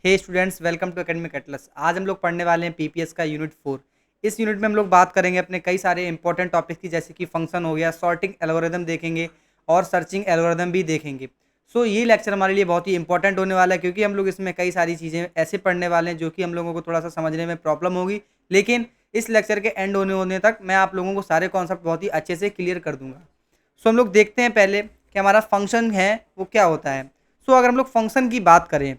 Hey students, welcome to Academic Atlas. आज हम लोग पढ़ने वाले हैं पीपीएस का यूनिट 4। इस यूनिट में हम लोग बात करेंगे अपने कई सारे इंपॉर्टेंट टॉपिक्स की, जैसे कि फंक्शन हो गया, सॉर्टिंग एल्गोरिदम देखेंगे और सर्चिंग एल्गोरिदम भी देखेंगे। सो ये लेक्चर हमारे लिए बहुत ही इंपॉर्टेंट होने वाला है, क्योंकि हम लोग इसमें कई सारी चीज़ें ऐसे पढ़ने वाले हैं जो कि हम लोगों को थोड़ा सा समझने में प्रॉब्लम होगी, लेकिन इस लेक्चर के एंड होने होने तक मैं आप लोगों को सारे कॉन्सेप्ट बहुत ही अच्छे से क्लियर कर दूंगा। सो हम लोग देखते हैं पहले कि हमारा फंक्शन है वो क्या होता है। सो अगर हम लोग फंक्शन की बात करें,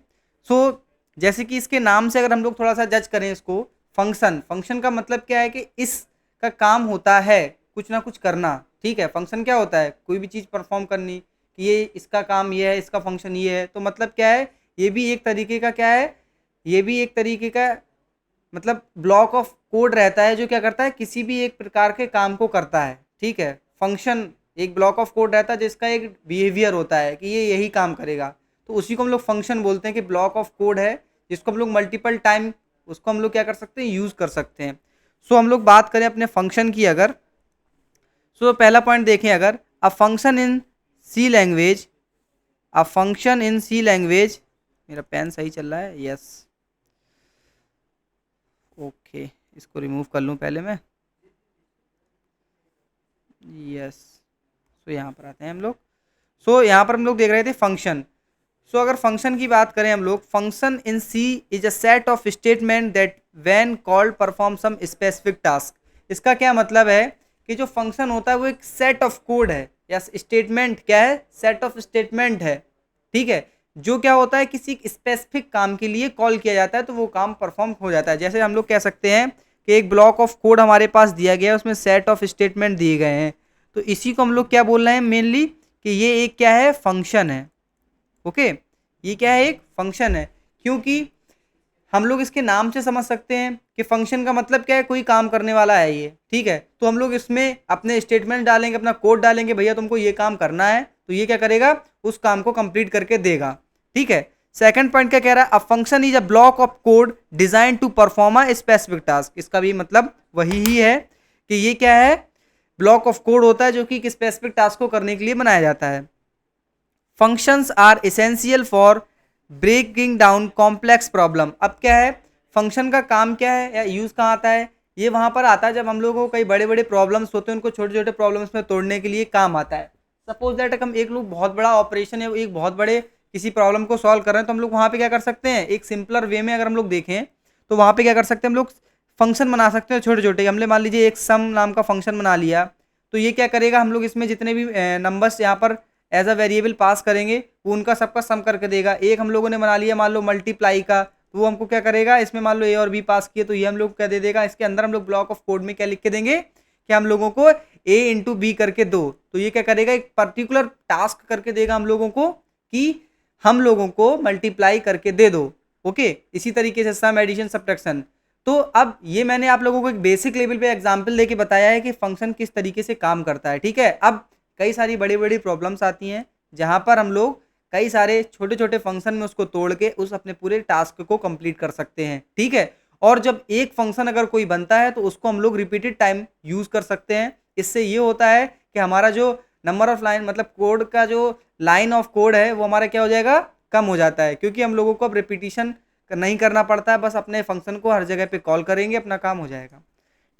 सो जैसे कि इसके नाम से अगर हम लोग थोड़ा सा जज करें इसको, फंक्शन फंक्शन का मतलब क्या है कि इसका काम होता है कुछ ना कुछ करना। ठीक है, फंक्शन क्या होता है? कोई भी चीज़ परफॉर्म करनी, कि ये इसका काम ये है, इसका फंक्शन ये है। तो मतलब क्या है, ये भी एक तरीके का क्या है, ये भी एक तरीके का मतलब ब्लॉक ऑफ कोड रहता है जो क्या करता है, किसी भी एक प्रकार के काम को करता है। ठीक है, फंक्शन एक ब्लॉक ऑफ कोड रहता है जिसका एक बिहेवियर होता है कि ये यही काम करेगा। तो उसी को हम लोग फंक्शन बोलते हैं कि ब्लॉक ऑफ कोड है जिसको हम लोग मल्टीपल टाइम उसको हम लोग क्या कर सकते हैं, यूज़ कर सकते हैं। सो हम लोग बात करें अपने फंक्शन की अगर, सो पहला पॉइंट देखें, अगर a function in C language, a function in C language, मेरा पेन सही चल रहा है, यस, ओके, इसको रिमूव कर लूँ पहले मैं, यस। सो यहाँ पर आते हैं हम लोग। सो यहाँ पर हम लोग देख रहे थे फंक्शन। सो अगर फंक्शन की बात करें हम लोग, function in C is a set of statement that when called perform some specific task. इसका क्या मतलब है कि जो फंक्शन होता है वो एक सेट ऑफ कोड है, या स्टेटमेंट क्या है, सेट ऑफ स्टेटमेंट है। ठीक है, जो क्या होता है, किसी स्पेसिफिक काम के लिए कॉल किया जाता है तो वो काम परफॉर्म हो जाता है। जैसे हम लोग कह सकते हैं कि एक ब्लॉक ऑफ कोड हमारे पास दिया गया है, उसमें सेट ऑफ स्टेटमेंट दिए गए हैं, तो इसी को हम लोग क्या बोल रहे हैं मेनली, कि ये एक क्या है, फंक्शन है। ओके, ये क्या है, एक फंक्शन है। क्योंकि हम लोग इसके नाम से समझ सकते हैं कि फंक्शन का मतलब क्या है, कोई काम करने वाला है ये। ठीक है, तो हम लोग इसमें अपने स्टेटमेंट डालेंगे, अपना कोड डालेंगे, भैया तुमको ये काम करना है, तो ये क्या करेगा, उस काम को कंप्लीट करके देगा। ठीक है, सेकंड पॉइंट क्या कह रहा है, a function is a block of code design to perform a specific task. इसका भी मतलब वही ही है कि ये क्या है, ब्लॉक ऑफ कोड होता है जो कि एक स्पेसिफिक टास्क को करने के लिए बनाया जाता है। Functions are essential for breaking down complex problem. अब क्या है, फंक्शन का काम क्या है या यूज़ कहाँ आता है, ये वहाँ पर आता है जब हम लोगों को कई बड़े बड़े प्रॉब्लम्स होते हैं, उनको छोटे छोटे प्रॉब्लम्स में तोड़ने के लिए काम आता है। सपोज दैट हम एक लोग बहुत बड़ा ऑपरेशन है, एक बहुत बड़े किसी प्रॉब्लम को सॉल्व कर रहे हैं, तो हम लोग वहाँ पे क्या कर सकते हैं, एक सिंपलर वे में अगर हम लोग देखें तो वहाँ पे क्या कर सकते हैं, हम लोग फंक्शन बना सकते हैं छोटे छोटे। हमने मान लीजिए एक सम नाम का फंक्शन बना लिया, तो ये क्या करेगा, हम लोग इसमें जितने भी नंबर्स यहाँ पर एज अ वेरिएबल पास करेंगे वो उनका सबका सम करके देगा। एक हम लोगों ने बना लिया मान लो मल्टीप्लाई का, तो वो हमको क्या करेगा, इसमें मान लो ए और बी पास किए तो ये हम लोग क्या दे देगा, इसके अंदर हम लोग ब्लॉक ऑफ कोड में क्या लिख के देंगे कि हम लोगों को ए इंटू बी करके दो, तो ये क्या करेगा, एक पर्टिकुलर टास्क करके देगा हम लोगों को कि हम लोगों को मल्टीप्लाई करके दे दो। ओके, इसी तरीके से सम एडिशन सब्ट्रैक्शन। तो अब ये मैंने आप लोगों को एक बेसिक लेवल पे एग्जांपल देके बताया है कि फंक्शन किस तरीके से काम करता है। ठीक है, अब कई सारी बड़ी बड़ी प्रॉब्लम्स आती हैं जहां पर हम लोग कई सारे छोटे छोटे फंक्शन में उसको तोड़ के उस अपने पूरे टास्क को कंप्लीट कर सकते हैं। ठीक है, और जब एक फंक्शन अगर कोई बनता है तो उसको हम लोग रिपीटेड टाइम यूज कर सकते हैं। इससे ये होता है कि हमारा जो नंबर ऑफ लाइन मतलब कोड का जो लाइन ऑफ कोड है वो हमारा क्या हो जाएगा, कम हो जाता है, क्योंकि हम लोगों को अब रिपीटिशन नहीं करना पड़ता है, बस अपने फंक्शन को हर जगह पे कॉल करेंगे, अपना काम हो जाएगा।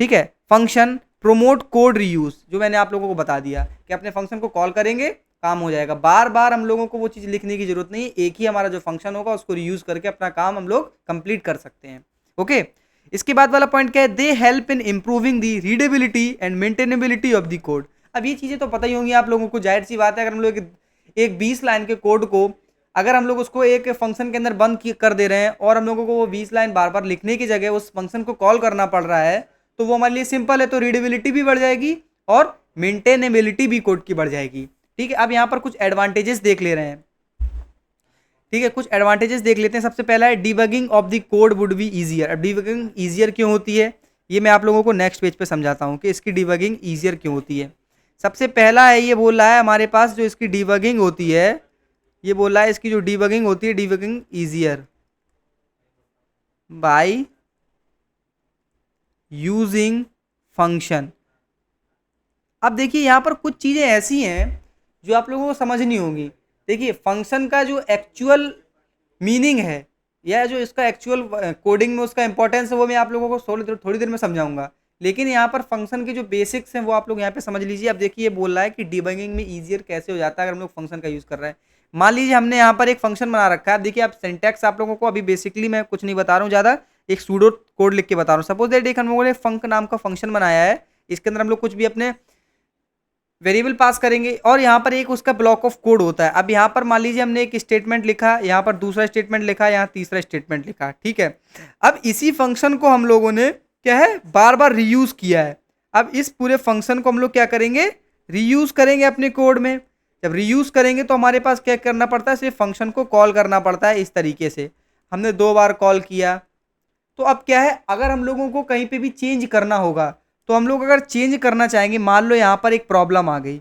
ठीक है, फंक्शन प्रोमोट कोड रीयूज, जो मैंने आप लोगों को बता दिया कि अपने फंक्शन को कॉल करेंगे काम हो जाएगा, बार बार हम लोगों को वो चीज़ लिखने की जरूरत नहीं, एक ही हमारा जो फंक्शन होगा उसको रीयूज करके अपना काम हम लोग कंप्लीट कर सकते हैं। ओके, इसके बाद वाला पॉइंट क्या है, they help in improving the readability and maintainability of the code. अब ये चीज़ें तो पता ही होंगी आप लोगों को, जाहिर सी बात है, अगर हम लोग एक 20 लाइन के कोड को अगर हम लोग उसको एक फंक्शन के अंदर बंद कर दे रहे हैं और हम लोगों को वो 20 लाइन बार बार लिखने की जगह उस फंक्शन को कॉल करना पड़ रहा है, तो वो हमारे लिए सिंपल है, तो रीडेबिलिटी भी बढ़ जाएगी और मेंटेनेबिलिटी भी कोड की बढ़ जाएगी। ठीक है, अब यहाँ पर कुछ एडवांटेजेस देख ले रहे हैं। ठीक है, कुछ एडवांटेजेस देख लेते हैं। सबसे पहला है debugging of the code would be easier. अब डिबगिंग ईजियर क्यों होती है, ये मैं आप लोगों को नेक्स्ट पेज पे समझाता हूँ कि इसकी डिबगिंग ईजियर क्यों होती है। सबसे पहला है, ये बोल रहा है हमारे पास जो इसकी डिबगिंग होती है, ये बोल रहा है इसकी जो डिबगिंग होती है, debugging easier by using function. अब देखिए यहाँ पर कुछ चीज़ें ऐसी हैं जो आप लोगों को समझनी होगी। देखिए फंक्शन का जो एक्चुअल मीनिंग है या जो इसका एक्चुअल कोडिंग में उसका इंपॉर्टेंस है वो मैं आप लोगों को थोड़ी देर में समझाऊंगा। लेकिन यहाँ पर फंक्शन के जो बेसिक्स हैं वो आप लोग यहाँ पे समझ लीजिए। अब देखिए ये बोल रहा है कि डिबगिंग में ईजियर कैसे हो जाता है अगर हम लोग फंक्शन का यूज़ कर रहे हैं। मान लीजिए हमने यहाँ पर एक फंक्शन बना रखा है। अब देखिए आप सिंटैक्स आप लोगों को अभी बेसिकली मैं कुछ नहीं बता रहा हूँ ज़्यादा, एक सूडो कोड लिख के बता रहा हूँ। सपोज दैट एक हम लोगों ने फंक नाम का फंक्शन बनाया है, इसके अंदर हम लोग कुछ भी अपने वेरिएबल पास करेंगे और यहाँ पर एक उसका ब्लॉक ऑफ कोड होता है। अब यहाँ पर मान लीजिए हमने एक स्टेटमेंट लिखा, यहाँ पर दूसरा स्टेटमेंट लिखा, यहाँ तीसरा स्टेटमेंट लिखा, ठीक है। अब इसी फंक्शन को हम लोगों ने क्या है बार बार रीयूज किया है। अब इस पूरे फंक्शन को हम लोग क्या करेंगे, रीयूज करेंगे अपने कोड में। जब रीयूज करेंगे तो हमारे पास क्या करना पड़ता है, सिर्फ फंक्शन को कॉल करना पड़ता है। इस तरीके से हमने 2 बार कॉल किया। तो अब क्या है, अगर हम लोगों को कहीं पे भी चेंज करना होगा तो हम लोग अगर चेंज करना चाहेंगे, मान लो यहाँ पर एक प्रॉब्लम आ गई,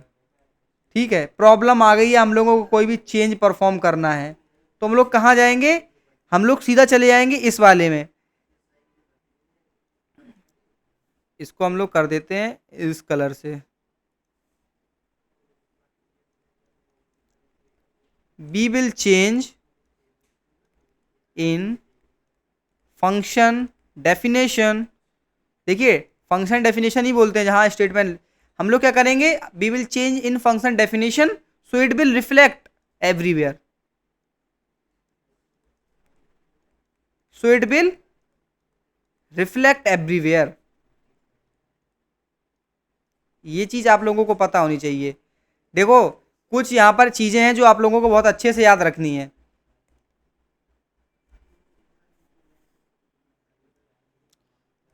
ठीक है, प्रॉब्लम आ गई है, हम लोगों को कोई भी चेंज परफॉर्म करना है, तो हम लोग कहाँ जाएंगे, हम लोग सीधा चले जाएंगे इस वाले में। इसको हम लोग कर देते हैं इस कलर से, we will change in function definition. देखिए फंक्शन डेफिनेशन ही बोलते हैं जहां स्टेटमेंट। हम लोग क्या करेंगे, we will change in function definition so it will reflect everywhere, so it will reflect everywhere. ये चीज आप लोगों को पता होनी चाहिए। देखो कुछ यहाँ पर चीजें हैं जो आप लोगों को बहुत अच्छे से याद रखनी है।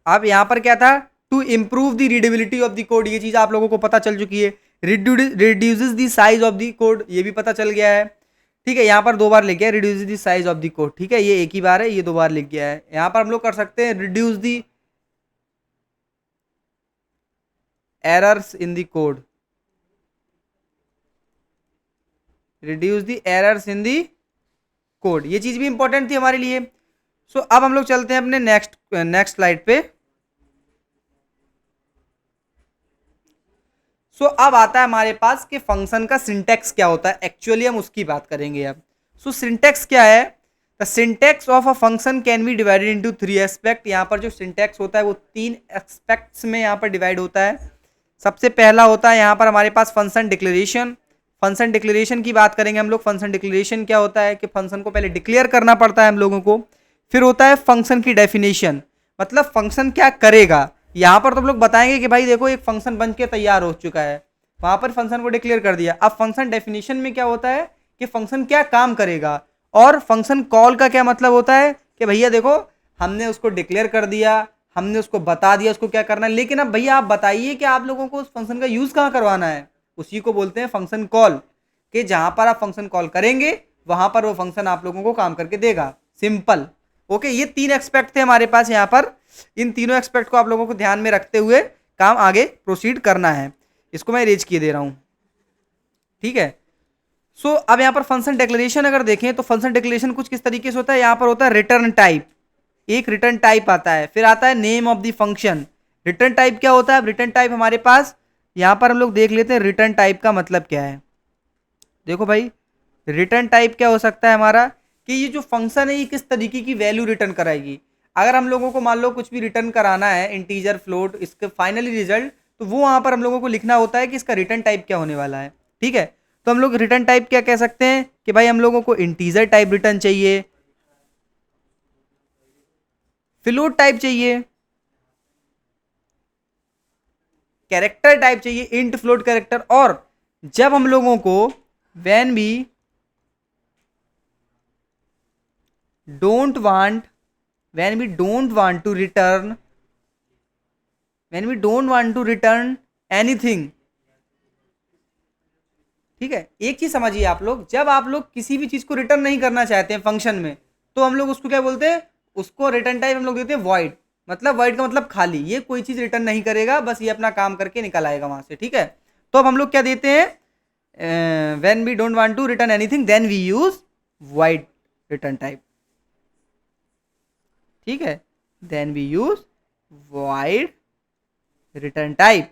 अब यहाँ पर क्या था, to improve the readability of the code, ये चीज आप लोगों को पता चल चुकी है। Reduces the size of the code, ये भी पता चल गया है, ठीक है। यहाँ पर 2 बार लिख गया reduce the size of the code, ठीक है, ये एक ही बार है, ये 2 बार लिख गया है। यहाँ पर हम लोग कर सकते हैं reduce the errors in the code, reduce the errors in the code, ये चीज भी इंपॉर्टेंट थी हमारे लिए। सो अब हम लोग चलते हैं अपने नेक्स्ट स्लाइड पे। सो अब आता है हमारे पास कि फंक्शन का सिंटैक्स क्या होता है, एक्चुअली हम उसकी बात करेंगे अब। सो सिंटैक्स क्या है, the syntax of a function can B divided into 3 aspect. यहाँ पर जो सिंटैक्स होता है वो 3 एस्पेक्ट्स में यहाँ पर डिवाइड होता है। सबसे पहला होता है यहाँ पर हमारे पास फंक्शन डिक्लेरेशन। फंक्शन डिक्लेरेशन की बात करेंगे हम लोग। फंक्शन डिक्लेरेशन क्या होता है कि फंक्शन को पहले डिक्लेयर करना पड़ता है हम लोगों को। फिर होता है फंक्शन की डेफिनेशन, मतलब फंक्शन क्या करेगा। यहाँ पर तो हम लोग बताएंगे कि भाई देखो एक फंक्शन बन के तैयार हो चुका है, वहां पर फंक्शन को डिक्लेयर कर दिया। अब फंक्शन डेफिनेशन में क्या होता है कि फंक्शन क्या काम करेगा, और फंक्शन कॉल का क्या मतलब होता है कि भैया देखो हमने उसको डिक्लेयर कर दिया, हमने उसको बता दिया उसको क्या करना है, लेकिन अब भैया आप बताइए कि आप लोगों को उस फंक्शन का यूज कहाँ करवाना है। उसी को बोलते हैं फंक्शन कॉल, कि जहां पर आप फंक्शन कॉल करेंगे वहां पर वो फंक्शन आप लोगों को काम करके देगा। सिंपल। ओके, ये 3 एक्सपेक्ट थे हमारे पास यहाँ पर। इन तीनों एक्सपेक्ट को आप लोगों को ध्यान में रखते हुए काम आगे प्रोसीड करना है। इसको मैं इरेज किए दे रहा हूं, ठीक है। सो अब यहाँ पर फंक्शन डिक्लेरेशन अगर देखें तो फंक्शन डिक्लेरेशन कुछ किस तरीके से होता है। यहाँ पर होता है रिटर्न टाइप, एक रिटर्न टाइप आता है, फिर आता है name of the function. Return type क्या होता है, रिटर्न टाइप हमारे पास यहाँ पर हम लोग देख लेते हैं रिटर्न टाइप का मतलब क्या है। देखो भाई रिटर्न टाइप क्या हो सकता है हमारा, कि ये जो फंक्शन है ये किस तरीके की वैल्यू रिटर्न कराएगी। अगर हम लोगों को मान लो कुछ भी रिटर्न कराना है, इंटीजर फ्लोट, इसके फाइनली रिजल्ट, तो वो वहां पर हम लोगों को लिखना होता है कि इसका रिटर्न टाइप क्या होने वाला है, ठीक है। तो हम लोग रिटर्न टाइप क्या कह सकते हैं कि भाई हम लोगों को इंटीजर टाइप रिटर्न चाहिए, फ्लोट टाइप चाहिए, कैरेक्टर टाइप चाहिए, इंट फ्लोट कैरेक्टर। और जब हम लोगों को when we don't want when we don't want to return when we don't want to return anything, ठीक है। एक चीज समझिए आप लोग, जब आप लोग किसी भी चीज को रिटर्न नहीं करना चाहते हैं फंक्शन में, तो हम लोग उसको क्या बोलते हैं, उसको रिटर्न टाइप हम लोग देते हैं void। मतलब void का मतलब खाली, ये कोई चीज रिटर्न नहीं करेगा, बस ये अपना काम करके निकल आएगा वहां से, ठीक है। तो अब हम लोग क्या देते हैं, when we don't want to return anything then we use void return type, ठीक है। Then we use void return type.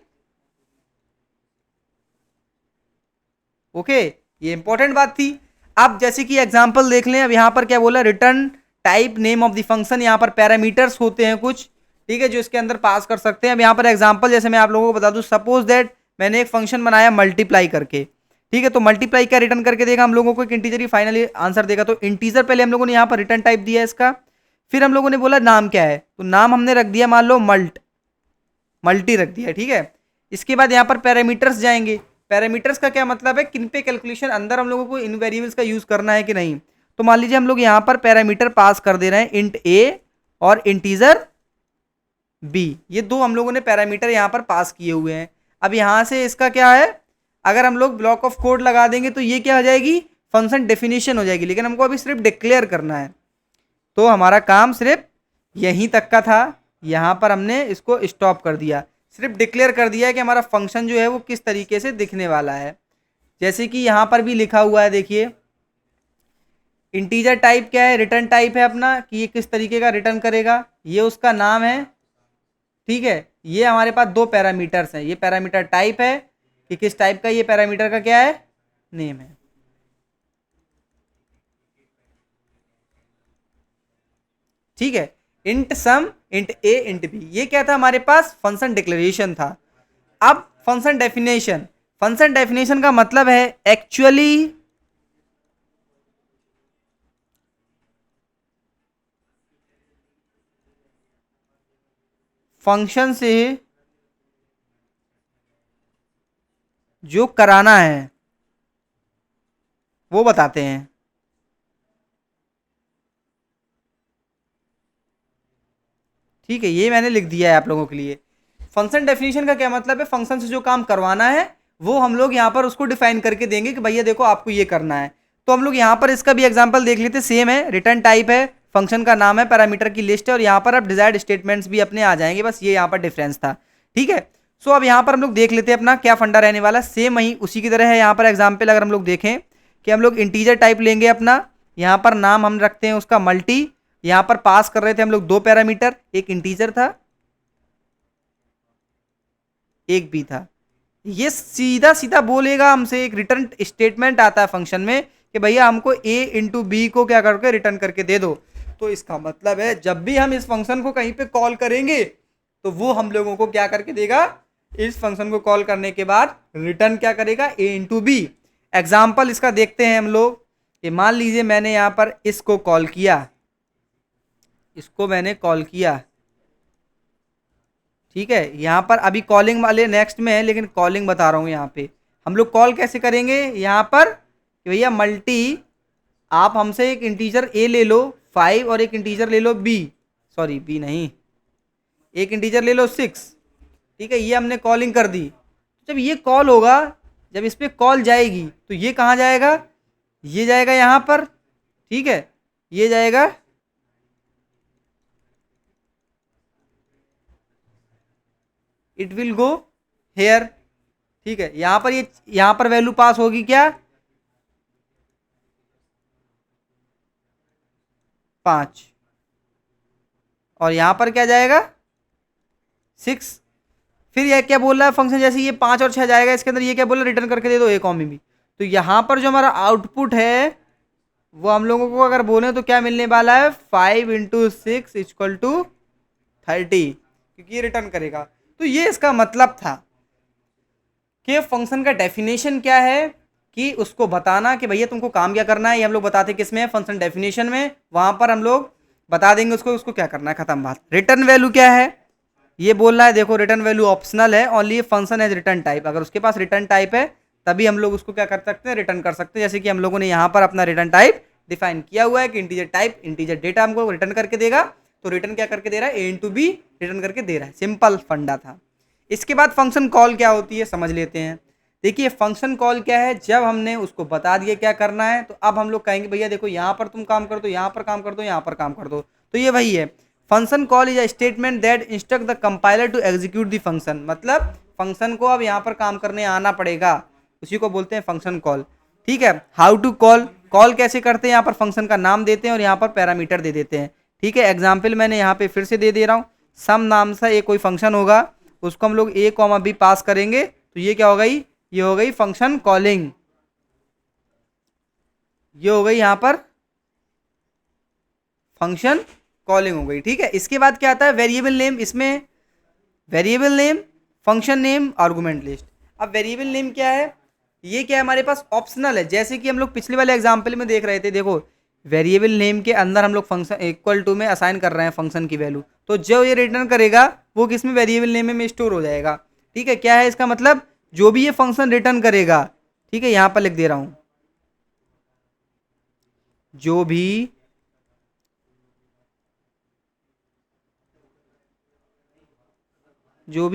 Okay, ये इंपॉर्टेंट बात थी। अब जैसे कि एग्जांपल देख लें, अब यहां पर क्या बोला, return type name of the function, यहाँ पर पैरामीटर्स होते हैं कुछ, ठीक है, जो इसके अंदर पास कर सकते हैं। अब यहाँ पर एग्जांपल जैसे मैं आप लोगों को बता दूं, सपोज दैट मैंने एक फंक्शन बनाया मल्टीप्लाई करके, ठीक है, तो मल्टीप्लाई क्या रिटर्न करके देगा हम लोगों को, एक इंटीजर ही फाइनली आंसर देगा। तो इंटीजर पहले हम लोगों ने यहाँ पर रिटर्न टाइप दिया है इसका, फिर हम लोगों ने बोला नाम क्या है, तो नाम हमने रख दिया मान लो मल्टी रख दिया, ठीक है। इसके बाद यहाँ पर पैरामीटर्स जाएंगे। पैरामीटर्स का क्या मतलब है, किन पे कैलकुलेशन अंदर हम लोगों को इन वेरिएबल्स का यूज करना है कि नहीं। तो मान लीजिए हम लोग यहाँ पर पैरामीटर पास कर दे रहे हैं, इंट ए और इंटीजर बी, ये दो हम लोगों ने पैरामीटर यहाँ पर पास किए हुए हैं। अब यहाँ से इसका क्या है, अगर हम लोग ब्लॉक ऑफ कोड लगा देंगे तो ये क्या हो जाएगी, फंक्शन डेफिनेशन हो जाएगी, लेकिन हमको अभी सिर्फ डिक्लेयर करना है। तो हमारा काम सिर्फ यहीं तक का था, यहाँ पर हमने इसको स्टॉप कर दिया, सिर्फ डिक्लेयर कर दिया है कि हमारा फंक्शन जो है वो किस तरीके से दिखने वाला है। जैसे कि यहाँ पर भी लिखा हुआ है, देखिए इंटीजर टाइप क्या है, रिटर्न टाइप है अपना, कि ये किस तरीके का रिटर्न करेगा, ये उसका नाम है, ठीक है। ये हमारे पास दो पैरामीटर्स हैं, ये पैरामीटर टाइप है कि किस टाइप का, ये पैरामीटर का क्या है, नेम है, ठीक है। इंट सम, इंट ए, इंट बी, ये क्या था हमारे पास, फंक्शन डिक्लेरेशन था। अब फंक्शन डेफिनेशन, फंक्शन डेफिनेशन का मतलब है एक्चुअली फंक्शन से जो कराना है वो बताते हैं, ठीक है। ये मैंने लिख दिया है आप लोगों के लिए। फंक्शन डेफिनेशन का क्या मतलब है, फंक्शन से जो काम करवाना है वो हम लोग यहाँ पर उसको डिफाइन करके देंगे कि भैया देखो आपको ये करना है। तो हम लोग यहाँ पर इसका भी एग्जांपल देख लेते, सेम है, रिटर्न टाइप है, फंक्शन का नाम है, पैरामीटर की लिस्ट है, और यहाँ पर अब डिजायर्ड स्टेटमेंट्स भी अपने आ जाएंगे, बस ये यहाँ पर डिफरेंस था, ठीक है। सो अब यहाँ पर हम लोग देख लेते हैं अपना क्या फंडा रहने वाला, सेम वही उसी की तरह है। यहाँ पर एग्जाम्पल अगर हम लोग देखें कि हम लोग इंटीजर टाइप लेंगे अपना, यहाँ पर नाम हम रखते हैं उसका मल्टी, यहाँ पर पास कर रहे थे हम लोग दो पैरामीटर, एक इंटीजर था एक बी था। ये सीधा सीधा बोलेगा हमसे, एक रिटर्न स्टेटमेंट आता है फंक्शन में कि भैया हमको ए इंटू बी को क्या करके रिटर्न करके दे दो। तो इसका मतलब है जब भी हम इस फंक्शन को कहीं पे कॉल करेंगे तो वो हम लोगों को क्या करके देगा, इस फंक्शन को कॉल करने के बाद रिटर्न क्या करेगा, ए इंटू बी। एग्जाम्पल इसका देखते हैं हम लोग कि मान लीजिए मैंने यहाँ पर इसको कॉल किया, इसको मैंने कॉल किया, ठीक है। यहाँ पर अभी कॉलिंग वाले नेक्स्ट में है, लेकिन कॉलिंग बता रहा हूँ। यहाँ पे हम लोग कॉल कैसे करेंगे, यहाँ पर कि भैया मल्टी, आप हमसे एक इंटीजर ए ले लो 5 और एक इंटीजर ले लो बी, सॉरी बी नहीं, एक इंटीजर ले लो 6, ठीक है। ये हमने कॉलिंग कर दी। जब ये कॉल होगा, जब इस पर कॉल जाएगी तो ये कहाँ जाएगा, ये जाएगा यहाँ पर, ठीक है, ये जाएगा, इट विल गो हेयर, ठीक है। यहाँ पर ये यहाँ पर वैल्यू पास होगी क्या, 5, और यहाँ पर क्या जाएगा 6। फिर यह क्या बोल रहा है फंक्शन, जैसे ये 5 और 6 जाएगा इसके अंदर, ये क्या बोल रहा है, रिटर्न करके दे दो एक में भी। तो यहाँ पर जो हमारा आउटपुट है वो हम लोगों को अगर बोले तो क्या मिलने वाला है, 5 इंटू 6 इक्वल टू 30, क्योंकि ये रिटर्न करेगा। तो ये इसका मतलब था कि फंक्शन का डेफिनेशन क्या है, कि उसको बताना कि भैया तुमको काम क्या करना है। ये हम लोग बताते किस में, फंक्शन डेफिनेशन में, वहां पर हम लोग बता देंगे उसको उसको क्या करना है, खत्म बात। रिटर्न वैल्यू क्या है, ये बोल रहा है देखो रिटर्न वैल्यू ऑप्शनल है, only function as return type, अगर उसके पास रिटर्न टाइप है तभी हम लोग उसको क्या कर सकते हैं, रिटर्न कर सकते हैं। जैसे कि हम लोगों ने यहाँ पर अपना रिटर्न टाइप डिफाइन किया हुआ है कि इंटीजर टाइप, इंटीजर डेटा हमको रिटर्न करके देगा, तो रिटर्न क्या करके दे रहा है, ए इंटू बी रिटर्न करके दे रहा है, सिंपल फंडा था। इसके बाद फंक्शन कॉल क्या होती है समझ लेते हैं। देखिए फंक्शन कॉल क्या है, जब हमने उसको बता दिया क्या करना है, तो अब हम लोग कहेंगे भैया देखो यहाँ पर तुम काम कर दो, यहाँ पर काम कर दो, यहाँ पर काम कर दो। तो ये वही है, function call is a statement that instruct the compiler to execute the function, मतलब फंक्शन को अब यहाँ पर काम करने आना पड़ेगा, उसी को बोलते हैं फंक्शन कॉल, ठीक है। हाउ टू कॉल, कॉल कैसे करते हैं, यहाँ पर फंक्शन का नाम देते हैं और यहाँ पर पैरामीटर दे देते हैं, ठीक है। एग्जाम्पल मैंने यहाँ पे फिर से दे रहा हूँ, सम नाम से एक कोई फंक्शन होगा, उसको हम लोग ए कॉमा बी पास करेंगे, तो ये क्या हो गई, ये हो गई फंक्शन कॉलिंग, ये हो गई यहाँ पर फंक्शन कॉलिंग हो गई। ठीक है, इसके बाद क्या आता है वेरिएबल नेम। इसमें variable name, function name, argument list. अब वेरिएबल नेम क्या है, ये क्या है हमारे पास ऑप्शनल है, जैसे कि हम लोग पिछले वाले एग्जांपल में देख रहे थे। देखो वेरिएबल नेम के अंदर हम लोग फंक्शन इक्वल टू में असाइन कर रहे हैं फंक्शन की वैल्यू, तो जो ये रिटर्न करेगा वो किस में, वेरिएबल नेम में स्टोर हो जाएगा। ठीक है, क्या है इसका मतलब, जो भी ये फंक्शन रिटर्न करेगा, ठीक है यहां पर लिख दे रहा हूं, जो भी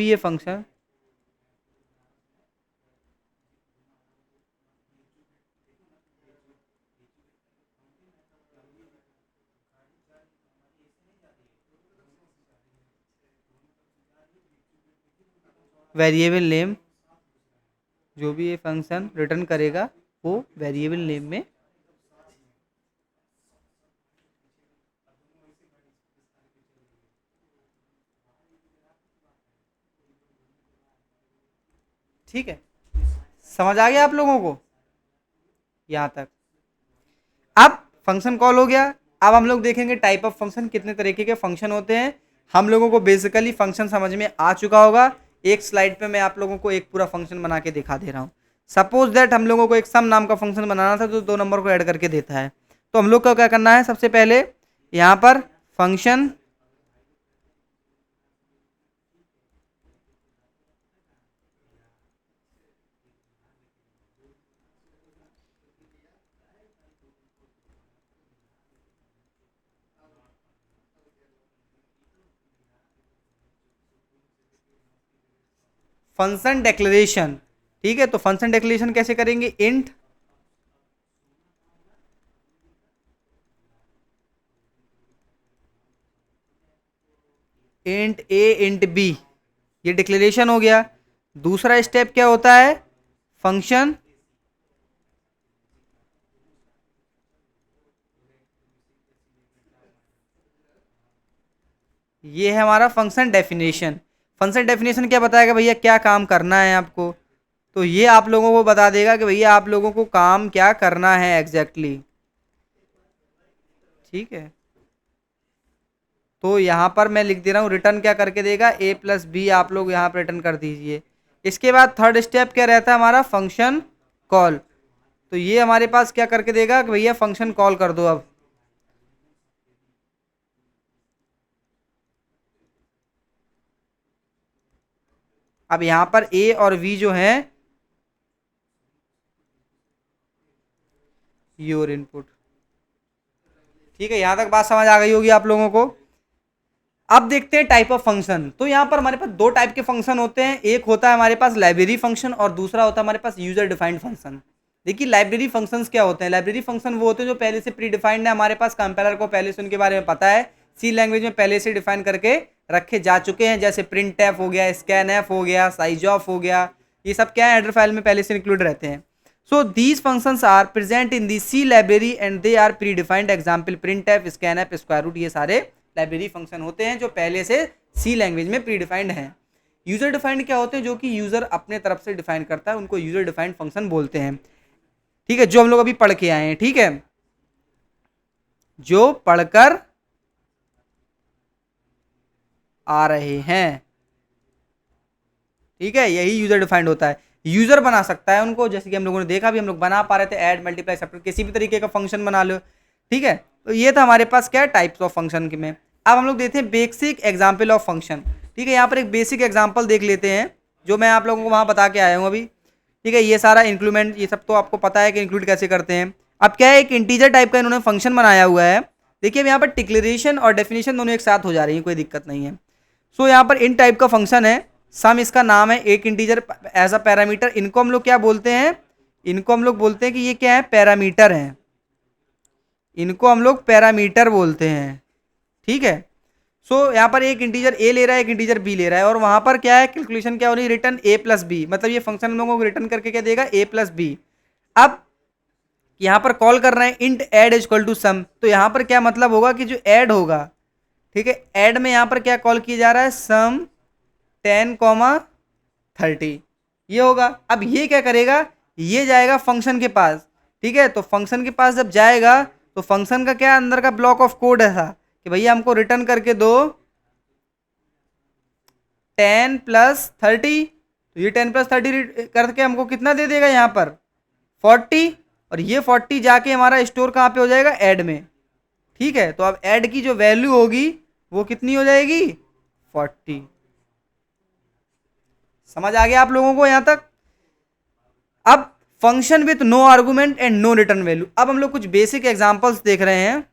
ये फंक्शन वेरिएबल नेम, जो भी ये फंक्शन रिटर्न करेगा वो वेरिएबल नेम में ठीक है, समझ आ गया आप लोगों को यहां तक। अब फंक्शन कॉल हो गया। अब हम लोग देखेंगे टाइप ऑफ फंक्शन, कितने तरीके के फंक्शन होते हैं। हम लोगों को बेसिकली फंक्शन समझ में आ चुका होगा। एक स्लाइड पे मैं आप लोगों को एक पूरा फंक्शन बना के दिखा दे रहा हूँ। सपोज दैट हम लोगों को एक सम नाम का फंक्शन बनाना था, तो 2 नंबर को ऐड करके देता है। तो हम लोग को क्या करना है, सबसे पहले यहाँ पर फंक्शन फंक्शन डेक्लेरेशन। ठीक है, तो फंक्शन डेक्लेरेशन कैसे करेंगे, इंट ए इंट बी, ये डिक्लेरेशन हो गया। दूसरा स्टेप क्या होता है, फंक्शन ये है हमारा फंक्शन डेफिनेशन। फंक्शन डेफिनेशन क्या बताएगा भैया क्या काम करना है आपको, तो ये आप लोगों को बता देगा कि भैया आप लोगों को काम क्या करना है एग्जैक्टली। ठीक है, तो यहाँ पर मैं लिख दे रहा हूँ रिटर्न क्या करके देगा, ए प्लस बी आप लोग यहाँ पर रिटर्न कर दीजिए। इसके बाद थर्ड स्टेप क्या रहता है हमारा, फंक्शन कॉल। तो ये हमारे पास क्या करके देगा कि भैया फंक्शन कॉल कर दो। अब यहाँ पर ए और वी जो है योर इनपुट। ठीक है, यहां तक बात समझ आ गई होगी आप लोगों को। अब देखते हैं टाइप ऑफ फंक्शन। तो यहाँ पर हमारे पास 2 टाइप के फंक्शन होते हैं, एक होता है हमारे पास लाइब्रेरी फंक्शन और दूसरा होता है हमारे पास यूजर डिफाइंड फंक्शन। देखिए लाइब्रेरी फंक्शंस क्या होते हैं, लाइब्रेरी फंक्शन वो होते हैं जो पहले से प्री डिफाइंड है, हमारे पास कंपाइलर को पहले से उनके बारे में पता है, सी लैंग्वेज में पहले से डिफाइन करके रखे जा चुके हैं, जैसे प्रिंट एफ हो गया, स्कैन एफ हो गया, साइज ऑफ हो गया, ये सब क्या है हेडर फाइल में पहले से इंक्लूड रहते हैं। So these functions are present in the C library and they are predefined. Example printf, scanf, square root, ये सारे लाइब्रेरी फंक्शन होते हैं जो पहले से सी लैंग्वेज में प्री डिफाइंड हैं। यूजर डिफाइंड क्या होते हैं, जो कि यूजर अपने तरफ से डिफाइन करता है, उनको यूजर डिफाइंड फंक्शन बोलते हैं। ठीक है, जो हम लोग अभी पढ़ के आए हैं। ठीक है, जो पढ़कर आ रहे हैं। ठीक है, यही यूजर डिफाइंड होता है। यूजर बना सकता है उनको, जैसे कि हम लोगों ने देखा भी, हम लोग बना पा रहे थे ऐड मल्टीप्लाई सब्ट्रैक्ट, किसी भी तरीके का फंक्शन बना लो। ठीक है, तो ये था हमारे पास क्या टाइप्स ऑफ फंक्शन के में। अब हम लोग देखते हैं बेसिक एग्जाम्पल ऑफ फंक्शन। ठीक है, यहाँ पर एक बेसिक एग्जाम्पल देख लेते हैं जो मैं आप लोगों को वहाँ बता के आया हूँ अभी। ठीक है, ये सारा इंक्लूमेंट ये सब तो आपको पता है कि इंक्लूड कैसे करते हैं। अब क्या है, एक इंटीजर टाइप का इन्होंने फंक्शन बनाया हुआ है। देखिए अब यहाँ पर डिक्लेरेशन और डेफिनेशन दोनों एक साथ हो जा रही है, कोई दिक्कत नहीं है। सो यहाँ पर इन टाइप का फंक्शन है, सम इसका नाम है, एक इंटीजर एज अ पैरामीटर। इनको हम लोग क्या बोलते हैं, इनको हम लोग बोलते हैं कि ये क्या है, पैरामीटर है। इनको हम लोग पैरामीटर बोलते हैं। ठीक है, सो यहाँ पर एक इंटीजर ए ले रहा है, एक इंटीजर बी ले रहा है, और वहां पर क्या है कैलकुलेशन क्या हो रही है, रिटर्न ए प्लस बी। मतलब ये फंक्शन हम लोगों को रिटर्न करके क्या देगा, ए प्लस बी। अब यहाँ पर कॉल कर रहे हैं int add is equal to sum, तो यहाँ पर क्या मतलब होगा कि जो ऐड होगा, ठीक है, ऐड में यहाँ पर क्या कॉल किया जा रहा है, सम 10,30 ये होगा। अब ये क्या करेगा, ये जाएगा फंक्शन के पास। ठीक है, तो फंक्शन के पास जब जाएगा तो फंक्शन का क्या अंदर का ब्लॉक ऑफ कोड ऐसा कि भैया हमको रिटर्न करके दो 10+30, तो ये 10+30 करके हमको कितना दे देगा यहाँ पर 40, और ये 40 जाके हमारा स्टोर कहाँ पे हो जाएगा ऐड में। ठीक है, तो अब ऐड की जो वैल्यू होगी वो कितनी हो जाएगी 40। समझ आ गया आप लोगों को यहां तक। अब function with no argument and no return value, अब हम लोग कुछ बेसिक एग्जांपल्स देख रहे हैं।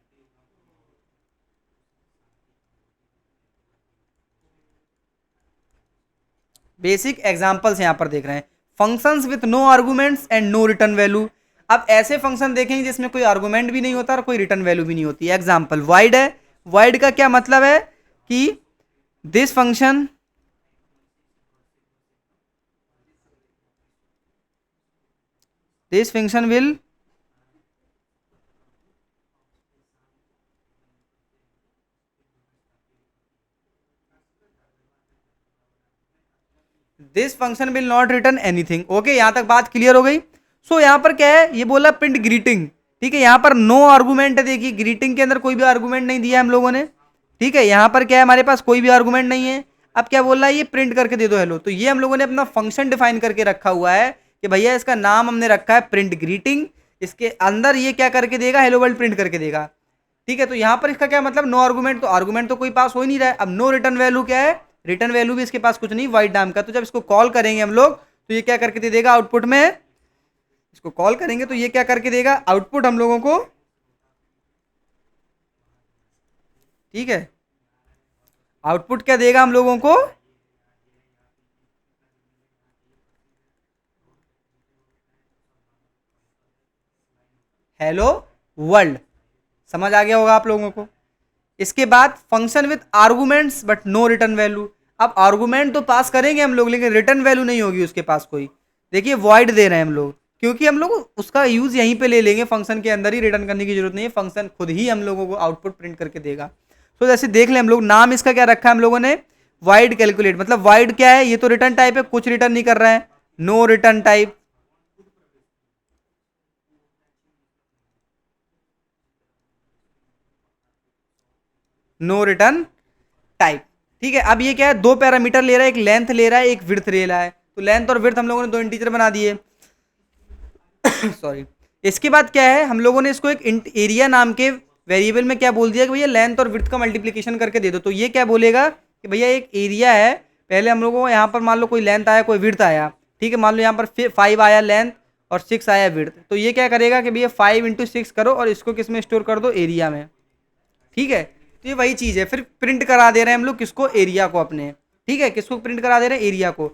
बेसिक एग्जांपल्स यहां पर देख रहे हैं, functions with no arguments and no return value. अब ऐसे फंक्शन देखेंगे जिसमें कोई आर्गुमेंट भी नहीं होता और कोई रिटर्न वैल्यू भी नहीं होती। एग्जांपल वाइड है, वाइड का क्या मतलब है कि this function will this function will not return anything. Okay, यहां तक बात क्लियर हो गई। सो यहां पर क्या है, ये बोला प्रिंट ग्रीटिंग। ठीक है, यहां पर नो आर्गुमेंट है, देखिए ग्रीटिंग के अंदर कोई भी आर्गुमेंट नहीं दिया हम लोगों ने। ठीक है, यहां पर क्या है, हमारे पास कोई भी आर्गुमेंट नहीं है। अब क्या बोल रहा है, ये प्रिंट करके दे दो हेलो। तो ये हम लोगों ने अपना फंक्शन डिफाइन करके रखा हुआ है कि भैया इसका नाम हमने रखा है प्रिंट ग्रीटिंग, इसके अंदर ये क्या करके देगा, हेलो वर्ल्ड प्रिंट करके देगा। ठीक है, तो यहां पर इसका क्या मतलब, नो आर्गुमेंट, तो आर्गुमेंट तो कोई पास हो ही नहीं रहा है। अब नो रिटर्न वैल्यू क्या है, रिटर्न वैल्यू भी इसके पास कुछ नहीं वाइड नाम का। तो जब इसको कॉल करेंगे हम लोग तो ये क्या करके दे देगा आउटपुट में, इसको कॉल करेंगे तो ये क्या करके देगा आउटपुट हम लोगों को। ठीक है, आउटपुट क्या देगा हम लोगों को, हेलो वर्ल्ड। समझ आ गया होगा आप लोगों को। इसके बाद function with arguments but no return value. अब आर्गुमेंट तो पास करेंगे हम लोग लेकिन रिटर्न वैल्यू नहीं होगी उसके पास कोई। देखिए वॉइड दे रहे हैं हम लोग, क्योंकि हम लोग उसका यूज यहीं पे ले लेंगे, फंक्शन के अंदर ही, रिटर्न करने की जरूरत नहीं है, फंक्शन खुद ही हम लोगों को आउटपुट प्रिंट करके देगा। तो जैसे देख लें हम लोग, नाम इसका क्या रखा है हम लोगों ने, वाइड कैलकुलेट। मतलब वाइड क्या है, ये तो रिटर्न टाइप है, कुछ रिटर्न नहीं कर रहा है, no return type. No return type. ठीक है, अब ये क्या है, दो पैरामीटर ले रहा है, एक लेंथ ले रहा है, एक विड्थ ले रहा है। तो लेंथ और विड्थ हम लोगों ने दो इंटीजर बना दिए। सॉरी। इसके बाद क्या है, हम लोगों ने इसको एक एरिया नाम के वेरिएबल में क्या बोल दिया कि भैया लेंथ और विड्थ का मल्टीप्लीकेशन करके दे दो। तो ये क्या बोलेगा कि भैया एक एरिया है, पहले हम लोगों को यहाँ पर मान लो कोई लेंथ आया कोई विड्थ आया। ठीक है, मान लो यहाँ पर 5 आया लेंथ और 6 आया विड्थ। तो ये क्या करेगा कि भैया 5 × 6 करो और इसको किस में स्टोर कर दो, एरिया में। ठीक है, तो ये वही चीज़ है, फिर प्रिंट करा दे रहे हैं हम लोग किसको, एरिया को अपने। ठीक है, किसको प्रिंट करा दे रहे हैं, एरिया को।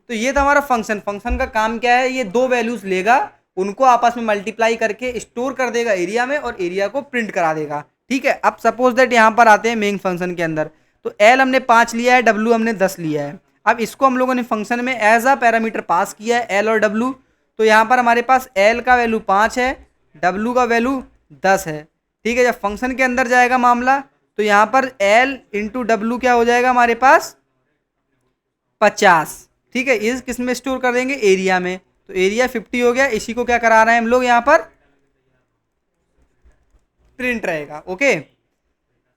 तो ये था हमारा फंक्शन। फंक्शन का काम क्या है, ये दो वैल्यूज लेगा, उनको आपस में मल्टीप्लाई करके स्टोर कर देगा एरिया में और एरिया को प्रिंट करा देगा। ठीक है, अब सपोज दैट यहाँ पर आते हैं मेन फंक्शन के अंदर। तो एल हमने 5 लिया है, डब्ल्यू हमने 10 लिया है। अब इसको हम लोगों ने फंक्शन में एज अ पैरामीटर पास किया है, एल और डब्ल्यू। तो यहाँ पर हमारे पास एल का वैल्यू 5 है, डब्ल्यू का वैल्यू 10 है। ठीक है, जब फंक्शन के अंदर जाएगा मामला तो यहाँ पर एल इंटू डब्ल्यू क्या हो जाएगा हमारे पास 50। ठीक है, इस किस में स्टोर कर देंगे, एरिया में। तो एरिया 50 हो गया, इसी को क्या करा रहे हैं हम लोग यहाँ पर प्रिंट रहेगा। ओके,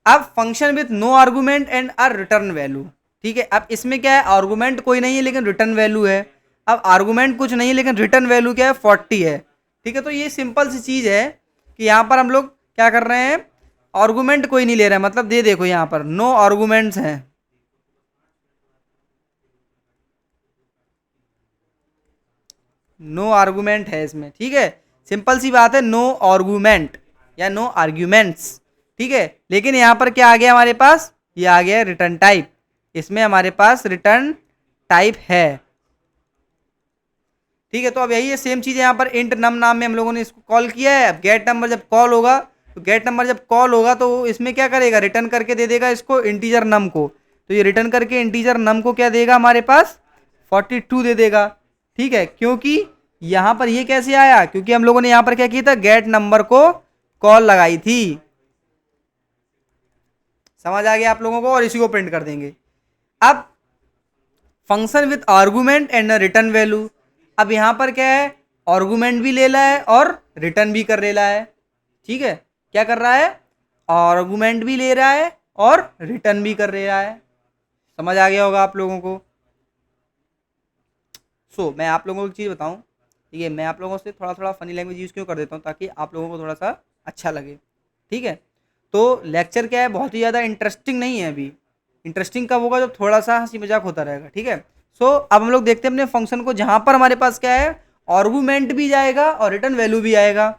अब function with no argument and a return value. ठीक है, अब इसमें क्या है, आर्गुमेंट कोई नहीं है लेकिन रिटर्न वैल्यू है। अब आर्गुमेंट कुछ नहीं है लेकिन रिटर्न वैल्यू क्या है 40 है। ठीक है, तो ये सिंपल सी चीज है कि यहाँ पर हम लोग क्या कर रहे हैं, आर्गुमेंट कोई नहीं ले रहे हैं, मतलब दे देखो यहाँ पर नो आर्गुमेंट्स हैं। नो आर्गुमेंट है इसमें। ठीक है, सिंपल सी बात है, नो आर्गुमेंट या नो आर्ग्यूमेंट्स। ठीक है, लेकिन यहाँ पर क्या आ गया हमारे पास, ये आ गया रिटर्न टाइप। इसमें हमारे पास रिटर्न टाइप है। ठीक है, तो अब यही है सेम चीज है, यहाँ पर इंट नम नाम में हम लोगों ने इसको कॉल किया है। अब गेट नंबर जब कॉल होगा तो गेट नंबर जब कॉल होगा तो इसमें क्या करेगा, रिटर्न करके दे देगा इसको इंटीजर नम को। तो ये रिटर्न करके इंटीजर नम को क्या देगा हमारे पास 42 दे देगा। ठीक है, क्योंकि यहाँ पर ये कैसे आया, क्योंकि हम लोगों ने यहाँ पर क्या किया था, गेट नंबर को कॉल लगाई थी। समझ आ गया आप लोगों को, और इसी को प्रिंट कर देंगे। अब function with argument and return value. अब यहां पर क्या है, आर्गुमेंट भी ले रहा है और रिटर्न भी कर ले रहा है। ठीक है, क्या कर रहा है, आर्गुमेंट भी ले रहा है और रिटर्न भी कर रहा है। समझ आ गया होगा आप लोगों को। मैं आप लोगों को एक चीज़ बताऊं, ठीक है, मैं आप लोगों से थोड़ा थोड़ा फनी लैंग्वेज यूज़ क्यों कर देता हूँ, ताकि आप लोगों को थोड़ा सा अच्छा लगे। ठीक है, तो लेक्चर क्या है, बहुत ही ज़्यादा इंटरेस्टिंग नहीं है अभी। इंटरेस्टिंग कब होगा, जब थोड़ा सा हंसी मजाक होता रहेगा। ठीक है, अब हम लोग देखते हैं अपने फंक्शन को, जहाँ पर हमारे पास क्या है, आर्गूमेंट भी जाएगा और रिटर्न वैल्यू भी आएगा।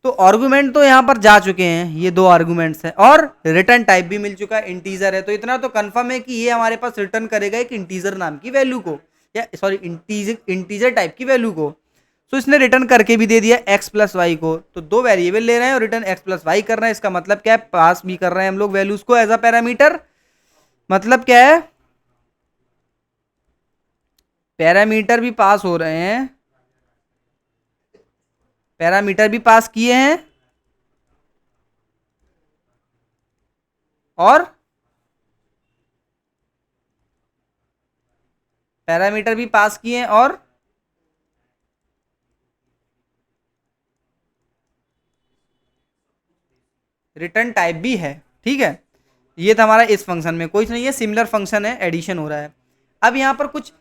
तो आर्गूमेंट तो यहाँ पर जा चुके हैं, ये दो आर्गूमेंट्स हैं, और रिटर्न टाइप भी मिल चुका है, इंटीजर है। तो इतना तो कंफर्म है कि ये हमारे पास रिटर्न करेगा एक इंटीजर नाम की वैल्यू को, या सॉरी इंटीजर टाइप की वैल्यू को। सो इसने रिटर्न करके भी दे दिया x प्लस वाई को। तो दो वेरिएबल ले रहे हैं और रिटर्न x प्लस वाई कर रहे हैं। इसका मतलब क्या है, पास भी कर रहे हैं हम लोग वैल्यूज को एज अ पैरामीटर। मतलब क्या है, पैरामीटर भी पास हो रहे हैं, पैरामीटर भी पास किए हैं और पैरामीटर भी पास किए हैं और रिटर्न टाइप भी है। ठीक है, ये था हमारा इस फंक्शन में, कुछ नहीं है, सिमिलर फंक्शन है, एडिशन हो रहा है। अब यहाँ पर कुछ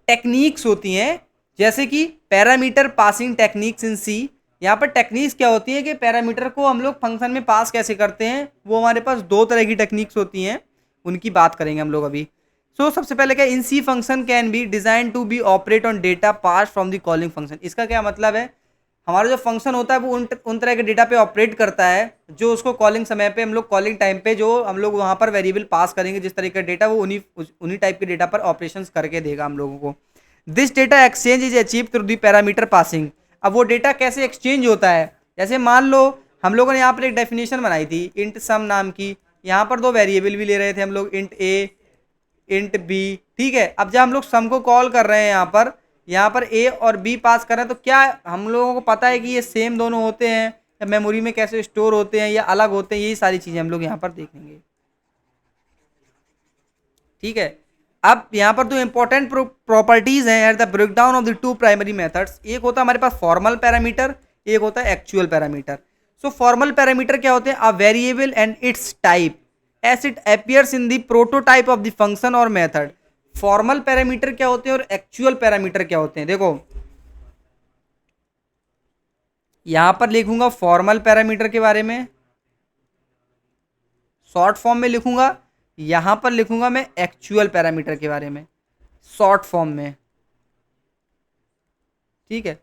टेक्निक्स होती हैं, जैसे कि पैरामीटर पासिंग टेक्निक्स इन सी। यहाँ पर टेक्निक्स क्या होती है कि पैरामीटर को हम लोग फंक्शन में पास कैसे करते हैं, वो हमारे पास दो तरह की टेक्निक्स होती हैं, उनकी बात करेंगे हम लोग अभी। सबसे पहले क्या, in C function can be design to be operate on data pass from the calling function. इसका क्या मतलब है, हमारा जो फंक्शन होता है वो उन तरह के डेटा पे ऑपरेट करता है जो उसको कॉलिंग समय पे, हम लोग कॉलिंग टाइम पे जो हम लोग वहाँ पर वेरिएबल पास करेंगे, जिस तरीके का डेटा, वो उन्हीं टाइप के डेटा पर ऑपरेशंस करके देगा हम लोगों को। This data exchange is achieve through the parameter passing. अब वो डेटा कैसे एक्सचेंज होता है, जैसे मान लो हम लोगों ने यहाँ पर एक डेफिनेशन बनाई थी इंट सम नाम की, यहाँ पर दो वेरिएबल भी ले रहे थे हम लोग, इंट ए इंट बी। ठीक है, अब जब हम लोग सम को कॉल कर रहे हैं यहाँ पर ए और बी पास कर रहे हैं, तो क्या हम लोगों को पता है कि ये सेम दोनों होते हैं, या मेमोरी में कैसे स्टोर होते हैं, या अलग होते हैं, यही सारी चीज़ें हम लोग यहाँ पर देखेंगे। ठीक है, अब यहाँ पर जो इंपॉर्टेंट प्रॉपर्टीज हैं at the breakdown of the two primary methods, एक होता है हमारे पास फॉर्मल पैरामीटर, एक होता है एक्चुअल पैरामीटर। फॉर्मल पैरामीटर क्या होते हैं, a variable and its type as it appears in the prototype of the function और मेथड। फॉर्मल पैरामीटर क्या होते हैं और एक्चुअल पैरामीटर क्या होते हैं, देखो यहां पर लिखूंगा फॉर्मल पैरामीटर के बारे में, शॉर्ट फॉर्म में लिखूंगा, यहां पर लिखूंगा मैं एक्चुअल पैरामीटर के बारे में शॉर्ट फॉर्म में। ठीक है,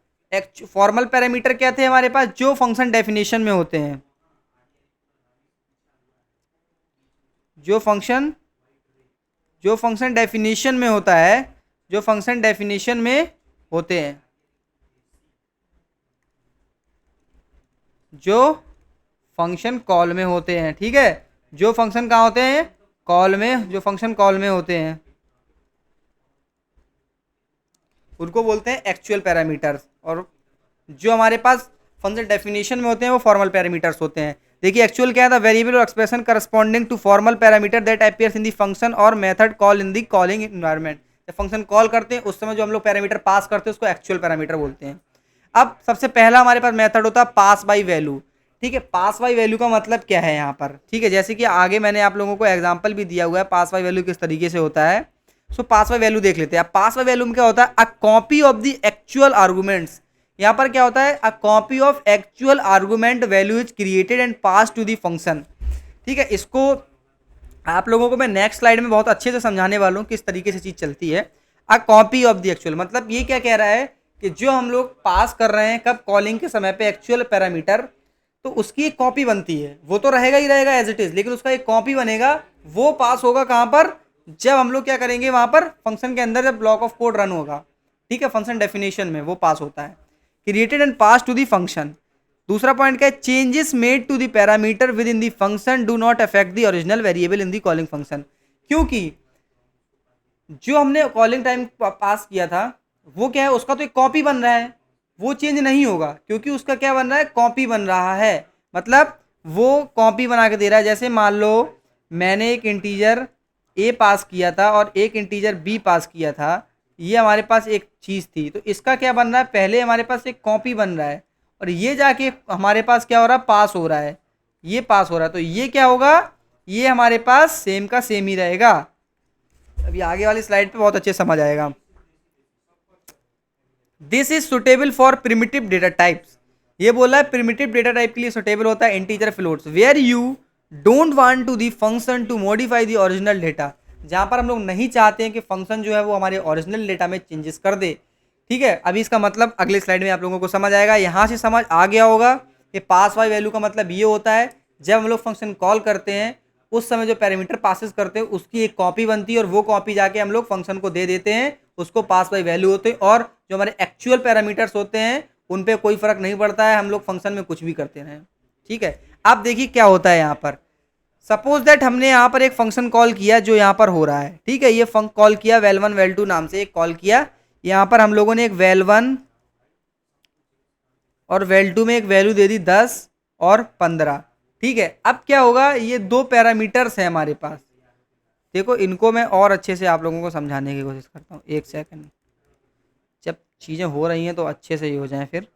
फॉर्मल पैरामीटर क्या थे हमारे पास, जो फंक्शन डेफिनेशन में होते हैं, जो फंक्शन डेफिनेशन में होता है, जो फंक्शन डेफिनेशन में होते हैं, जो फंक्शन कॉल में होते हैं। ठीक है, जो फंक्शन कहाँ होते हैं, कॉल में, जो फंक्शन कॉल में होते हैं उनको बोलते हैं एक्चुअल पैरामीटर्स, और जो हमारे पास फंक्शन डेफिनेशन में होते हैं वो फॉर्मल पैरामीटर्स होते हैं। देखिए एक्चुअल क्या था, वेरिएबल और expression corresponding to formal parameter that appears in the function और method call in the calling environment. जब फंक्शन कॉल करते हैं उस समय जो हम लोग पैरामीटर पास करते हैं उसको एक्चुअल पैरामीटर बोलते हैं। अब सबसे पहला हमारे पास मेथड होता है पास बाई वैल्यू। ठीक है, पास बाई वैल्यू का मतलब क्या है यहाँ पर, ठीक है, जैसे कि आगे मैंने आप लोगों को एग्जाम्पल भी दिया हुआ है पास बाई वैल्यू किस तरीके से होता है। पास बाई वैल्यू देख लेते हैं। पास बाई वैल्यू में क्या होता है, a copy of the actual arguments. यहाँ पर क्या होता है, a copy of actual argument value is created and pass to the function. ठीक है, इसको आप लोगों को मैं नेक्स्ट स्लाइड में बहुत अच्छे से समझाने वाला हूँ किस तरीके से चीज़ चलती है। A copy of the actual मतलब ये क्या कह रहा है कि जो हम लोग पास कर रहे हैं कब, कॉलिंग के समय पे एक्चुअल पैरामीटर, तो उसकी एक कॉपी बनती है, वो तो रहेगा ही रहेगा एज इट इज, लेकिन उसका एक कॉपी बनेगा, वो पास होगा कहाँ पर, जब हम लोग क्या करेंगे वहां पर फंक्शन के अंदर जब ब्लॉक ऑफ कोड रन होगा। ठीक है, फंक्शन डेफिनेशन में वो पास होता है, created and pass to the function. दूसरा पॉइंट क्या है, changes made to the parameter within the function do not affect the original variable in the calling function. क्योंकि जो हमने कॉलिंग टाइम पास किया था वो क्या है, उसका तो एक कॉपी बन रहा है, वो चेंज नहीं होगा, क्योंकि उसका क्या बन रहा है, कॉपी बन रहा है। मतलब वो कॉपी बना के दे रहा है। जैसे मान लो मैंने एक इंटीजर ए पास किया था और एक इंटीजर बी पास किया था, ये हमारे पास एक चीज़ थी, तो इसका क्या बन रहा है, पहले हमारे पास एक कॉपी बन रहा है और ये जाके हमारे पास क्या हो रहा है, पास हो रहा है, ये पास हो रहा है, तो ये क्या होगा, ये हमारे पास सेम का सेम ही रहेगा। अभी आगे वाली स्लाइड पे बहुत अच्छे समझ आएगा। This is suitable for primitive data types, ये बोला है प्रिमिटिव डेटा टाइप के लिए सुटेबल होता है integer floats, where you don't want to the function to modify the original data, जहां पर हम लोग नहीं चाहते हैं कि फंक्शन जो है वो हमारे ओरिजिनल डेटा में चेंजेस कर दे। ठीक है, अभी इसका मतलब अगले स्लाइड में आप लोगों को समझ आएगा। यहाँ से समझ आ गया होगा कि पास वाई वैल्यू का मतलब ये होता है जब हम लोग फंक्शन कॉल करते हैं उस समय जो पैरामीटर पासिस करते हैं उसकी एक कॉपी बनती है और वो कॉपी जाके हम लोग फंक्शन को दे देते हैं, उसको पास बाई वैल्यू होते हैं, और जो हमारे एक्चुअल पैरामीटर्स होते हैं उन पे कोई फर्क नहीं पड़ता है, हम लोग फंक्शन में कुछ भी करते रहें। ठीक है, अब देखिए क्या होता है यहाँ पर। सपोज दैट हमने यहाँ पर एक फंक्शन कॉल किया जो यहाँ पर हो रहा है। ठीक है, ये फंक्शन कॉल किया वेल1 वेल2 नाम से एक कॉल किया, यहाँ पर हम लोगों ने एक वेल1 और वेल2 में एक वैल्यू दे दी 10 और 15। ठीक है, अब क्या होगा, ये दो पैरामीटर्स हैं हमारे पास। देखो इनको मैं और अच्छे से आप लोगों को समझाने की कोशिश करता हूँ, एक सेकंड, जब चीज़ें हो रही हैं तो अच्छे से ही हो जाएं फिर।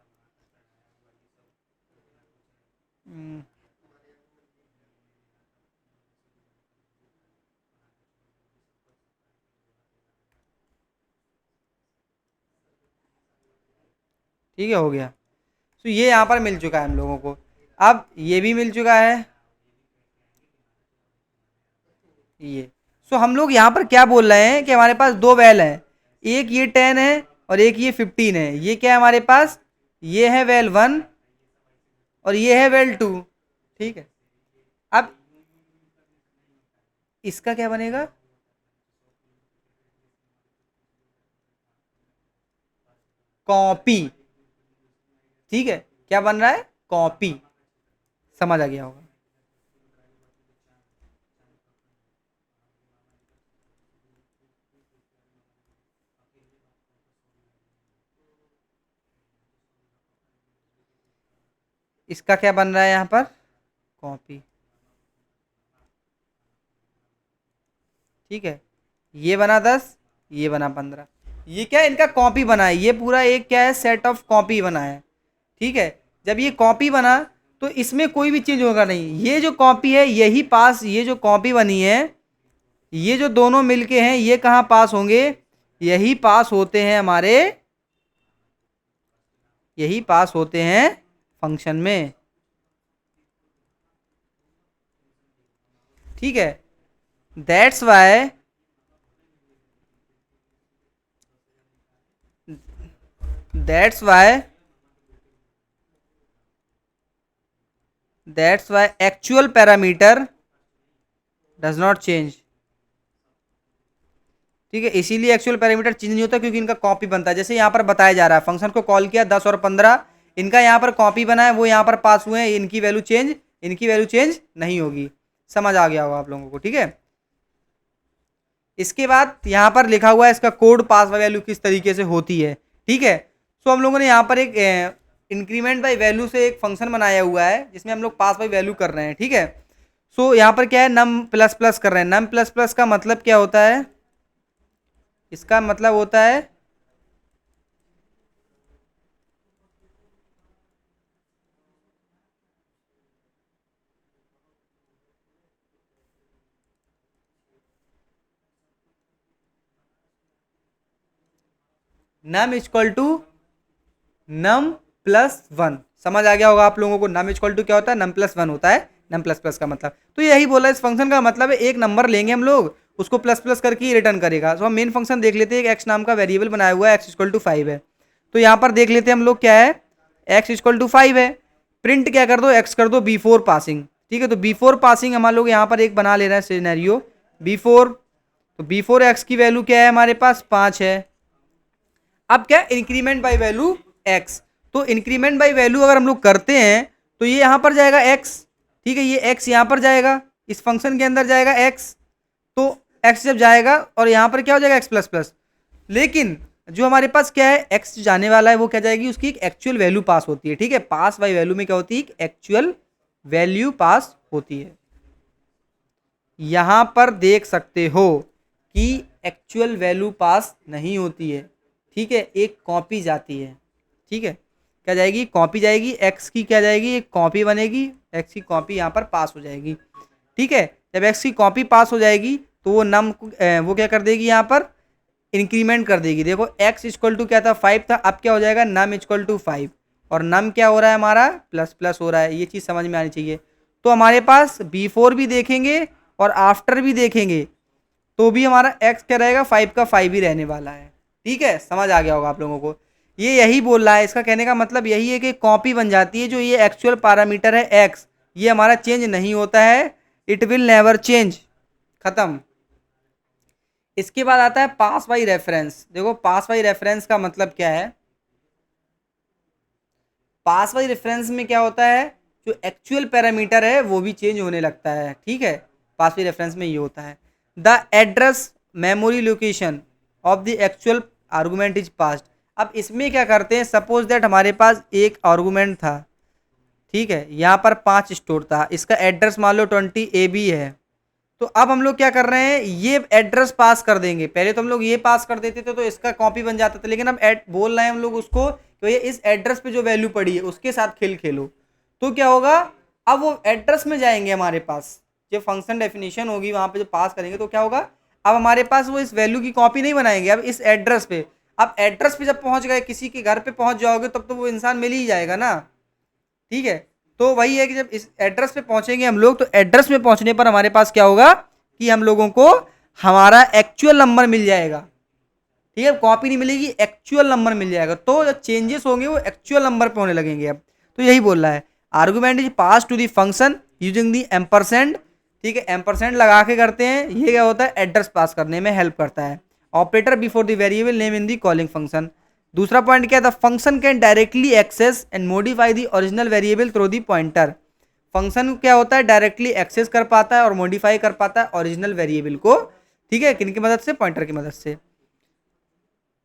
ठीक है, हो गया। तो ये यहाँ पर मिल चुका है हम लोगों को, अब ये भी मिल चुका है ये। सो हम लोग यहाँ पर क्या बोल रहे हैं कि हमारे पास दो वैल हैं, एक ये 10 है और एक ये 15 है। ये क्या है हमारे पास, ये है वेल1 और ये है वेल2। ठीक है, अब इसका क्या बनेगा, कॉपी। ठीक है, क्या बन रहा है, कॉपी। समझ आ गया होगा। इसका क्या बन रहा है यहाँ पर, कॉपी। ठीक है, ये बना 10, ये बना 15, ये क्या है, इनका कॉपी बना है, ये पूरा एक क्या है, सेट ऑफ कॉपी बना है। ठीक है, जब ये कॉपी बना तो इसमें कोई भी चेंज होगा नहीं, ये जो कॉपी है यही पास, ये जो कॉपी बनी है ये जो दोनों मिलके हैं ये कहाँ पास होंगे, यही पास होते हैं हमारे, यही पास होते हैं फंक्शन में। ठीक है, that's why that's why that's why actual parameter does not change. ठीक है, इसीलिए एक्चुअल पैरामीटर चेंज नहीं होता क्योंकि इनका कॉपी बनता है। जैसे यहाँ पर बताया जा रहा है फंक्शन को कॉल किया 10 और 15, इनका यहाँ पर कॉपी बना है, वो यहाँ पर पास हुए हैं, इनकी वैल्यू चेंज नहीं होगी। समझ आ गया होगा आप लोगों को। ठीक है, इसके बाद यहाँ पर लिखा हुआ है इसका कोड, पास बाय वैल्यू किस तरीके से होती है। ठीक है, सो हम लोगों ने यहाँ पर एक इंक्रीमेंट बाय वैल्यू से एक फंक्शन बनाया हुआ है जिसमें हम लोग पास बाय वैल्यू कर रहे हैं। ठीक है, सो यहाँ पर क्या है, नम प्लस प्लस कर रहे हैं। नम प्लस प्लस का मतलब क्या होता है, इसका मतलब होता है num equal to num plus one. समझ आ गया होगा आप लोगों को, नम इक्वल टू क्या होता है, नम प्लस वन होता है। नम प्लस प्लस का मतलब तो यही बोला, इस फंक्शन का मतलब है एक नंबर लेंगे हम लोग, उसको प्लस प्लस करके ही रिटर्न करेगा। तो हम मेन फंक्शन देख लेते हैं, एक एक्स नाम का वेरिएबल बनाया हुआ है, एक्स इक्वल टू 5 है। तो यहाँ पर देख लेते हैं हम लोग क्या है, एक्स इक्वल टू 5 है, प्रिंट क्या कर दो, एक्स कर दो बिफोर पासिंग। ठीक है, तो बिफोर पासिंग हम लोग यहाँ पर एक बना ले रहे हैं सिनेरियो बिफोर। तो बिफोर एक्स की वैल्यू क्या है हमारे पास, 5 है। अब क्या, इंक्रीमेंट बाय वैल्यू एक्स। तो इंक्रीमेंट बाय वैल्यू अगर हम लोग करते हैं तो ये यहां पर जाएगा एक्स। ठीक है, ये एक्स यहां पर जाएगा, इस फंक्शन के अंदर जाएगा एक्स। तो एक्स जब जाएगा और यहां पर क्या हो जाएगा, एक्स प्लस प्लस। लेकिन जो हमारे पास क्या है, एक्स जाने वाला है वो क्या जाएगी, उसकी एक एक्चुअल वैल्यू पास होती है। ठीक है, पास बाय वैल्यू में क्या होती है, एक्चुअल वैल्यू पास होती है। यहां पर देख सकते हो कि एक्चुअल वैल्यू पास नहीं होती है। ठीक है, एक कॉपी जाती है। ठीक है, क्या जाएगी, कॉपी जाएगी, एक्स की क्या जाएगी, एक कॉपी बनेगी, एक्स की कॉपी यहाँ पर पास हो जाएगी। ठीक है, जब एक्स की कॉपी पास हो जाएगी तो वो नम वो क्या कर देगी, यहाँ पर इंक्रीमेंट कर देगी। देखो एक्स इक्वल टू क्या था, 5 था, अब क्या हो जाएगा, नम इक्वल टू 5, और नम क्या हो रहा है हमारा, प्लस प्लस हो रहा है। ये चीज़ समझ में आनी चाहिए। तो हमारे पास बिफोर भी देखेंगे और आफ्टर भी देखेंगे तो भी हमारा एक्स क्या रहेगा, 5 का 5 ही रहने वाला है। ठीक है, समझ आ गया होगा आप लोगों को। ये यही बोल रहा है, इसका कहने का मतलब यही है कि कॉपी बन जाती है, जो ये एक्चुअल पैरामीटर है एक्स, ये हमारा चेंज नहीं होता है, इट विल नेवर चेंज, खत्म। इसके बाद आता है पास बाई रेफरेंस। देखो पास बाई रेफरेंस का मतलब क्या है, पास बाई रेफरेंस में क्या होता है, जो एक्चुअल पैरामीटर है वो भी चेंज होने लगता है। ठीक है, पास बाई रेफरेंस में ये होता है, the address memory location of the actual argument is passed. अब इसमें क्या करते हैं, सपोज दैट हमारे पास एक आर्गूमेंट था, ठीक है, यहाँ पर 5 स्टोर था, इसका एड्रेस मान लो 20 AB है। तो अब हम लोग क्या कर रहे हैं, ये एड्रेस पास कर देंगे। पहले तो हम लोग ये पास कर देते थे तो इसका कॉपी बन जाता था, लेकिन अब बोल रहे हैं हम लोग उसको कि ये इस एड्रेस पे जो वैल्यू पड़ी है उसके साथ खेल खेलो। तो क्या होगा, अब वो एड्रेस में जाएंगे हमारे पास, जो फंक्शन डेफिनेशन होगी वहां पे जो पास करेंगे तो क्या होगा, अब हमारे पास वो इस वैल्यू की कॉपी नहीं बनाएंगे, अब इस एड्रेस पे। अब एड्रेस पे जब पहुंच गए, किसी के घर पे पहुंच जाओगे तब तो वो इंसान मिल ही जाएगा ना। ठीक है, तो वही है कि जब इस एड्रेस पे पहुंचेंगे हम लोग, तो एड्रेस पे पहुंचने पर हमारे पास क्या होगा कि हम लोगों को हमारा एक्चुअल नंबर मिल जाएगा। ठीक है, कॉपी नहीं मिलेगी, एक्चुअल नंबर मिल जाएगा। तो जो चेंजेस होंगे वो एक्चुअल नंबर पे होने लगेंगे अब। तो यही बोल रहा है, argument is pass to the function using the ampersand. ठीक है, एम्परसेंड लगा के करते हैं, ये क्या होता है, एड्रेस पास करने में हेल्प करता है। Operator before the variable name in the calling function. दूसरा पॉइंट क्या है, the function can directly access and modify the original variable through the pointer. Function क्या होता है, डायरेक्टली एक्सेस कर पाता है और मॉडिफाई कर पाता है ओरिजिनल वेरिएबल को। ठीक है, किन की मदद से, पॉइंटर की मदद से।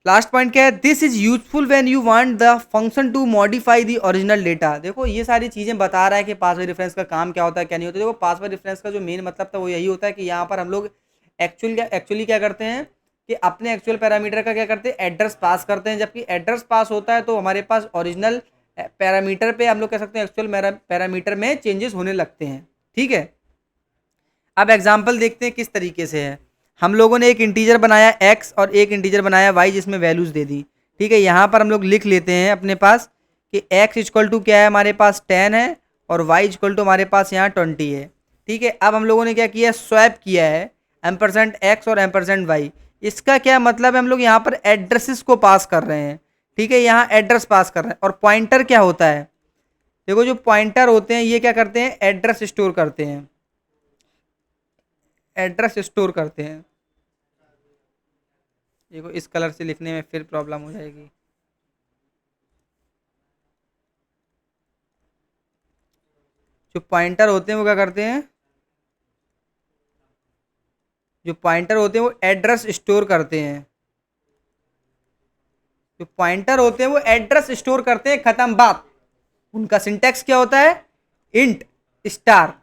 लास्ट पॉइंट क्या है, this is useful when you want the function to modify the original data. देखो ये सारी चीजें बता रहा है कि पासवर्ड रेफरेंस का काम क्या होता है, क्या नहीं होता है। देखो पासवर्ड रेफरेंस का जो मेन मतलब था वो यही होता है कि यहाँ पर हम लोग एक्चुअली क्या करते हैं कि अपने एक्चुअल पैरामीटर का क्या करते हैं, एड्रेस पास करते हैं। जबकि एड्रेस पास होता है तो हमारे पास ओरिजिनल पैरामीटर पे हम लोग कह सकते हैं एक्चुअल पैरामीटर में चेंजेस होने लगते हैं। ठीक है, अब एग्जाम्पल देखते हैं किस तरीके से है। हम लोगों ने एक इंटीजर बनाया x और एक इंटीजर बनाया y, जिसमें वैल्यूज दे दी। ठीक है, यहाँ पर हम लोग लिख लेते हैं अपने पास कि x इक्वल टू क्या है, हमारे पास 10 है, और y इक्वल टू हमारे पास यहाँ 20 है। ठीक है, अब हम लोगों ने क्या किया, स्वैप किया है एम्परसेंट x और एम्परसेंट y। इसका क्या मतलब है, हम लोग यहाँ पर एड्रेसेस को पास कर रहे हैं। ठीक है, यहाँ एड्रेस पास कर रहे हैं। और पॉइंटर क्या होता है, देखो जो पॉइंटर होते हैं ये क्या करते हैं, एड्रेस स्टोर करते हैं, एड्रेस स्टोर करते हैं। देखो इस कलर से लिखने में फिर प्रॉब्लम हो जाएगी। जो पॉइंटर होते हैं वो क्या करते हैं, जो पॉइंटर होते हैं वो एड्रेस स्टोर करते हैं। जो पॉइंटर होते हैं वो एड्रेस स्टोर करते हैं, खत्म बात। उनका सिंटेक्स क्या होता है, int star,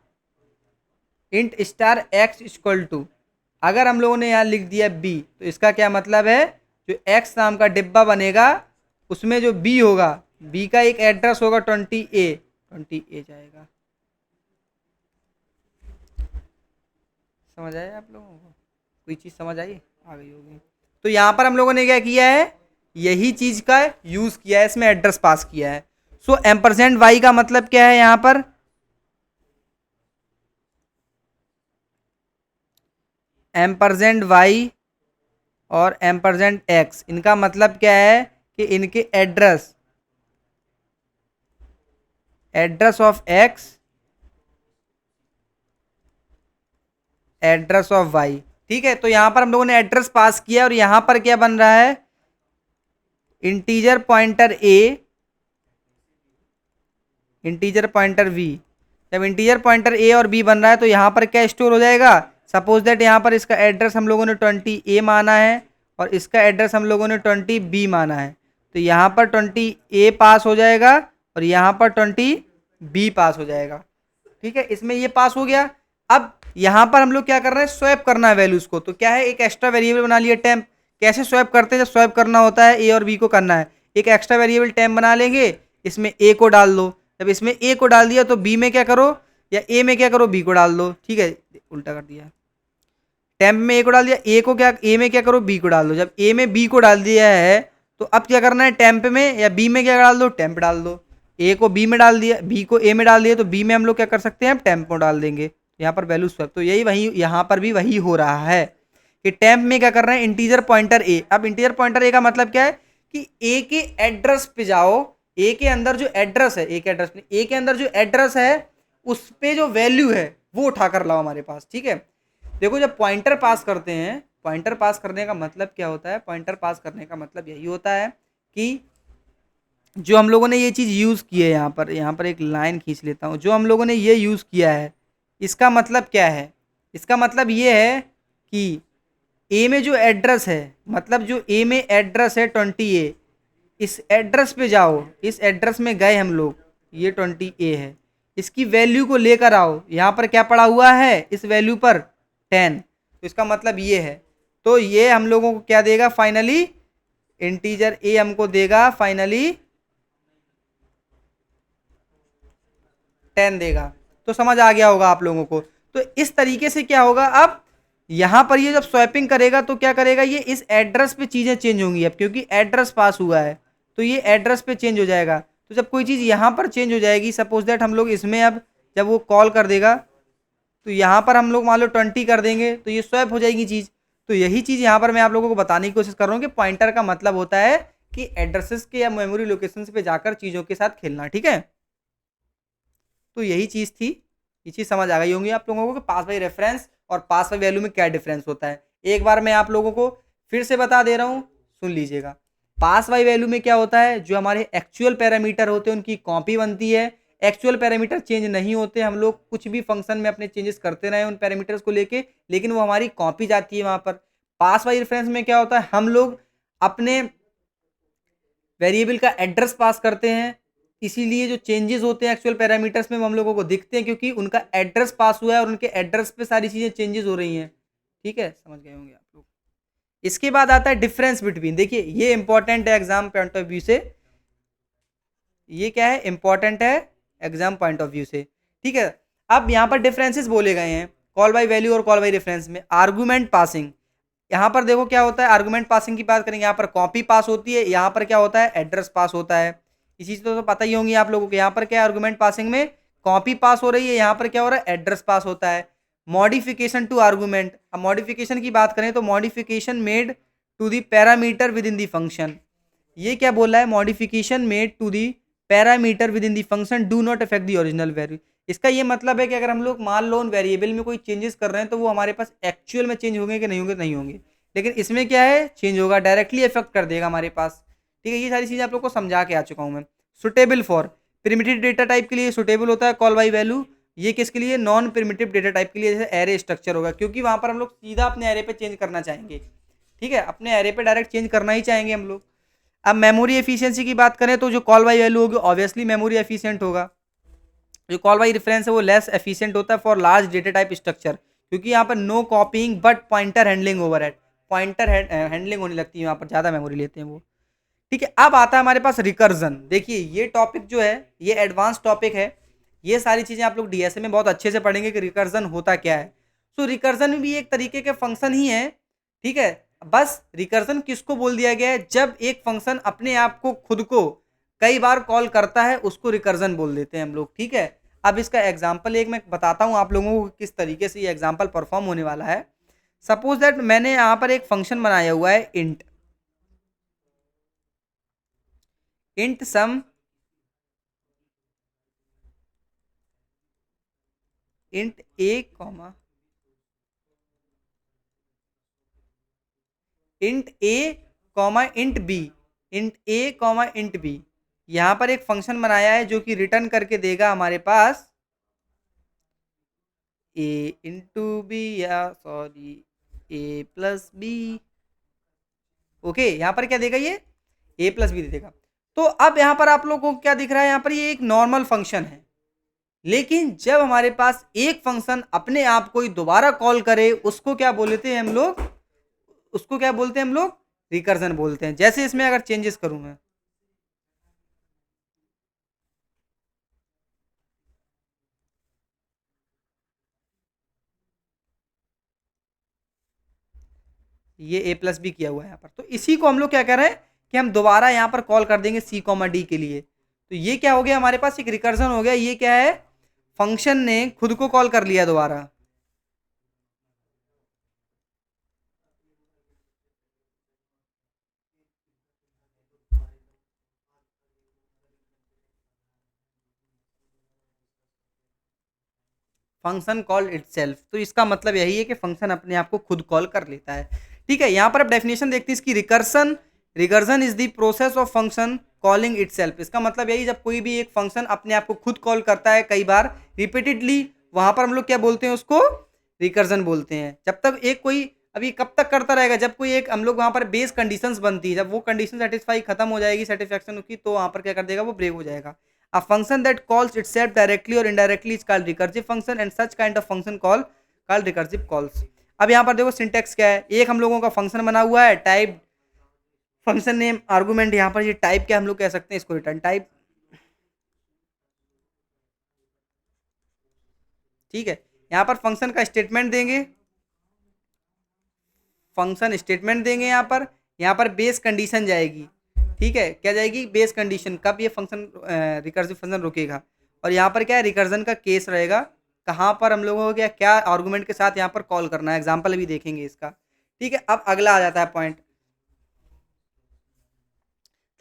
int star x equal to, अगर हम लोगों ने यहाँ लिख दिया बी तो इसका क्या मतलब है, जो एक्स नाम का डिब्बा बनेगा उसमें जो बी होगा, बी का एक एड्रेस होगा 20A जाएगा। समझ आया आप लोगों को, कोई चीज़ समझ आई, आ गई होगी। तो यहाँ पर हम लोगों ने क्या किया है, यही चीज़ का यूज़ किया है, इसमें एड्रेस पास किया है। सो एम्परसेंट वाई का मतलब क्या है, यहाँ पर एम्परसेंट वाई और एम्परसेंट एक्स, इनका मतलब क्या है कि इनके address, address of x, address of y. ठीक है, तो यहां पर हम लोगों ने एड्रेस पास किया और यहां पर क्या बन रहा है, integer pointer a, integer pointer b. जब इंटीजर पॉइंटर ए और बी बन रहा है तो यहां पर क्या स्टोर हो जाएगा, सपोज दैट यहां पर इसका एड्रेस हम लोगों ने 20A माना है और इसका एड्रेस हम लोगों ने 20B माना है। तो यहाँ पर 20A पास हो जाएगा और यहाँ पर 20B पास हो जाएगा। ठीक है, इसमें ये पास हो गया। अब यहाँ पर हम लोग क्या कर रहे हैं, स्वैप करना है वैल्यूज को। तो क्या है, एक एक्स्ट्रा वेरिएबल बना लिया टेम्प। कैसे स्वैप करते हैं, जब स्वैप करना होता है ए और बी को करना है, एक एक्स्ट्रा वेरिएबल टेम्प बना लेंगे, इसमें ए को डाल दो। जब इसमें ए को डाल दिया तो बी में क्या करो, या ए में क्या करो, बी को डाल दो। ठीक है, उल्टा कर दिया। टेम्प में ए को डाल दिया, ए को क्या, ए में क्या करो, बी को डाल दो। जब ए में बी को डाल दिया है तो अब क्या करना है, टेम्प में या बी में क्या डाल दो, टेम्प डाल दो। ए को बी में डाल दिया, बी को ए में डाल दिया, तो बी में हम लोग क्या कर सकते हैं, टेम्प में डाल देंगे। यहाँ पर वैल्यू स्वैप, तो यही वही यहाँ पर भी वही हो रहा है कि टेम्प में क्या कर रहे हैं, इंटीजर पॉइंटर ए। अब इंटीजर पॉइंटर ए का मतलब क्या है कि ए के एड्रेस पे जाओ, ए के अंदर जो एड्रेस है, ए के एड्रेस पे, ए के अंदर जो एड्रेस है उस पे जो वैल्यू है वो उठा कर लाओ हमारे पास। ठीक है, देखो जब पॉइंटर पास करते हैं, पॉइंटर पास करने का मतलब क्या होता है, पॉइंटर पास करने का मतलब यही होता है कि जो हम लोगों ने ये चीज़ यूज़ की है, यहाँ पर एक लाइन खींच लेता हूँ, जो हम लोगों ने ये यूज़ किया है इसका मतलब क्या है, इसका मतलब ये है कि ए में जो एड्रेस है, मतलब जो ए में एड्रेस है 20A, इस एड्रेस पे जाओ, इस एड्रेस में गए हम लोग, ये 20A है, इसकी वैल्यू को लेकर आओ, यहाँ पर क्या पड़ा हुआ है, इस वैल्यू पर 10, तो इसका मतलब ये है। तो ये हम लोगों को क्या देगा फाइनली, इंटीजर ए हमको देगा फाइनली 10 देगा। तो समझ आ गया होगा आप लोगों को। तो इस तरीके से क्या होगा, अब यहां पर ये जब स्वैपिंग करेगा तो क्या करेगा, ये इस एड्रेस पे चीजें चेंज होंगी। अब क्योंकि एड्रेस पास हुआ है तो ये एड्रेस पे चेंज हो जाएगा। तो जब कोई चीज यहां पर चेंज हो जाएगी, सपोज दैट हम लोग इसमें अब जब वो कॉल कर देगा तो यहाँ पर हम लोग मान लो 20 कर देंगे तो ये स्वैप हो जाएगी चीज़। तो यही चीज़ यहाँ पर मैं आप लोगों को बताने की कोशिश कर रहा हूँ कि पॉइंटर का मतलब होता है कि एड्रेसेस के या मेमोरी लोकेशंस पे जाकर चीज़ों के साथ खेलना। ठीक है, तो यही चीज़ थी, ये चीज़ समझ आ गई होंगी आप लोगों को कि पास बाई रेफरेंस और पास बाई वैल्यू में क्या डिफरेंस होता है। एक बार मैं आप लोगों को फिर से बता दे रहा हूँ, सुन लीजिएगा। पास बाई वैल्यू में क्या होता है, जो हमारे एक्चुअल पैरामीटर होते हैं उनकी कॉपी बनती है। एक्चुअल पैरामीटर चेंज नहीं होते, हम लोग कुछ भी फंक्शन में अपने चेंजेस करते रहे उन पैरामीटर्स को लेके, लेकिन वो हमारी कॉपी जाती है वहां पर। पास बाई रेफरेंस में क्या होता है, हम लोग अपने वेरिएबल का एड्रेस पास करते हैं, इसीलिए जो चेंजेस होते हैं एक्चुअल पैरामीटर्स में वो हम लोगों को दिखते हैं क्योंकि उनका एड्रेस पास हुआ है और उनके एड्रेस पे सारी चीज़ें चेंजेस हो रही हैं। ठीक है, समझ गए होंगे आप लोग। इसके बाद आता है डिफरेंस बिटवीन। देखिए ये इंपॉर्टेंट है एग्जाम पॉइंट ऑफ व्यू से, ये क्या है, इंपॉर्टेंट है एग्जाम पॉइंट ऑफ व्यू से। ठीक है, अब यहाँ पर डिफरेंसेस बोले गए हैं कॉल बाई वैल्यू और कॉल बाई रेफरेंस में। आर्गूमेंट पासिंग, यहाँ पर देखो क्या होता है, आर्गूमेंट पासिंग की बात करेंगे, यहाँ पर कॉपी पास होती है, यहाँ पर क्या होता है, एड्रेस पास होता है। इसी चीज़ तो पता ही होंगी आप लोगों को। यहाँ पर क्या है, आर्गूमेंट पासिंग में कॉपी पास हो रही है, यहाँ पर क्या हो रहा है, एड्रेस पास होता है। मॉडिफिकेशन टू आर्गूमेंट, अब मॉडिफिकेशन की बात करें तो modification made to the parameter within the function. ये क्या बोल रहा है, modification made to the parameter within the function do not affect the original value. इसका ये मतलब है कि अगर हम लोग मान लो उन वेरिएबल में कोई चेंजेस कर रहे हैं तो वो हमारे पास एक्चुअल में चेंज होंगे कि नहीं होंगे, नहीं होंगे, लेकिन इसमें क्या है, चेंज होगा, डायरेक्टली इफेक्ट कर देगा हमारे पास। ठीक है, ये सारी चीज़ें आप लोग को समझा के आ चुका हूँ मैं। Suitable for primitive data type के लिए सुटेबल होता है कॉल बाई वैल्यू। ये किसके लिए, नॉन प्रिमिटिव डेटा टाइप के लिए, जैसे एरे स्ट्रक्चर होगा, क्योंकि वहाँ पर हम लोग सीधा अपने एरे पे चेंज करना चाहेंगे। ठीक है, अपने एरे पे डायरेक्ट चेंज करना ही चाहेंगे हम लोग। अब मेमोरी एफिशिएंसी की बात करें तो जो कॉल बाई वैल्यू होगी ऑब्वियसली मेमोरी एफिशिएंट होगा। जो कॉल बाई रेफरेंस है वो लेस एफिशिएंट होता है for large data type structure, क्योंकि यहाँ पर no copying but pointer handling overhead, pointer handling होने लगती है, वहाँ पर ज़्यादा मेमोरी लेते हैं वो। ठीक है, अब आता है हमारे पास रिकर्जन। देखिए ये टॉपिक जो है ये एडवांस टॉपिक है, ये सारी चीज़ें आप लोग डीएसए में बहुत अच्छे से पढ़ेंगे कि रिकर्जन होता क्या है। सो रिकर्जन भी एक तरीके के फंक्शन ही है। ठीक है, बस रिकर्जन किसको बोल दिया गया है, जब एक फंक्शन अपने आप को खुद को कई बार कॉल करता है उसको रिकर्जन बोल देते हैं हम लोग। ठीक है, अब इसका एग्जाम्पल एक मैं बताता हूँ आप लोगों को किस तरीके से ये एग्जाम्पल परफॉर्म होने वाला है। सपोज दैट मैंने यहाँ पर एक फंक्शन बनाया हुआ है इंट, इंट सम इंट ए कॉमा इंट ए कॉमा इंट बी, इंट ए कॉमा इंट बी। यहाँ पर एक फंक्शन बनाया है जो कि रिटर्न करके देगा हमारे पास ए इंटू बी, या सॉरी ए प्लस बी। ओके, यहाँ पर क्या देगा, ये ए प्लस बी दे देगा। तो अब यहाँ पर आप लोगों को क्या दिख रहा है, यहाँ पर ये एक नॉर्मल फंक्शन है, लेकिन जब हमारे पास एक फंक्शन अपने आप को ही दोबारा कॉल करे उसको क्या बोलते हैं हम लोग, उसको क्या बोलते हैं हम लोग, रिकर्जन बोलते हैं। जैसे इसमें अगर चेंजेस करूं मैं, ये ए प्लस बी किया हुआ है यहाँ पर। तो इसी को हम लोग क्या कर रहे हैं कि हम दोबारा यहाँ पर कॉल कर देंगे सी कॉमा डी के लिए। तो ये क्या हो गया हमारे पास, एक रिकर्जन हो गया। ये क्या है, फंक्शन ने खुद को कॉल कर लिया दोबारा। फंक्शन कॉल इटसेल्फ, तो इसका मतलब यही है कि फंक्शन अपने आप को खुद कॉल कर लेता है। ठीक है, यहाँ पर अब डेफिनेशन देखते हैं इसकी, recursion, recursion is the process of function calling itself. इसका मतलब यही, जब कोई भी एक फंक्शन अपने आप को खुद कॉल करता है कई बार रिपीटेडली, वहां पर हम लोग क्या बोलते हैं, उसको रिकर्जन बोलते हैं। जब तक एक कोई, अभी कब तक करता रहेगा, जब कोई एक हम लोग वहां पर बेस कंडीशंस बनती है, जब वो कंडीशन सेटिस्फाई खत्म हो जाएगी, सेटिस्फेक्शन उसकी, तो वहां पर क्या कर देगा, वो ब्रेक हो जाएगा। A function that calls itself directly or indirectly is called recursive function and such kind of function called recursive calls। अब यहाँ पर देखो सिंटेक्स क्या है, एक हम लोगों का फंक्शन बना हुआ है टाइप, फंक्शन नेम आर्गुमेंट, यहाँ पर ये टाइप क्या हम लोग कह सकते हैं इसको, रिटर्न टाइप। ठीक है, यहाँ पर फंक्शन का स्टेटमेंट देंगे, फंक्शन स्टेटमेंट देंगे यहाँ पर बेस कंडीशन जाएगी। ठीक है, क्या जाएगी, बेस कंडीशन, कब ये फंक्शन रिकर्सिव फंक्शन रुकेगा। और यहाँ पर क्या है, रिकर्जन का केस रहेगा, कहाँ पर हम लोगों को क्या आर्गुमेंट के साथ यहाँ पर कॉल करना है, एग्जाम्पल भी देखेंगे इसका। ठीक है, अब अगला आ जाता है point,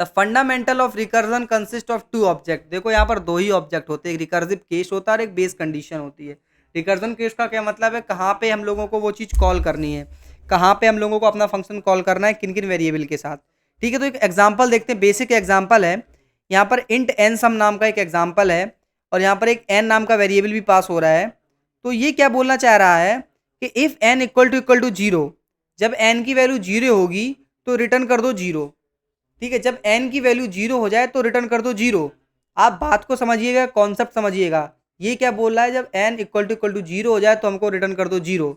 the fundamental of recursion consist of two object. देखो यहाँ पर दो ही ऑब्जेक्ट होते हैं, एक रिकर्सिव केस होता है और एक बेस कंडीशन होती है। रिकर्जन केस का क्या मतलब है, कहाँ पे हम लोगों को वो चीज़ कॉल करनी है, कहाँ पे हम लोगों को अपना फंक्शन कॉल करना है, किन किन वेरिएबल के साथ। ठीक है, तो एक एग्जाम्पल देखते हैं, बेसिक एग्जाम्पल है यहाँ पर, इंट एन सम नाम का एक एग्जाम्पल है, और यहाँ पर एक एन नाम का वेरिएबल भी पास हो रहा है। तो ये क्या बोलना चाह रहा है कि if n equal to zero, जब एन की वैल्यू जीरो होगी तो रिटर्न कर दो जीरो। ठीक है, जब एन की वैल्यू जीरो हो जाए तो रिटर्न कर दो जीरो। आप बात को समझिएगा, कॉन्सेप्ट समझिएगा, ये क्या बोल रहा है, जब एन इक्वल टू जीरो हो जाए तो हमको रिटर्न कर दो जीरो।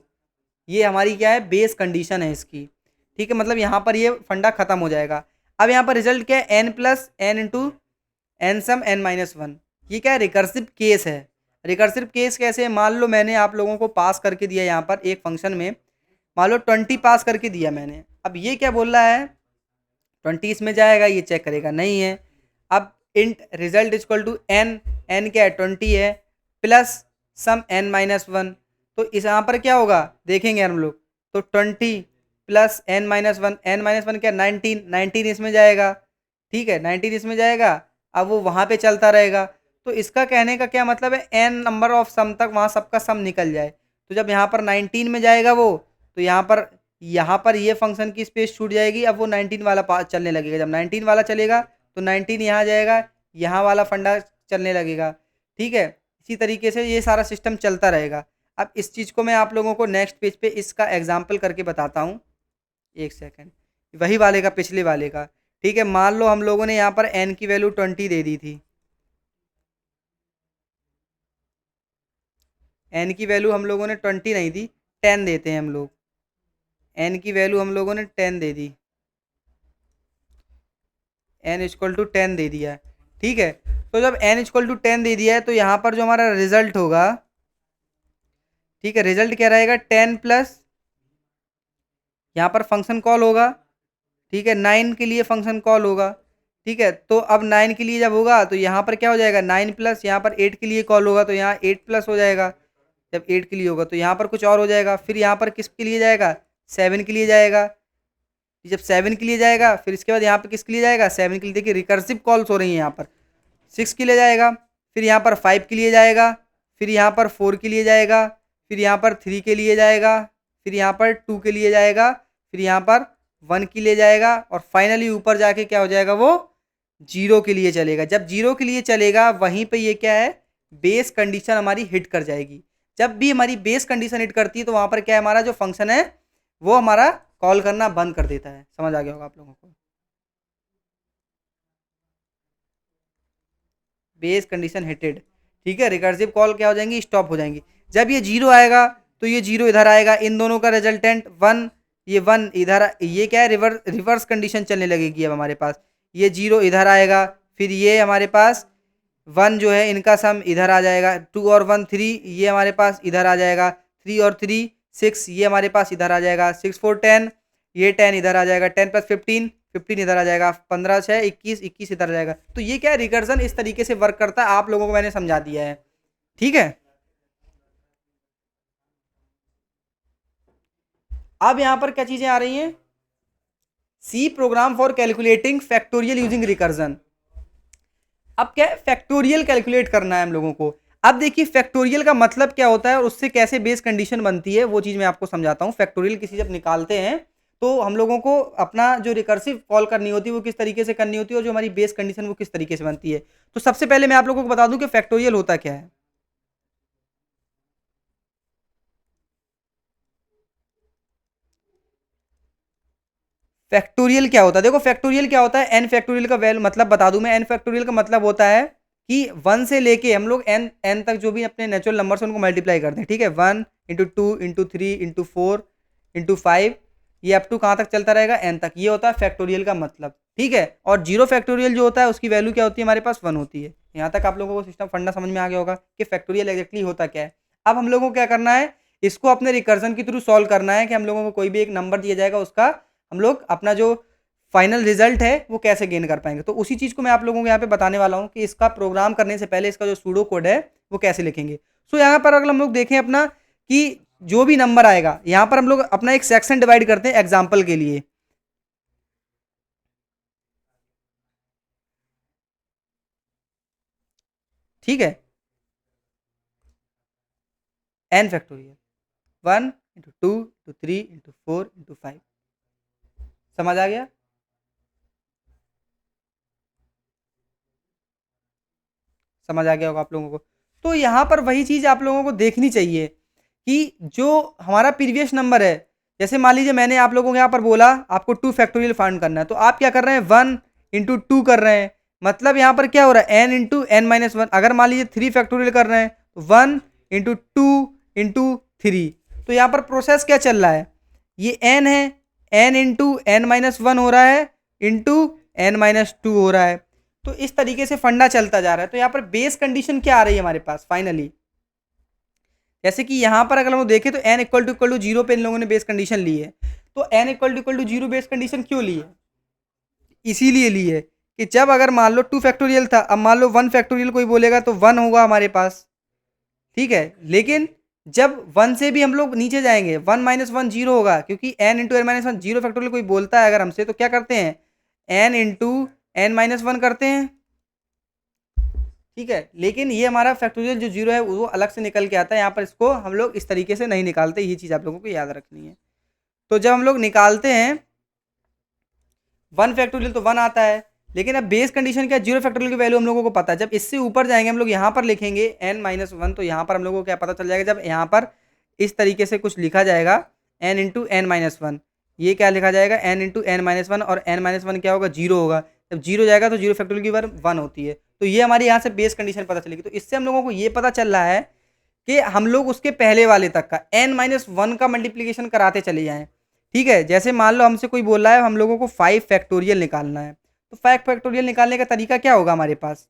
ये हमारी क्या है, बेस कंडीशन है इसकी। ठीक है, मतलब यहाँ पर ये फंडा खत्म हो जाएगा। अब यहाँ पर रिजल्ट क्या है, n plus n into n sum n minus one. ये क्या है, रिकर्सिव केस है। रिकर्सिव केस कैसे है, मान लो मैंने आप लोगों को पास करके दिया यहाँ पर एक फंक्शन में, मान लो 20 पास करके दिया मैंने। अब ये क्या बोल रहा है, 20 इसमें जाएगा, ये चेक करेगा, नहीं है। अब int result equal to n, n क्या है 20 है, plus sum n minus one. तो इस यहाँ पर क्या होगा देखेंगे हम लोग, तो 20 plus n minus one, n minus one क्या 19, 19 इसमें जाएगा। ठीक है, 19 इसमें जाएगा, अब वो वहाँ पे चलता रहेगा। तो इसका कहने का क्या मतलब है, एन नंबर ऑफ सम तक वहाँ सबका सम निकल जाए। तो जब यहाँ पर 19 में जाएगा वो, तो यहाँ पर ये फंक्शन की स्पेस छूट जाएगी, अब वो 19 वाला चलने लगेगा। जब 19 वाला चलेगा तो 19 यहाँ जाएगा, यहाँ वाला फंडा चलने लगेगा। ठीक है, इसी तरीके से ये सारा सिस्टम चलता रहेगा। अब इस चीज़ को मैं आप लोगों को नेक्स्ट पेज पे इसका एग्जाम्पल करके बताता हूँ, एक सेकेंड, वही वाले का, पिछले वाले का। ठीक है, मान लो हम लोगों ने यहाँ पर एन की वैल्यू 20 दे दी थी, एन की वैल्यू हम लोगों ने 20 नहीं दी, 10 देते हैं हम लोग। एन की वैल्यू हम लोगों ने 10 दे दी, एन इक्वल टू 10 दे दिया। ठीक है, तो जब एन इक्वल टू 10 दे दिया है तो यहाँ पर जो हमारा रिजल्ट होगा, ठीक है, रिजल्ट क्या रहेगा, 10 प्लस यहाँ पर फंक्शन कॉल होगा। ठीक है, 9 के लिए फंक्शन कॉल होगा। ठीक है, तो अब 9 के लिए जब होगा तो यहाँ पर क्या हो जाएगा, 9 प्लस यहाँ पर 8 के लिए कॉल होगा, तो यहाँ 8 प्लस हो जाएगा। जब 8 के लिए होगा तो यहाँ पर कुछ और हो जाएगा, फिर यहाँ पर किसके लिए जाएगा, 7 के लिए जाएगा। जब 7 के लिए जाएगा फिर इसके बाद यहाँ पर किसके लिए जाएगा, 7 के लिए। देखिए रिकर्सिव कॉल्स हो रही हैं यहाँ पर, 6 के लिए जाएगा, फिर यहाँ पर 5 के लिए जाएगा, फिर यहाँ पर 4 के लिए जाएगा, फिर यहाँ पर 3 के लिए जाएगा, फिर यहाँ पर 2 के लिए जाएगा, फिर यहाँ पर 1 के लिए जाएगा, और फाइनली ऊपर जाके क्या हो जाएगा, वो 0 के लिए चलेगा। जब 0 के लिए चलेगा वहीं पे ये क्या है, बेस कंडीशन हमारी हिट कर जाएगी। जब भी हमारी बेस कंडीशन हिट करती है तो वहाँ पर क्या है, हमारा जो फंक्शन है वो हमारा कॉल करना बंद कर देता है। समझ आ गया होगा आप लोगों को, बेस कंडीशन हिटेड। ठीक है, रिकर्सिव कॉल क्या हो जाएंगी, स्टॉप हो जाएंगी। जब ये 0 आएगा तो ये 0 इधर आएगा, इन दोनों का रिजल्टेंट 1, ये 1 इधर, ये क्या है, रिवर्स कंडीशन चलने लगेगी। अब हमारे पास ये 0 इधर आएगा, फिर ये हमारे पास 1 जो है इनका सम इधर आ जाएगा, 2 और 1 3, ये हमारे पास इधर आ जाएगा, 3 और 3 6, ये हमारे पास इधर आ जाएगा, 6 4 10, ये 10 इधर आ जाएगा, 10 प्लस 15, 15 इधर आ जाएगा, 15 6 21, 21 इधर आ जाएगा। तो ये क्या है, रिकर्जन इस तरीके से वर्क करता है, आप लोगों को मैंने समझा दिया है। ठीक है, अब यहां पर क्या चीजें आ रही हैं, C program for calculating factorial using recursion. अब क्या है, फैक्टोरियल कैलकुलेट करना है हम लोगों को। अब देखिए फैक्टोरियल का मतलब क्या होता है और उससे कैसे बेस कंडीशन बनती है, वो चीज मैं आपको समझाता हूँ। फैक्टोरियल किसी जब निकालते हैं तो हम लोगों को अपना जो रिकर्सिव कॉल करनी होती है वो किस तरीके से करनी होती है, और जो हमारी बेस कंडीशन वो किस तरीके से बनती है। तो सबसे पहले मैं आप लोगों को बता दूं कि फैक्टोरियल होता क्या है। फैक्टोरियल क्या होता है, देखो फैक्टोरियल क्या होता है, एन फैक्टोरियल का वैल्यू मतलब बता दूं मैं। एन फैक्टोरियल का मतलब होता है कि 1 से लेके हम लोग एन एन तक जो भी अपने नेचुरल नंबर से उनको मल्टीप्लाई करते हैं। ठीक है, 1 इंटू 2 इंटू 3 इंटू 4 इंटू 5, ये अप टू कहाँ तक चलता रहेगा, एन तक। ये होता है फैक्टोरियल का मतलब। ठीक है, और जीरो फैक्टोरियल जो होता है उसकी वैल्यू क्या होती है, हमारे पास 1 होती है। यहाँ तक आप लोगों को सिस्टम फंडा समझ में आ गया होगा कि फैक्टोरियल एग्जैक्टली होता क्या है। अब हम लोगों को क्या करना है, इसको अपने रिकर्जन के थ्रू सॉल्व करना है कि हम लोगों को कोई भी एक नंबर दिया जाएगा, उसका हम लोग अपना जो फाइनल रिजल्ट है वो कैसे गेन कर पाएंगे। तो उसी चीज को मैं आप लोगों को यहाँ पे बताने वाला हूँ कि इसका प्रोग्राम करने से पहले इसका जो सूडो कोड है वो कैसे लिखेंगे। सो यहाँ पर अगर हम लोग देखें अपना कि जो भी नंबर आएगा, यहाँ पर हम लोग अपना एक सेक्शन डिवाइड करते हैं एग्जाम्पल के लिए। ठीक है, n factorial 1 into 2 into 3 into 4 into 5। समझ आ गया, समझ आ गया होगा आप लोगों को। तो यहाँ पर वही चीज आप लोगों को देखनी चाहिए कि जो हमारा प्रीवियस नंबर है, जैसे मान लीजिए मैंने आप लोगों को यहाँ पर बोला आपको 2 फैक्टोरियल फाइंड करना है, तो आप क्या कर रहे हैं, 1 इंटू 2 कर रहे हैं। मतलब यहाँ पर क्या हो रहा है, n into n minus one. अगर मान लीजिए 3 फैक्टोरियल कर रहे हैं तो 1 इंटू 2 इंटू 3। तो यहाँ पर प्रोसेस क्या चल रहा है, ये एन है, n into n minus one हो रहा है इंटू एन माइनस टू हो रहा है। तो इस तरीके से फंडा चलता जा रहा है। तो यहाँ पर बेस कंडीशन क्या आ रही है हमारे पास फाइनली, जैसे कि यहाँ पर अगर हम लोग देखें तो एन इक्वल टू जीरो पे इन लोगों ने बेस कंडीशन ली है। तो n equal to zero base condition क्यों ली है, इसीलिए ली है कि जब अगर मान लो 2 फैक्टोरियल था, अब मान लो 1 फैक्टोरियल कोई बोलेगा तो 1 होगा हमारे पास। ठीक है, लेकिन जब 1 से भी हम लोग नीचे जाएंगे, 1 माइनस वन जीरो होगा, क्योंकि n into n minus one, zero factorial कोई बोलता है अगर हमसे तो क्या करते हैं, n into n minus one करते हैं। ठीक है, लेकिन ये हमारा फैक्टोरियल जो जीरो है वो अलग से निकल के आता है, यहाँ पर इसको हम लोग इस तरीके से नहीं निकालते। ये चीज़ आप लोगों को याद रखनी है। तो जब हम लोग निकालते हैं 1 फैक्टोरियल तो 1 आता है, लेकिन अब बेस कंडीशन क्या है, जीरो फैक्टोरियल की वैल्यू हम लोगों को पता है। जब इससे ऊपर जाएंगे हम लोग यहाँ पर लिखेंगे एन माइनस वन, तो यहाँ पर हम लोगों को क्या पता चल जाएगा, जब यहाँ पर इस तरीके से कुछ लिखा जाएगा n into n minus one, ये क्या लिखा जाएगा, n into n minus one, और एन माइनस वन क्या होगा, जीरो होगा। जब जीरो जाएगा तो जीरो फैक्टोरियल की वैल्यू 1 होती है। तो ये हमारी यहाँ से बेस कंडीशन पता चलेगी। तो इससे हम लोगों को ये पता चल रहा है कि हम लोग उसके पहले वाले तक का एन माइनस वन का मल्टीप्लीकेशन कराते चले जाएं। ठीक है, जैसे मान लो हमसे कोई बोल रहा है हम लोगों को 5 फैक्टोरियल निकालना है, तो 5 फैक्टोरियल निकालने का तरीका क्या होगा हमारे पास,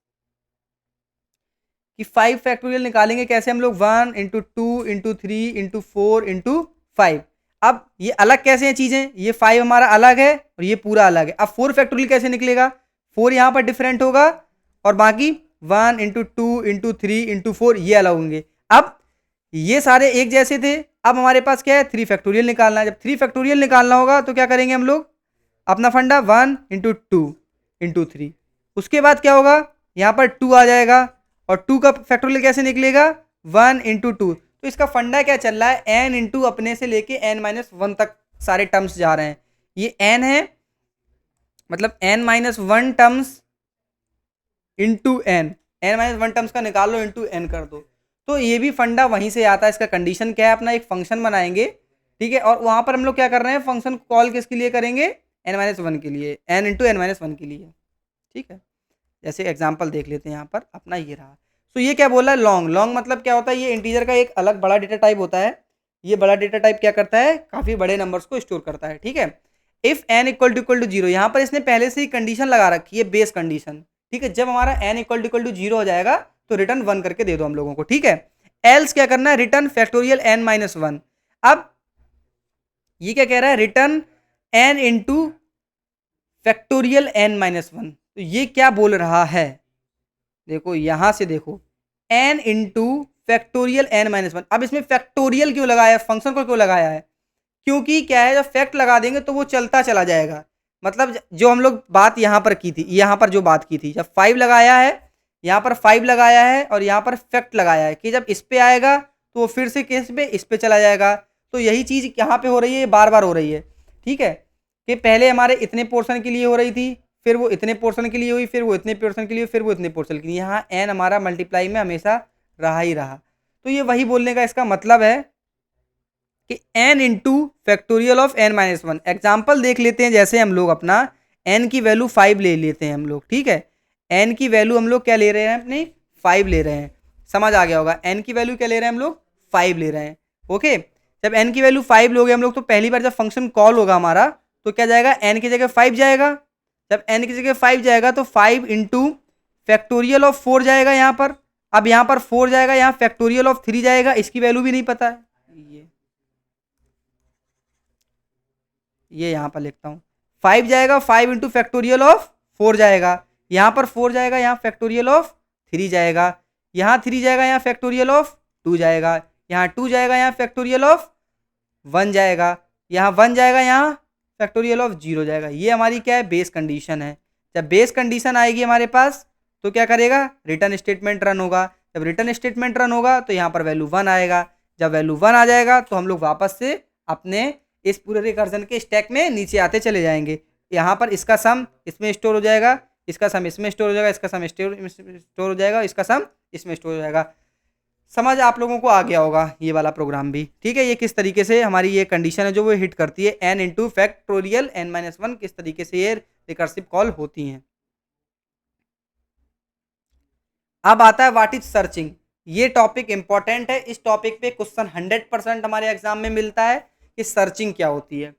कि 5 फैक्टोरियल निकालेंगे कैसे हम लोग, 1 into two into three into four into five. अब ये अलग कैसे हैं चीज़ें, ये 5 हमारा अलग है और ये पूरा अलग है। अब 4 फैक्टोरियल कैसे निकलेगा, 4 यहाँ पर डिफरेंट होगा और बाकी 1 into two into three into four ये अलग होंगे। अब ये सारे एक जैसे थे, अब हमारे पास क्या है, 3 फैक्टोरियल निकालना है। जब 3 फैक्टोरियल निकालना होगा तो क्या करेंगे हम लोग, अपना फंडा 1 इंटू टू इंटू थ्री, उसके बाद क्या होगा, यहाँ पर 2 आ जाएगा, और 2 का फैक्टोरियल कैसे निकलेगा, 1 इंटू टू। तो इसका फंडा क्या चल रहा है, एन इंटू अपने से लेके एन माइनस वन तक सारे टर्म्स जा रहे हैं। ये एन है, मतलब n minus one terms into n, n minus one terms का निकाल लो, इंटू एन कर दो। तो ये भी फंडा वहीं से आता है। इसका कंडीशन क्या है, अपना एक फंक्शन बनाएंगे। ठीक है, और वहां पर हम लोग क्या कर रहे हैं, फंक्शन कॉल किसके लिए करेंगे, एन माइनस वन के लिए, n into n minus one के लिए। ठीक है, जैसे एग्जाम्पल देख लेते हैं, यहाँ पर अपना ये रहा। तो ये क्या बोला है, लॉन्ग। लॉन्ग मतलब क्या होता है, ये इंटीजर का एक अलग बड़ा डेटा टाइप होता है। ये बड़ा डेटा टाइप क्या करता है, काफी बड़े नंबर्स को स्टोर करता है। ठीक है, if n equal to zero, यहाँ पर इसने पहले से ही कंडीशन लगा रखी है, बेस कंडीशन। ठीक है, जब हमारा एन इक्वल टू जीरो हो जाएगा तो रिटर्न 1 करके दे दो हम लोगों को। ठीक है, एल्स क्या करना है, return factorial n minus one. अब ये क्या कह रहा है, return n into factorial n minus one. तो ये क्या बोल रहा है, देखो यहां से देखो, n into factorial n minus one. अब इसमें फैक्टोरियल क्यों लगाया, फंक्शन को क्यों लगाया है, क्योंकि क्या है, जब फैक्ट लगा देंगे तो वो चलता चला जाएगा। मतलब जो हम लोग बात यहाँ पर की थी, यहाँ पर जो बात की थी, जब 5 लगाया है, यहाँ पर 5 लगाया है और यहाँ पर फैक्ट लगाया है कि जब इस पे आएगा तो वो फिर से किस पे, इस पे चला जाएगा। तो यही चीज़ यहाँ पे हो रही है, बार बार हो रही है। ठीक है, कि पहले हमारे इतने पोर्शन के लिए हो रही थी, फिर वो इतने पोर्शन के लिए हुई, फिर वो इतने पोर्शन के लिए, फिर वो इतने पोर्शन के लिए, यहाँ एन हमारा मल्टीप्लाई में हमेशा रहा ही रहा। तो ये वही बोलने का इसका मतलब है कि n into factorial of n minus one. Example देख लेते हैं, जैसे हम लोग अपना n की वैल्यू 5 ले लेते हैं हम लोग। ठीक है, n की वैल्यू हम लोग क्या ले रहे हैं, अपनी 5 ले रहे हैं। समझ आ गया होगा, n की वैल्यू क्या ले रहे हैं हम लोग, 5 ले रहे हैं। ओके, जब n की वैल्यू 5 लोगे हम लोग, तो पहली बार जब फंक्शन कॉल होगा हमारा, तो क्या जाएगा, n की जगह 5 जाएगा। जब n की जगह 5 जाएगा तो 5 इंटू फैक्टोरियल ऑफ 4 जाएगा यहाँ पर। अब यहाँ पर 4 जाएगा, यहाँ फैक्टोरियल ऑफ 3 जाएगा, इसकी वैल्यू भी नहीं पता है, ये यहाँ पर लिखता हूँ। 5 जाएगा, 5 इंटू फैक्टोरियल ऑफ 4 जाएगा, यहाँ पर 4 जाएगा, यहाँ फैक्टोरियल ऑफ 3 जाएगा, यहाँ 3 जाएगा, यहाँ फैक्टोरियल ऑफ 2 जाएगा, यहाँ 2 जाएगा, यहाँ फैक्टोरियल ऑफ 1 जाएगा, यहाँ 1 जाएगा, यहाँ फैक्टोरियल ऑफ 0 जाएगा। ये हमारी क्या है, बेस कंडीशन है। जब बेस कंडीशन आएगी हमारे पास तो क्या करेगा, रिटर्न स्टेटमेंट रन होगा। जब रिटर्न स्टेटमेंट रन होगा तो यहाँ पर वैल्यू 1 आएगा। जब वैल्यू 1 आ जाएगा तो हम लोग वापस से अपने इस पूरे रिकर्जन के स्टैक में नीचे आते चले जाएंगे। यहाँ पर इसका सम इसमें स्टोर हो जाएगा, इसका सम इसमें स्टोर हो जाएगा, इसका सम स्टोर हो जाएगा, इसका सम इसमें स्टोर हो जाएगा। समझ आप लोगों को आ गया होगा ये वाला प्रोग्राम भी। ठीक है, ये किस तरीके से हमारी ये कंडीशन है जो वो हिट करती है, n into factorial n minus one, किस तरीके से ये रिकर्सिव कॉल होती हैं। अब आता है व्हाट इज सर्चिंग। ये टॉपिक इंपॉर्टेंट है, इस टॉपिक पे क्वेश्चन 100% हमारे एग्जाम में मिलता है कि सर्चिंग क्या होती है।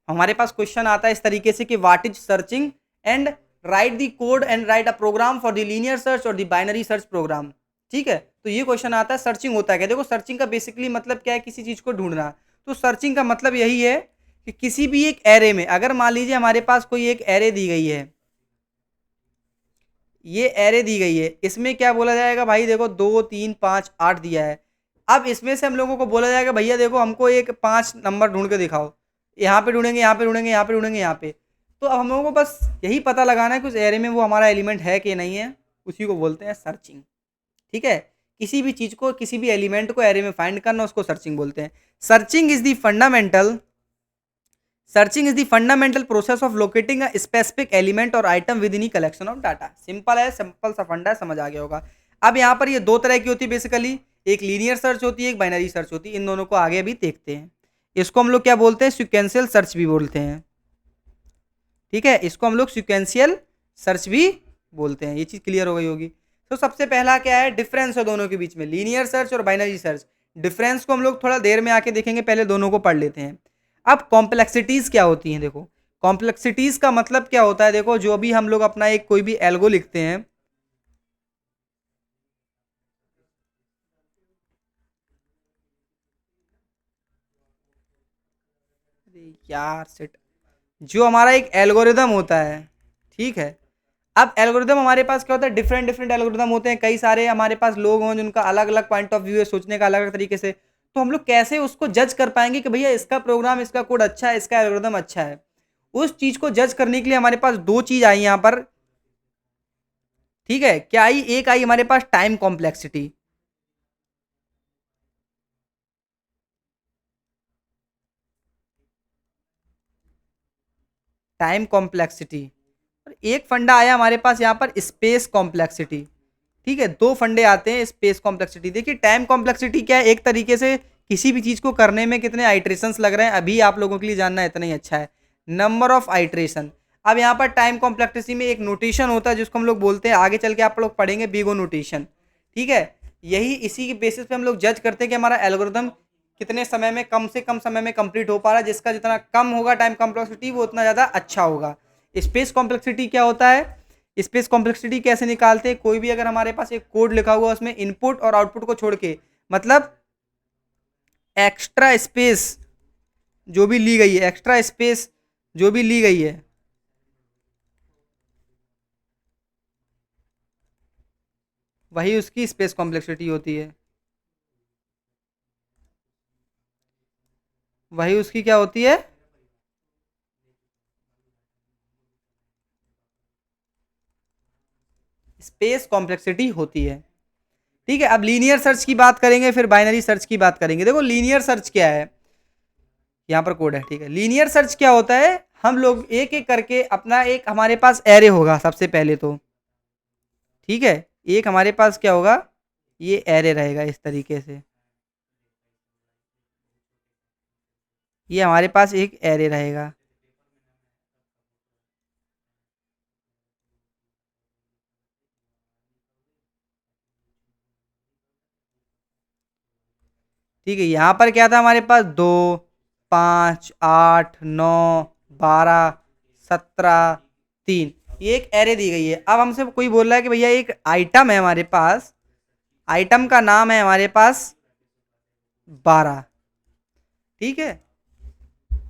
हमारे पास क्वेश्चन आता है इस तरीके से कि what is searching and write the code and write a program for the linear search और द बाइनरी सर्च प्रोग्राम। ठीक है, तो ये क्वेश्चन आता है सर्चिंग होता है क्या। देखो सर्चिंग का बेसिकली मतलब क्या है, किसी चीज को ढूंढना। तो सर्चिंग का मतलब यही है कि किसी भी एक एरे में, अगर मान लीजिए हमारे पास कोई एक एरे दी गई है, ये एरे दी गई है, इसमें क्या बोला जाएगा भाई, देखो 2 3 5 8 दिया है। अब इसमें से हम लोगों को बोला जाएगा भैया देखो हमको एक 5 नंबर ढूंढ के दिखाओ, यहाँ पे ढूंढेंगे, यहाँ पे ढूंढेंगे, यहाँ पे ढूंढेंगे, यहाँ पे। तो अब हम लोगों को बस यही पता लगाना है कि उस एरे में वो हमारा एलिमेंट है कि नहीं है, उसी को बोलते हैं सर्चिंग। ठीक है, किसी भी चीज को, किसी भी एलिमेंट को एरे में फाइंड करना, उसको सर्चिंग बोलते हैं। Searching is the fundamental searching is the fundamental process of locating a specific element और item within collection of data. Simple है, सिंपल सा फंडा है, समझ आ गया होगा। अब यहाँ पर ये दो तरह की होती है बेसिकली, एक लीनियर सर्च होती है, एक बाइनरी सर्च होती है। इन दोनों को आगे अभी देखते हैं। इसको हम लोग क्या बोलते हैं, सिक्वेंशियल सर्च भी बोलते हैं। ठीक है, इसको हम लोग सिक्वेंशियल सर्च भी बोलते हैं। ये चीज क्लियर हो गई होगी। तो सबसे पहला क्या है, डिफरेंस है दोनों के बीच में, लीनियर सर्च और बाइनरी सर्च। डिफरेंस को हम लोग थोड़ा देर में आके देखेंगे, पहले दोनों को पढ़ लेते हैं। अब कॉम्प्लेक्सिटीज क्या होती हैं, देखो कॉम्प्लेक्सिटीज का मतलब क्या होता है। देखो जो भी हम लोग अपना एक कोई भी एल्गो लिखते हैं, यार सेट, जो हमारा एक एल्गोरिदम होता है, ठीक है। अब एल्गोरिदम हमारे पास क्या होता है, डिफरेंट डिफरेंट एल्गोरिदम होते हैं। कई सारे हमारे पास लोग हों जिनका अलग अलग पॉइंट ऑफ व्यू है, सोचने का अलग अलग तरीके से। तो हम लोग कैसे उसको जज कर पाएंगे कि भैया इसका प्रोग्राम, इसका कोड अच्छा है, इसका एल्गोरिदम अच्छा है। उस चीज को जज करने के लिए हमारे पास दो चीज आई यहाँ पर। ठीक है, क्या आई, एक आई हमारे पास टाइम कॉम्प्लेक्सिटी। टाइम कॉम्प्लेक्सिटी, और एक फंडा आया हमारे पास यहाँ पर स्पेस कॉम्प्लेक्सिटी। ठीक है, दो फंडे आते हैं स्पेस कॉम्प्लेक्सिटी। देखिए टाइम कॉम्प्लेक्सिटी क्या है, एक तरीके से किसी भी चीज को करने में कितने आइट्रेशंस लग रहे हैं, अभी आप लोगों के लिए जानना इतना ही अच्छा है, नंबर ऑफ आइट्रेशन। अब यहाँ पर टाइम कॉम्प्लेक्सिटी में एक नोटेशन होता है जिसको हम लोग बोलते हैं, आगे चल के आप लोग पढ़ेंगे, बीगो नोटेशन। ठीक है, यही इसी के बेसिस पे हम लोग जज करते हैं कि हमारा एल्गोरिदम कितने समय में, कम से कम समय में कंप्लीट हो पा रहा है। जिसका जितना कम होगा टाइम कॉम्प्लेक्सिटी, वो उतना ज़्यादा अच्छा होगा। स्पेस कॉम्प्लेक्सिटी क्या होता है, स्पेस कॉम्प्लेक्सिटी कैसे निकालते हैं, कोई भी अगर हमारे पास एक कोड लिखा हुआ उसमें इनपुट और आउटपुट को छोड़ के, मतलब एक्स्ट्रा स्पेस जो भी ली गई है, एक्स्ट्रा स्पेस जो भी ली गई है, वही उसकी स्पेस कॉम्प्लेक्सिटी होती है, वही उसकी क्या होती है, स्पेस कॉम्प्लेक्सिटी होती है। ठीक है, अब लीनियर सर्च की बात करेंगे, फिर बाइनरी सर्च की बात करेंगे। देखो लीनियर सर्च क्या है, यहाँ पर कोड है, ठीक है। लीनियर सर्च क्या होता है, हम लोग एक एक करके अपना, एक हमारे पास एरे होगा सबसे पहले तो, ठीक है। एक हमारे पास क्या होगा, ये एरे रहेगा इस तरीके से, ये हमारे पास एक एरे रहेगा। ठीक है, यहाँ पर क्या था हमारे पास, 2, 5, 8, 9, 12, 17, 3, ये एक एरे दी गई है। अब हमसे कोई बोल रहा है कि भैया एक आइटम है हमारे पास, आइटम का नाम है हमारे पास 12, ठीक है।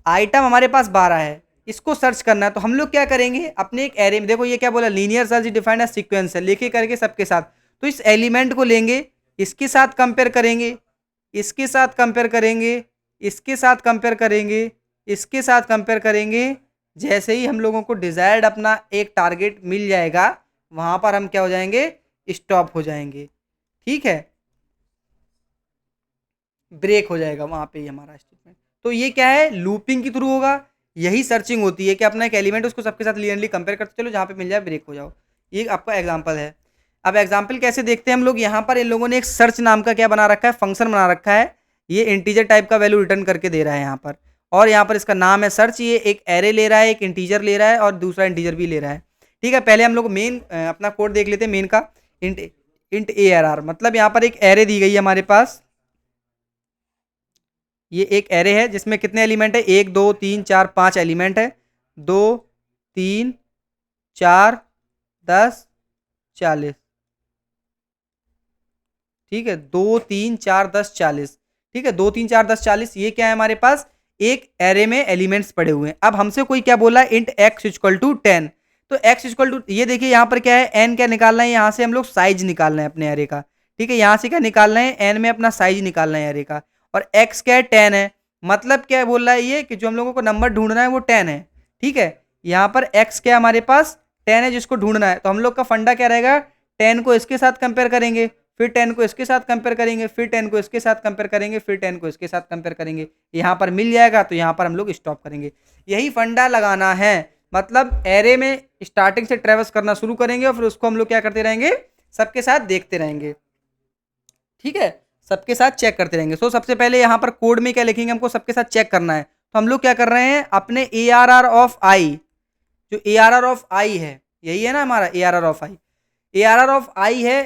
आइटम हमारे पास 12 है, इसको सर्च करना है, तो हम लोग क्या करेंगे, अपने एक एरे में, देखो ये क्या बोला, linear search defined as sequence है, लेके करके सबके साथ, तो इस एलिमेंट को लेंगे, इसके साथ कंपेयर करेंगे, इसके साथ कंपेयर करेंगे, इसके साथ कंपेयर करेंगे, इसके साथ कंपेयर करेंगे। जैसे ही हम लोगों को डिजायर्ड अपना एक टारगेट मिल जाएगा, वहां पर हम क्या हो जाएंगे, स्टॉप हो जाएंगे, ठीक है, ब्रेक हो जाएगा वहां पे ही हमारा स्टेटमेंट। तो ये क्या है, लूपिंग के थ्रू होगा, यही सर्चिंग होती है कि अपना एक एलिमेंट उसको सबके साथ लिनियरली कंपेयर करते चलो, जहां पे मिल जाए ब्रेक हो जाओ। ये आपका एग्जांपल है। अब एग्जांपल कैसे देखते हैं हम लोग, यहाँ पर इन लोगों ने एक सर्च नाम का क्या बना रखा है, फंक्शन बना रखा है। ये इंटीजर टाइप का वैल्यू रिटर्न करके दे रहा है यहाँ पर, और यहाँ पर इसका नाम है सर्च। ये एक एरे ले रहा है, एक इंटीजर ले रहा है, और दूसरा इंटीजर भी ले रहा है। ठीक है, पहले हम लोग मेन अपना कोड देख लेते हैं मेन का। Int int A R R, मतलब यहाँ पर एक एरे दी गई है हमारे पास। ये एक एरे है जिसमें कितने एलिमेंट है, 1, 2, 3, 4, 5 एलिमेंट है। 2, 3, 4, 10, 40, ठीक है। 2, 3, 4, 10, 40, ठीक है। 2, 3, 4, 10, 40, ये क्या है हमारे पास, एक एरे में एलिमेंट्स पड़े हुए हैं। अब हमसे कोई क्या बोला, इंट एक्स इक्वल टू 10, तो एक्स इक्वल टू, ये देखिए यहाँ पर क्या है, एन क्या निकालना है, यहाँ से हम लोग साइज निकालना है अपने एरे का, ठीक है। यहाँ से क्या निकालना है, एन में अपना साइज निकालना है एरे का, और एक्स क्या है, 10 है। मतलब क्या बोल रहा है ये, कि जो हम लोगों को नंबर ढूंढना है वो 10 है, ठीक है। यहाँ पर एक्स क्या हमारे पास 10 है जिसको ढूंढना है, तो हम लोग का फंडा क्या रहेगा, 10 को इसके साथ कंपेयर करेंगे, फिर 10 को इसके साथ कंपेयर करेंगे, फिर 10 को इसके साथ कंपेयर करेंगे, फिर 10 को इसके साथ कंपेयर करेंगे। यहाँ पर मिल जाएगा तो यहाँ पर हम लोग स्टॉप करेंगे। यही फंडा लगाना है, मतलब एरे में स्टार्टिंग से ट्रेवर्स करना शुरू करेंगे, और फिर उसको हम लोग क्या करते रहेंगे, सबके साथ देखते रहेंगे, ठीक है, सबके साथ चेक करते रहेंगे। सो सबसे पहले यहाँ पर कोड में क्या लिखेंगे, हमको सबके साथ चेक करना है, तो हम लोग क्या कर रहे हैं, अपने A R R of I, जो A R R of I है, यही है ना हमारा A R R of I, A R R of I है।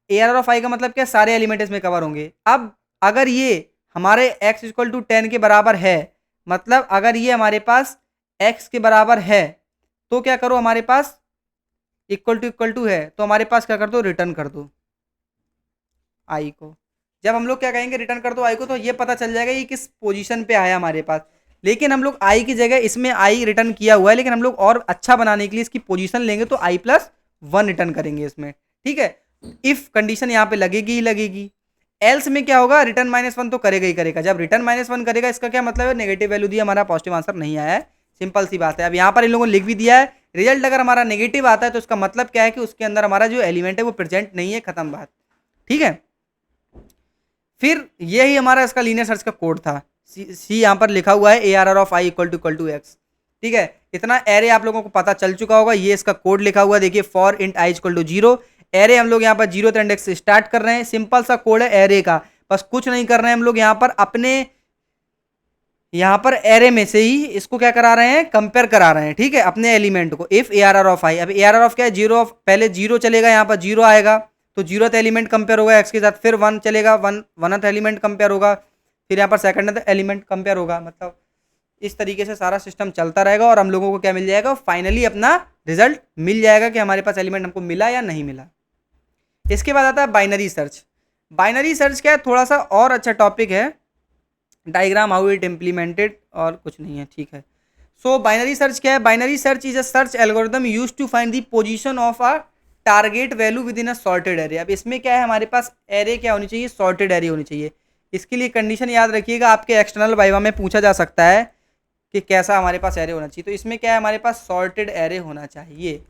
A R R of I का मतलब क्या, सारे एलिमेंट इसमें कवर होंगे। अब अगर ये हमारे x इक्वल टू 10 के बराबर है, मतलब अगर ये हमारे पास x के बराबर है, तो क्या करो, हमारे पास इक्वल टू है, तो हमारे पास क्या कर दो, रिटर्न कर दो आई को। जब हम लोग क्या कहेंगे, रिटर्न कर दो आई को, तो ये पता चल जाएगा ये किस पोजीशन पे आया हमारे पास। लेकिन हम लोग आई की जगह इसमें आई रिटर्न किया हुआ है, लेकिन हम लोग और अच्छा बनाने के लिए इसकी पोजीशन लेंगे, तो i+1 रिटर्न करेंगे इसमें, ठीक है। इफ कंडीशन यहाँ पे लगेगी ही लगेगी, एल्स में क्या होगा, रिटर्न -1 तो करेगा ही करेगा। जब रिटर्न -1 करेगा, इसका क्या मतलब है, नेगेटिव वैल्यू दिया, हमारा पॉजिटिव आंसर नहीं आया है, सिंपल सी बात है। अब यहाँ पर इन लोगों ने लिख भी दिया है, रिजल्ट अगर हमारा नेगेटिव आता है तो उसका मतलब क्या है, कि उसके अंदर हमारा जो एलिमेंट है वो प्रेजेंट नहीं है, खत्म बात, ठीक है। फिर यही हमारा इसका लीनियर सर्च का कोड था। सी यहाँ पर लिखा हुआ है, A R R of I equal to X, ठीक है। इतना एरे आप लोगों को पता चल चुका होगा। ये इसका कोड लिखा हुआ है, देखिए, for int I equal to 0, array हम लोग यहाँ पर 0th इंडेक्स से स्टार्ट कर रहे हैं। सिंपल सा कोड है एरे का, बस कुछ नहीं कर रहे हैं हम लोग, यहाँ पर अपने यहाँ पर एरे में से ही इसको क्या करा रहे हैं, कंपेयर करा रहे हैं, ठीक है, अपने एलिमेंट को। If A R R of I, अब ए आर आर ऑफ क्या है, 0 ऑफ, पहले 0 चलेगा, यहाँ पर 0 आएगा, तो 0th एलिमेंट कंपेयर होगा एक्स के साथ, फिर 1 चलेगा, 1th एलिमेंट कंपेयर होगा, फिर यहाँ पर 2nd एलिमेंट कंपेयर होगा। मतलब इस तरीके से सारा सिस्टम चलता रहेगा, और हम लोगों को क्या मिल जाएगा, फाइनली अपना रिजल्ट मिल जाएगा कि हमारे पास एलिमेंट हमको मिला या नहीं मिला। इसके बाद आता है बाइनरी सर्च। बाइनरी सर्च क्या है, थोड़ा सा और अच्छा टॉपिक है, डायग्राम हाउ इट इम्प्लीमेंटेड, और कुछ नहीं है, ठीक है। सो बाइनरी सर्च क्या है? Binary search is a search algorithm used to find the position of a target value within a sorted array. अब इसमें क्या है, हमारे पास एरे क्या होनी चाहिए? सॉर्टेड एरे होनी चाहिए। इसके लिए कंडीशन याद रखिएगा, आपके एक्सटर्नल वाइवा में पूछा जा सकता है कि कैसा हमारे पास एरे होना चाहिए। तो इसमें क्या है, हमारे पास सॉर्टेड एरे होना चाहिए।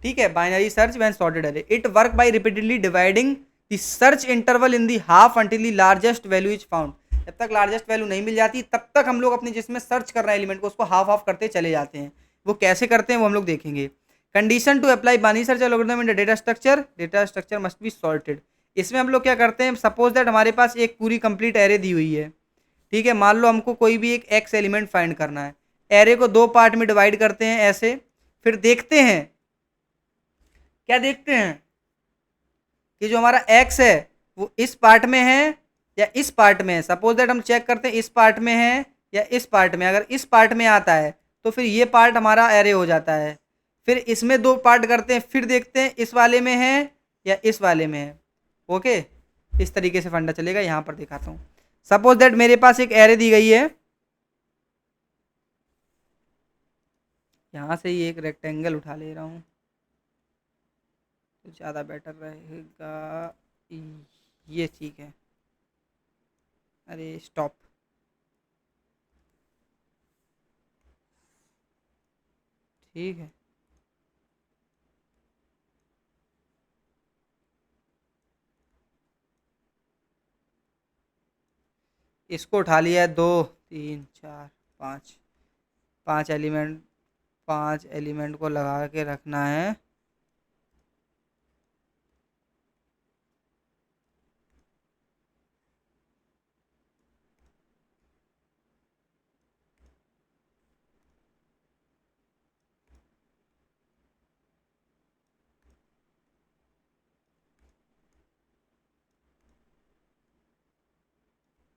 ठीक है, binary search when sorted array, it work by repeatedly dividing the search interval in the half until the largest value is found. जब तक लार्जेस्ट वैल्यू नहीं मिल जाती तब तक हम लोग अपने जिसमें सर्च कर रहे हैं एलिमेंट को उसको हाफ हाफ करते चले जाते हैं। वो कैसे करते हैं वो हम लोग देखेंगे। Condition to apply binary search algorithm in the data structure must be sorted. इसमें हम लोग क्या करते हैं, सपोज दैट हमारे पास एक पूरी कंप्लीट एरे दी हुई है। ठीक है, मान लो हमको कोई भी एक एक्स एलिमेंट फाइंड करना है। एरे को दो पार्ट में डिवाइड करते हैं ऐसे, फिर देखते हैं, क्या देखते हैं कि जो हमारा एक्स है वो इस पार्ट में है या इस पार्ट में है। सपोज दैट हम चेक करते हैं इस पार्ट में है या इस पार्ट में। अगर इस पार्ट में आता है तो फिर ये पार्ट हमारा एरे हो जाता है। फिर इसमें दो पार्ट करते हैं, फिर देखते हैं इस वाले में है या इस वाले में है। ओके, इस तरीके से फंडा चलेगा। यहाँ पर दिखाता हूँ, सपोज दैट मेरे पास एक एरे दी गई है, यहाँ से ही एक रेक्टेंगल उठा ले रहा हूँ तो ज़्यादा बेटर रहेगा। ये ठीक है, अरे स्टॉप। ठीक है, इसको उठा लिया है, 2 3 4 5, 5 एलिमेंट, 5 एलिमेंट को लगा के रखना है।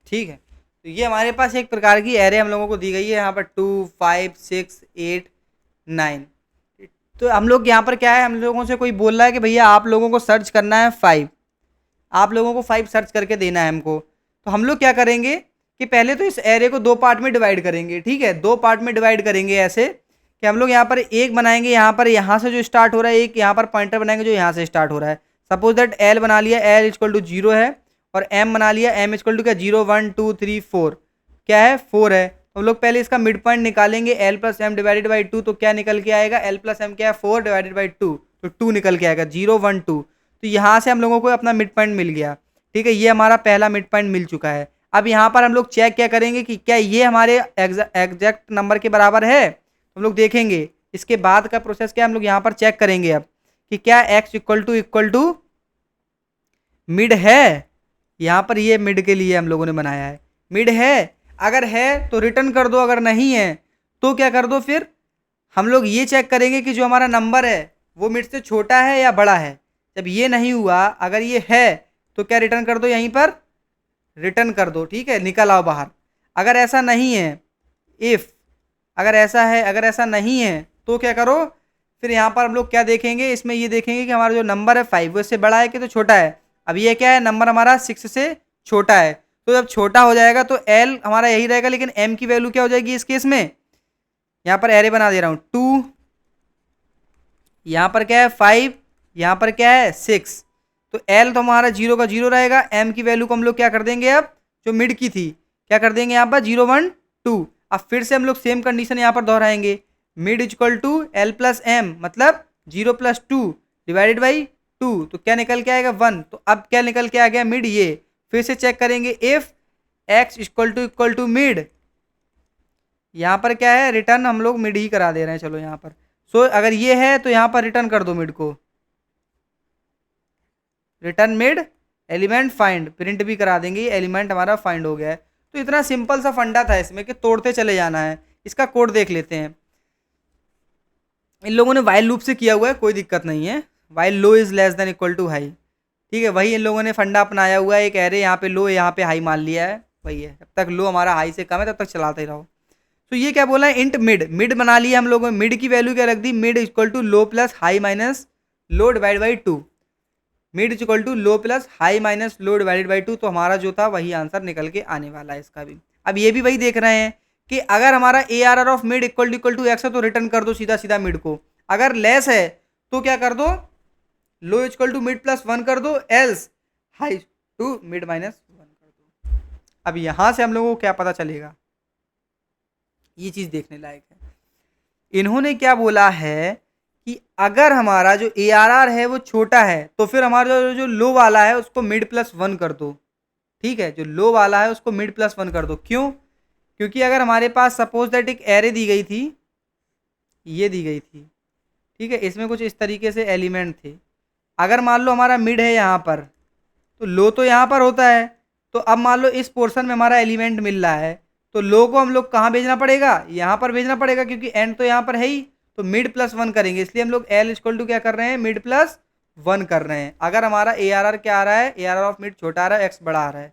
ठीक है, तो ये हमारे पास एक प्रकार की एरे हम लोगों को दी गई है। यहाँ पर 2 5 6 8 9। तो हम लोग यहाँ पर क्या है, हम लोगों से कोई बोल रहा है कि भैया आप लोगों को सर्च करना है 5, आप लोगों को 5 सर्च करके देना है हमको। तो हम लोग क्या करेंगे कि पहले तो इस एरे को दो पार्ट में डिवाइड करेंगे। ठीक है, दो पार्ट में डिवाइड करेंगे ऐसे कि हम लोग यहाँ पर एक बनाएंगे, यहाँ पर यहाँ से जो स्टार्ट हो रहा है, एक यहाँ पर पॉइंटर बनाएंगे जो यहाँ से स्टार्ट हो रहा है। सपोज दैट एल बना लिया, एल इक्वल टू 0 है, और एम बना लिया, एम इक्वल टू क्या 0 1 2 3 4, क्या है 4 है। तो हम लोग पहले इसका मिड पॉइंट निकालेंगे, L plus M divided by 2, तो क्या निकल के आएगा, एल प्लस एम क्या है 4 डिवाइडेड बाई 2, तो 2 निकल के आएगा, 0 1 2। तो यहाँ से हम लोगों को अपना मिड पॉइंट मिल गया। ठीक है, ये हमारा पहला मिड पॉइंट मिल चुका है। अब यहाँ पर हम लोग चेक क्या करेंगे कि क्या ये हमारे एग्जैक्ट नंबर के बराबर है। हम लोग देखेंगे इसके बाद का प्रोसेस क्या, हम लोग यहाँ पर चेक करेंगे अब कि क्या एक्स इक्वल टू मिड है। यहाँ पर ये मिड के लिए हम लोगों ने बनाया है, मिड है। अगर है तो रिटर्न कर दो, अगर नहीं है तो क्या कर दो, फिर हम लोग ये चेक करेंगे कि जो हमारा नंबर है वो मिड से छोटा है या बड़ा है। जब ये नहीं हुआ, अगर ये है तो क्या रिटर्न कर दो, यहीं पर रिटर्न कर दो। ठीक है, निकल आओ बाहर। अगर ऐसा नहीं है, इफ अगर ऐसा है, अगर ऐसा नहीं है तो क्या करो, फिर यहाँ पर हम लोग क्या देखेंगे, इसमें ये देखेंगे कि हमारा जो नंबर है 5 वो इससे बड़ा है कि तो छोटा है। अब ये क्या है, नंबर हमारा 6 से छोटा है। तो जब छोटा हो जाएगा तो एल हमारा यही रहेगा, लेकिन एम की वैल्यू क्या हो जाएगी इस केस में। यहाँ पर एरे बना दे रहा हूँ 2, यहाँ पर क्या है 5, यहाँ पर क्या है 6। तो एल तो हमारा 0 का 0 रहेगा, एम की वैल्यू को हम लोग क्या कर देंगे, अब जो मिड की थी क्या कर देंगे यहाँ पर 0 1 2। अब फिर से हम लोग सेम कंडीशन यहाँ पर दोहराएंगे, mid equal to L plus M, मतलब 0 प्लस 2 डिवाइडेड बाई 2, तो क्या निकल के आएगा 1। तो अब क्या निकल के आ गया, मिड। ये फिर से चेक करेंगे, if X equal to mid, यहाँ पर क्या है, रिटर्न हम लोग मिड ही करा दे रहे हैं। चलो यहाँ पर सो अगर ये है तो यहाँ पर रिटर्न कर दो मिड को, return mid element find, print भी करा देंगे, एलिमेंट हमारा फाइंड हो गया है। तो इतना सिंपल सा फंडा था इसमें कि तोड़ते चले जाना है। इसका कोड देख लेते हैं। इन लोगों ने वाइल लूप से किया हुआ है, कोई दिक्कत नहीं है। While low is less than equal to high, ठीक है, वही इन लोगों ने फंडा अपनाया हुआ है। एक एरे यहाँ पे लो, यहाँ पे हाई मान लिया है, वही है। जब तक लो हमारा हाई से कम है तब तक चलाते रहो। तो ये क्या बोला है, इंट मिड, मिड बना लिया हम लोगों ने। मिड की वैल्यू क्या रख दी, mid equal to low plus high minus low divide by 2, mid equal to low plus high minus low divided by 2। तो हमारा जो था वही आंसर निकल के आने वाला है इसका भी। अब ये भी वही देख रहे हैं कि अगर हमारा A R R of mid equal to X है तो रिटर्न कर दो सीधा सीधा मिड को, अगर लेस है तो क्या कर दो, low equal to mid plus one कर दो, else high to mid minus one कर दो। अब यहां से हम लोगों को क्या पता चलेगा, ये चीज देखने लायक है। इन्होंने क्या बोला है कि अगर हमारा जो ए आर आर है वो छोटा है तो फिर हमारा जो लो वाला है उसको मिड प्लस वन कर दो। ठीक है, जो लो वाला है उसको मिड प्लस वन कर दो। क्यों? क्योंकि अगर हमारे पास सपोज दैट एक एरे दी गई थी, ये दी गई थी, ठीक है, इसमें कुछ इस तरीके से एलिमेंट थे, अगर मान लो हमारा मिड है यहाँ पर तो लो तो यहाँ पर होता है, तो अब मान लो इस पोर्शन में हमारा एलिमेंट मिल रहा है तो लो को हम लोग कहाँ भेजना पड़ेगा, यहाँ पर भेजना पड़ेगा, क्योंकि एंड तो यहाँ पर है ही, तो मिड प्लस वन करेंगे, इसलिए हम लोग एल इक्वल टू क्या कर रहे हैं, मिड प्लस वन कर रहे हैं। अगर हमारा ए आर आर क्या आ रहा है, A R R of mid छोटा आ रहा है, एक्स बड़ा आ रहा है,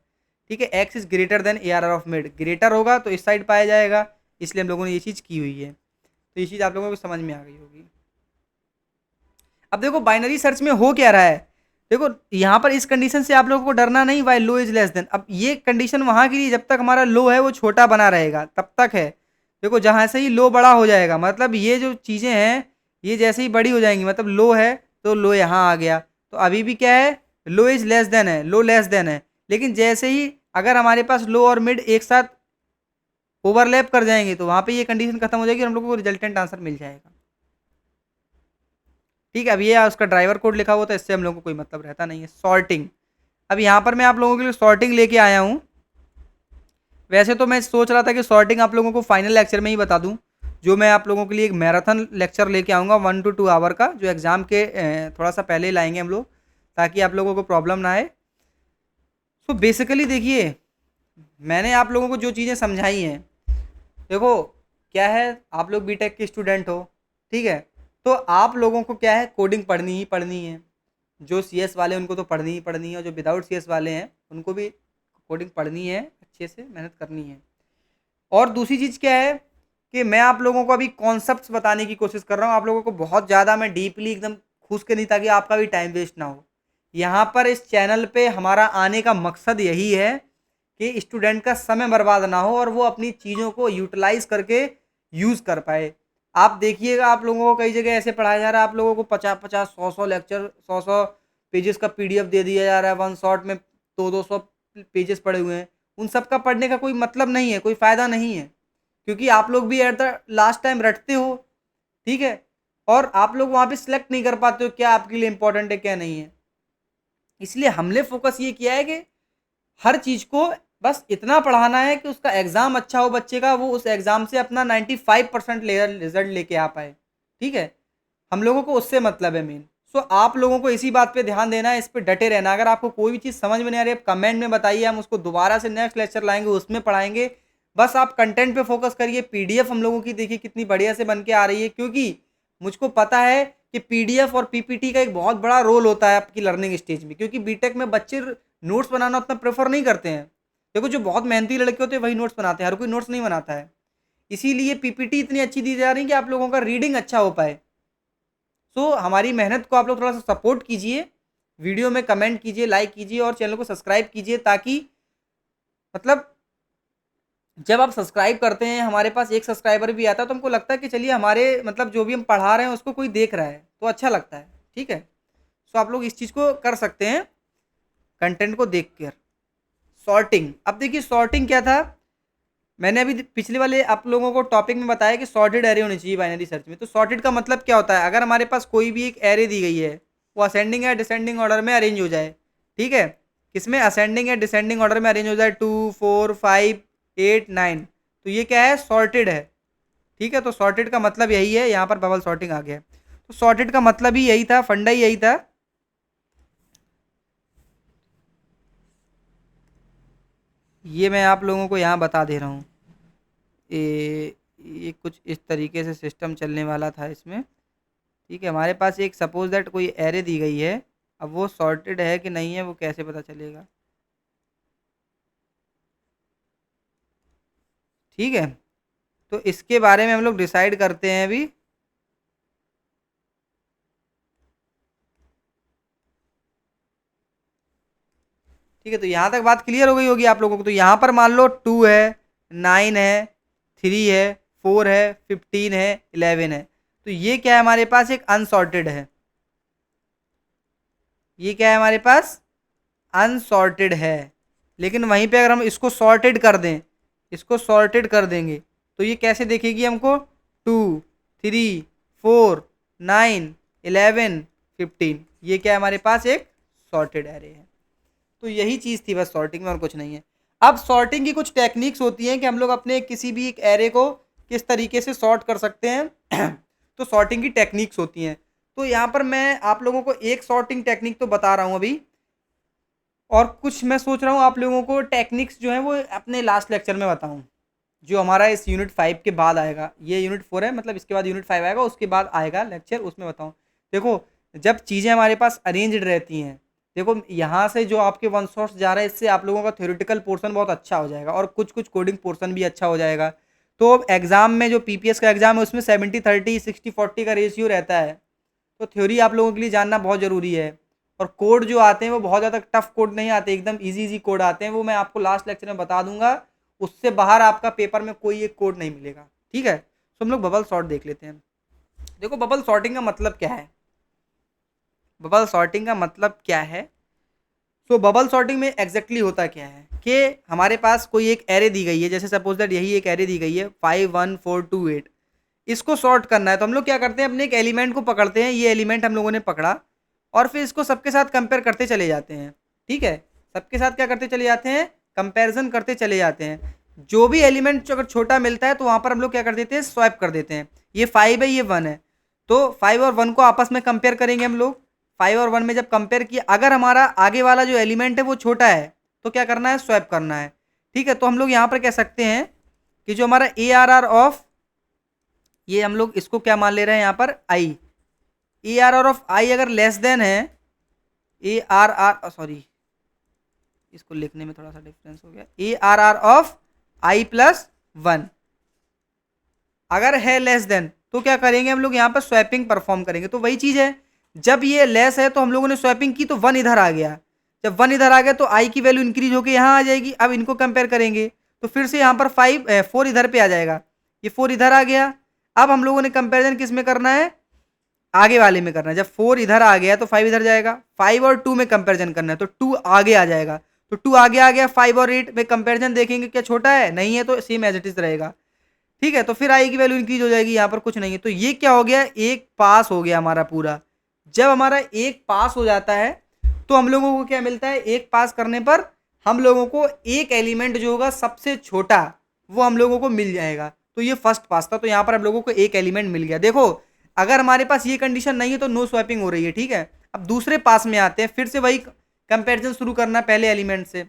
ठीक है, X is greater than A R R of mid, greater होगा तो इस साइड पाया जाएगा, इसलिए हम लोगों ने ये चीज़ की हुई है। तो ये चीज़ आप लोगों को समझ में आ गई होगी। अब देखो बाइनरी सर्च में हो क्या रहा है, देखो यहाँ पर इस कंडीशन से आप लोगों को डरना नहीं, while low is less than, अब ये कंडीशन वहां के लिए जब तक हमारा लो है वो छोटा बना रहेगा तब तक है। देखो जहां से ही लो बड़ा हो जाएगा, मतलब ये जो चीजें हैं ये जैसे ही बड़ी हो जाएंगी, मतलब लो है तो लो यहाँ आ गया, तो अभी भी क्या है, लो इज लेस देन है, लो लेस देन है, लेकिन जैसे ही अगर हमारे पास लो और मिड एक साथ ओवरलैप कर जाएंगे तो वहां पे ये कंडीशन खत्म हो जाएगी और हम लोग को रिजल्टेंट आंसर मिल जाएगा। ठीक है, अब ये उसका ड्राइवर कोड लिखा हुआ था, इससे हम लोगों को कोई मतलब रहता नहीं है। सॉर्टिंग, अब यहाँ पर मैं आप लोगों के लिए सॉर्टिंग लेके आया हूँ। वैसे तो मैं सोच रहा था कि सॉर्टिंग आप लोगों को फाइनल लेक्चर में ही बता दूँ, जो मैं आप लोगों के लिए एक मैराथन लेक्चर लेके आऊँगा 1 to 2 आवर का, जो एग्ज़ाम के थोड़ा सा पहले लाएंगे हम लोग, ताकि आप लोगों को प्रॉब्लम ना आए। सो बेसिकली देखिए, मैंने आप लोगों को जो चीज़ें समझाई हैं, देखो क्या है, आप लोग बीटेक के स्टूडेंट हो, ठीक है, तो आप लोगों को क्या है, कोडिंग पढ़नी ही पढ़नी है। जो सीएस वाले उनको तो पढ़नी ही पढ़नी है, और जो विदाउट सीएस वाले हैं उनको भी कोडिंग पढ़नी है, अच्छे से मेहनत करनी है। और दूसरी चीज़ क्या है कि मैं आप लोगों को अभी कॉन्सेप्ट्स बताने की कोशिश कर रहा हूँ, आप लोगों को बहुत ज़्यादा मैं डीपली एकदम घुस के नहीं, ताकि आपका भी टाइम वेस्ट ना हो। यहाँ पर इस चैनल पे हमारा आने का मकसद यही है कि स्टूडेंट का समय बर्बाद ना हो और वो अपनी चीज़ों को यूटिलाइज करके यूज़ कर पाए। आप देखिएगा, आप लोगों को कई जगह ऐसे पढ़ाया जा रहा है, आप लोगों को 50-50, 100-100 लेक्चर, 100-100 पेजेस का पीडीएफ दे दिया जा रहा है, वन शॉट में 200-200 पेजेस पड़े हुए हैं। उन सब का पढ़ने का कोई मतलब नहीं है, कोई फ़ायदा नहीं है, क्योंकि आप लोग भी एट द लास्ट टाइम रटते हो, ठीक है, और आप लोग वहाँ पे सिलेक्ट नहीं कर पाते हो क्या आपके लिए इंपॉर्टेंट है क्या नहीं है। इसलिए हमने फोकस ये किया है कि हर चीज़ को बस इतना पढ़ाना है कि उसका एग्ज़ाम अच्छा हो बच्चे का, वो उस एग्ज़ाम से अपना 95% रिजल्ट लेके आ पाए। ठीक है, हम लोगों को उससे मतलब है मेन। सो आप लोगों को इसी बात पे ध्यान देना है, इस पे डटे रहना। अगर आपको कोई भी चीज़ समझ में नहीं आ रही है, आप कमेंट में बताइए, हम उसको दोबारा से नेक्स्ट लेक्चर लाएंगे, उसमें पढ़ाएंगे। बस आप कंटेंट पे फोकस करिए। पीडीएफ हम लोगों की देखिए कितनी बढ़िया से बन के आ रही है, क्योंकि मुझको पता है कि पीडीएफ और पीपीटी का एक बहुत बड़ा रोल होता है आपकी लर्निंग स्टेज में, क्योंकि बीटेक में बच्चे नोट्स बनाना उतना प्रेफर नहीं करते हैं। देखो जो बहुत मेहनती लड़के होते हैं वही नोट्स बनाते हैं, हर कोई नोट्स नहीं बनाता है। इसीलिए पीपीटी इतनी अच्छी दी जा रही है कि आप लोगों का रीडिंग अच्छा हो पाए। सो हमारी मेहनत को आप लोग थोड़ा सा सपोर्ट कीजिए, वीडियो में कमेंट कीजिए, लाइक कीजिए और चैनल को सब्सक्राइब कीजिए, ताकि मतलब जब आप सब्सक्राइब करते हैं, हमारे पास एक सब्सक्राइबर भी आता है तो हमको लगता है कि चलिए हमारे मतलब जो भी हम पढ़ा रहे हैं उसको कोई देख रहा है, तो अच्छा लगता है। ठीक है, सो आप लोग इस चीज़ को कर सकते हैं कंटेंट को देख कर। सॉर्टिंग, अब देखिए सॉर्टिंग क्या था, मैंने अभी पिछले वाले आप लोगों को टॉपिक में बताया कि सॉर्टेड एरे होनी चाहिए बाइनरी सर्च में। तो सॉर्टेड का मतलब क्या होता है, अगर हमारे पास कोई भी एक एरे दी गई है, वो असेंडिंग या डिसेंडिंग ऑर्डर में अरेंज हो जाए, ठीक है, किसमें असेंडिंग या डिसेंडिंग ऑर्डर में अरेंज हो जाए, 2 4 5 8 9, तो ये क्या है, सॉर्टेड है। ठीक है, तो सॉर्टेड का मतलब यही है, यहाँ पर बबल सॉर्टिंग आ गया। तो सॉर्टेड का मतलब ही यही था, फंडा ही यही था। ये मैं आप लोगों को यहाँ बता दे रहा हूँ, ये कुछ इस तरीके से सिस्टम चलने वाला था इसमें। ठीक है, हमारे पास एक सपोज दैट कोई एरे दी गई है, अब वो सॉर्टेड है कि नहीं है वो कैसे पता चलेगा। ठीक है, तो इसके बारे में हम लोग डिसाइड करते हैं अभी। ठीक है, तो यहाँ तक बात क्लियर हो गई होगी आप लोगों को। तो यहाँ पर मान लो 2 है, 9 है, 3 है, 4 है, 15 है, 11 है। तो ये क्या है हमारे पास, एक अनसॉर्टेड है। ये क्या है हमारे पास, अनसॉर्टेड है। लेकिन वहीं पे अगर हम इसको सॉर्टेड कर दें, इसको सॉर्टेड कर देंगे, तो ये कैसे देखेगी हमको, 2, 3, 4, 9, 11, 15। ये क्या है हमारे पास, एक सॉर्टेड एरे है। तो यही चीज़ थी बस सॉर्टिंग में, और कुछ नहीं है। अब सॉर्टिंग की कुछ टेक्निक्स होती हैं कि हम लोग अपने किसी भी एक एरे को किस तरीके से सॉर्ट कर सकते हैं। तो सॉर्टिंग की टेक्निक्स होती हैं। तो यहाँ पर मैं आप लोगों को एक सॉर्टिंग टेक्निक तो बता रहा हूँ अभी, और कुछ मैं सोच रहा हूँ आप लोगों को टेक्निक्स जो है वो अपने लास्ट लेक्चर में बताऊँ, जो हमारा इस यूनिट 5 के बाद आएगा। ये यूनिट 4 है, मतलब इसके बाद यूनिट 5 आएगा, उसके बाद आएगा लेक्चर, उसमें बताऊँ। देखो, जब चीज़ें हमारे पास अरेंज्ड रहती हैं, देखो यहाँ से जो आपके वन शॉट्स जा रहा है, इससे आप लोगों का थ्योरेटिकल पोर्शन बहुत अच्छा हो जाएगा, और कुछ कुछ कोडिंग पोर्शन भी अच्छा हो जाएगा। तो एग्जाम में जो पीपीएस का एग्जाम है, उसमें 70-30, 60-40 का रेशियो रहता है। तो थ्योरी आप लोगों के लिए जानना बहुत ज़रूरी है। और कोड जो आते हैं वो बहुत ज़्यादा टफ कोड नहीं आते, एकदम इजी इजी कोड आते हैं, वो मैं आपको लास्ट लेक्चर में बता दूंगा। उससे बाहर आपका पेपर में कोई एक कोड नहीं मिलेगा, ठीक है। तो हम लोग बबल सॉर्ट देख लेते हैं। देखो, बबल सॉर्टिंग का मतलब क्या है, बबल सॉर्टिंग का मतलब क्या है। तो बबल सॉर्टिंग में एग्जैक्टली होता क्या है कि हमारे पास कोई एक एरे दी गई है, जैसे सपोज दैट यही एक एरे दी गई है 5, 1, 4, 2, 8। इसको सॉर्ट करना है, तो हम लोग क्या करते हैं, अपने एक एलिमेंट को पकड़ते हैं। ये एलिमेंट हम लोगों ने पकड़ा, और फिर इसको सबके साथ कंपेयर करते चले जाते हैं, ठीक है। सबके साथ क्या करते चले जाते हैं, कंपेरिजन करते चले जाते हैं। जो भी एलिमेंट अगर छोटा मिलता है, तो वहाँ पर हम लोग क्या कर देते हैं, स्वैप कर देते हैं। ये 5 है, ये 1 है, तो 5 और 1 को आपस में कंपेयर करेंगे हम लोग। 5 और 1 में जब कंपेयर किया, अगर हमारा आगे वाला जो एलिमेंट है वो छोटा है, तो क्या करना है, स्वैप करना है, ठीक है। तो हम लोग यहाँ पर कह सकते हैं कि जो हमारा ARR ऑफ, ये हम लोग इसको क्या मान ले रहे हैं यहाँ पर, आई। ARR ऑफ आई अगर लेस देन है, ARR, सॉरी इसको लिखने में थोड़ा सा डिफरेंस हो गया, ARR ऑफ आई प्लस 1 अगर है लेस देन, तो क्या करेंगे हम लोग यहाँ पर स्वैपिंग परफॉर्म करेंगे। तो वही चीज़ है, जब ये लेस है तो हम लोगों ने स्वैपिंग की, तो 1 इधर आ गया। जब 1 इधर आ गया, तो आई की वैल्यू इंक्रीज होकर यहाँ आ जाएगी। अब इनको कंपेयर करेंगे, तो फिर से यहाँ पर 4 इधर पे आ जाएगा, ये 4 इधर आ गया। अब हम लोगों ने कंपेरिजन किस में करना है, आगे वाले में करना है। जब 4 इधर आ गया, तो 5 इधर जाएगा। 5 और 2 में कंपेरिजन करना है, तो 2 आगे आ जाएगा। तो 2 आगे आ गया, 5 और 8 में कंपेरिजन देखेंगे, क्या छोटा है, नहीं है, तो सेम एज इट इज रहेगा, ठीक है। तो फिर आई की वैल्यू इंक्रीज हो जाएगी, यहाँ पर कुछ नहीं है। तो ये क्या हो गया, एक पास हो गया हमारा पूरा। जब हमारा एक पास हो जाता है, तो हम लोगों को क्या मिलता है, एक पास करने पर हम लोगों को एक एलिमेंट जो होगा सबसे छोटा, वो हम लोगों को मिल जाएगा। तो ये फर्स्ट पास था, तो यहाँ पर हम लोगों को एक एलिमेंट मिल गया। देखो, अगर हमारे पास ये कंडीशन नहीं है, तो नो स्वैपिंग हो रही है, ठीक है। अब दूसरे पास में आते हैं, फिर से वही कंपेरिजन शुरू करना पहले एलिमेंट से।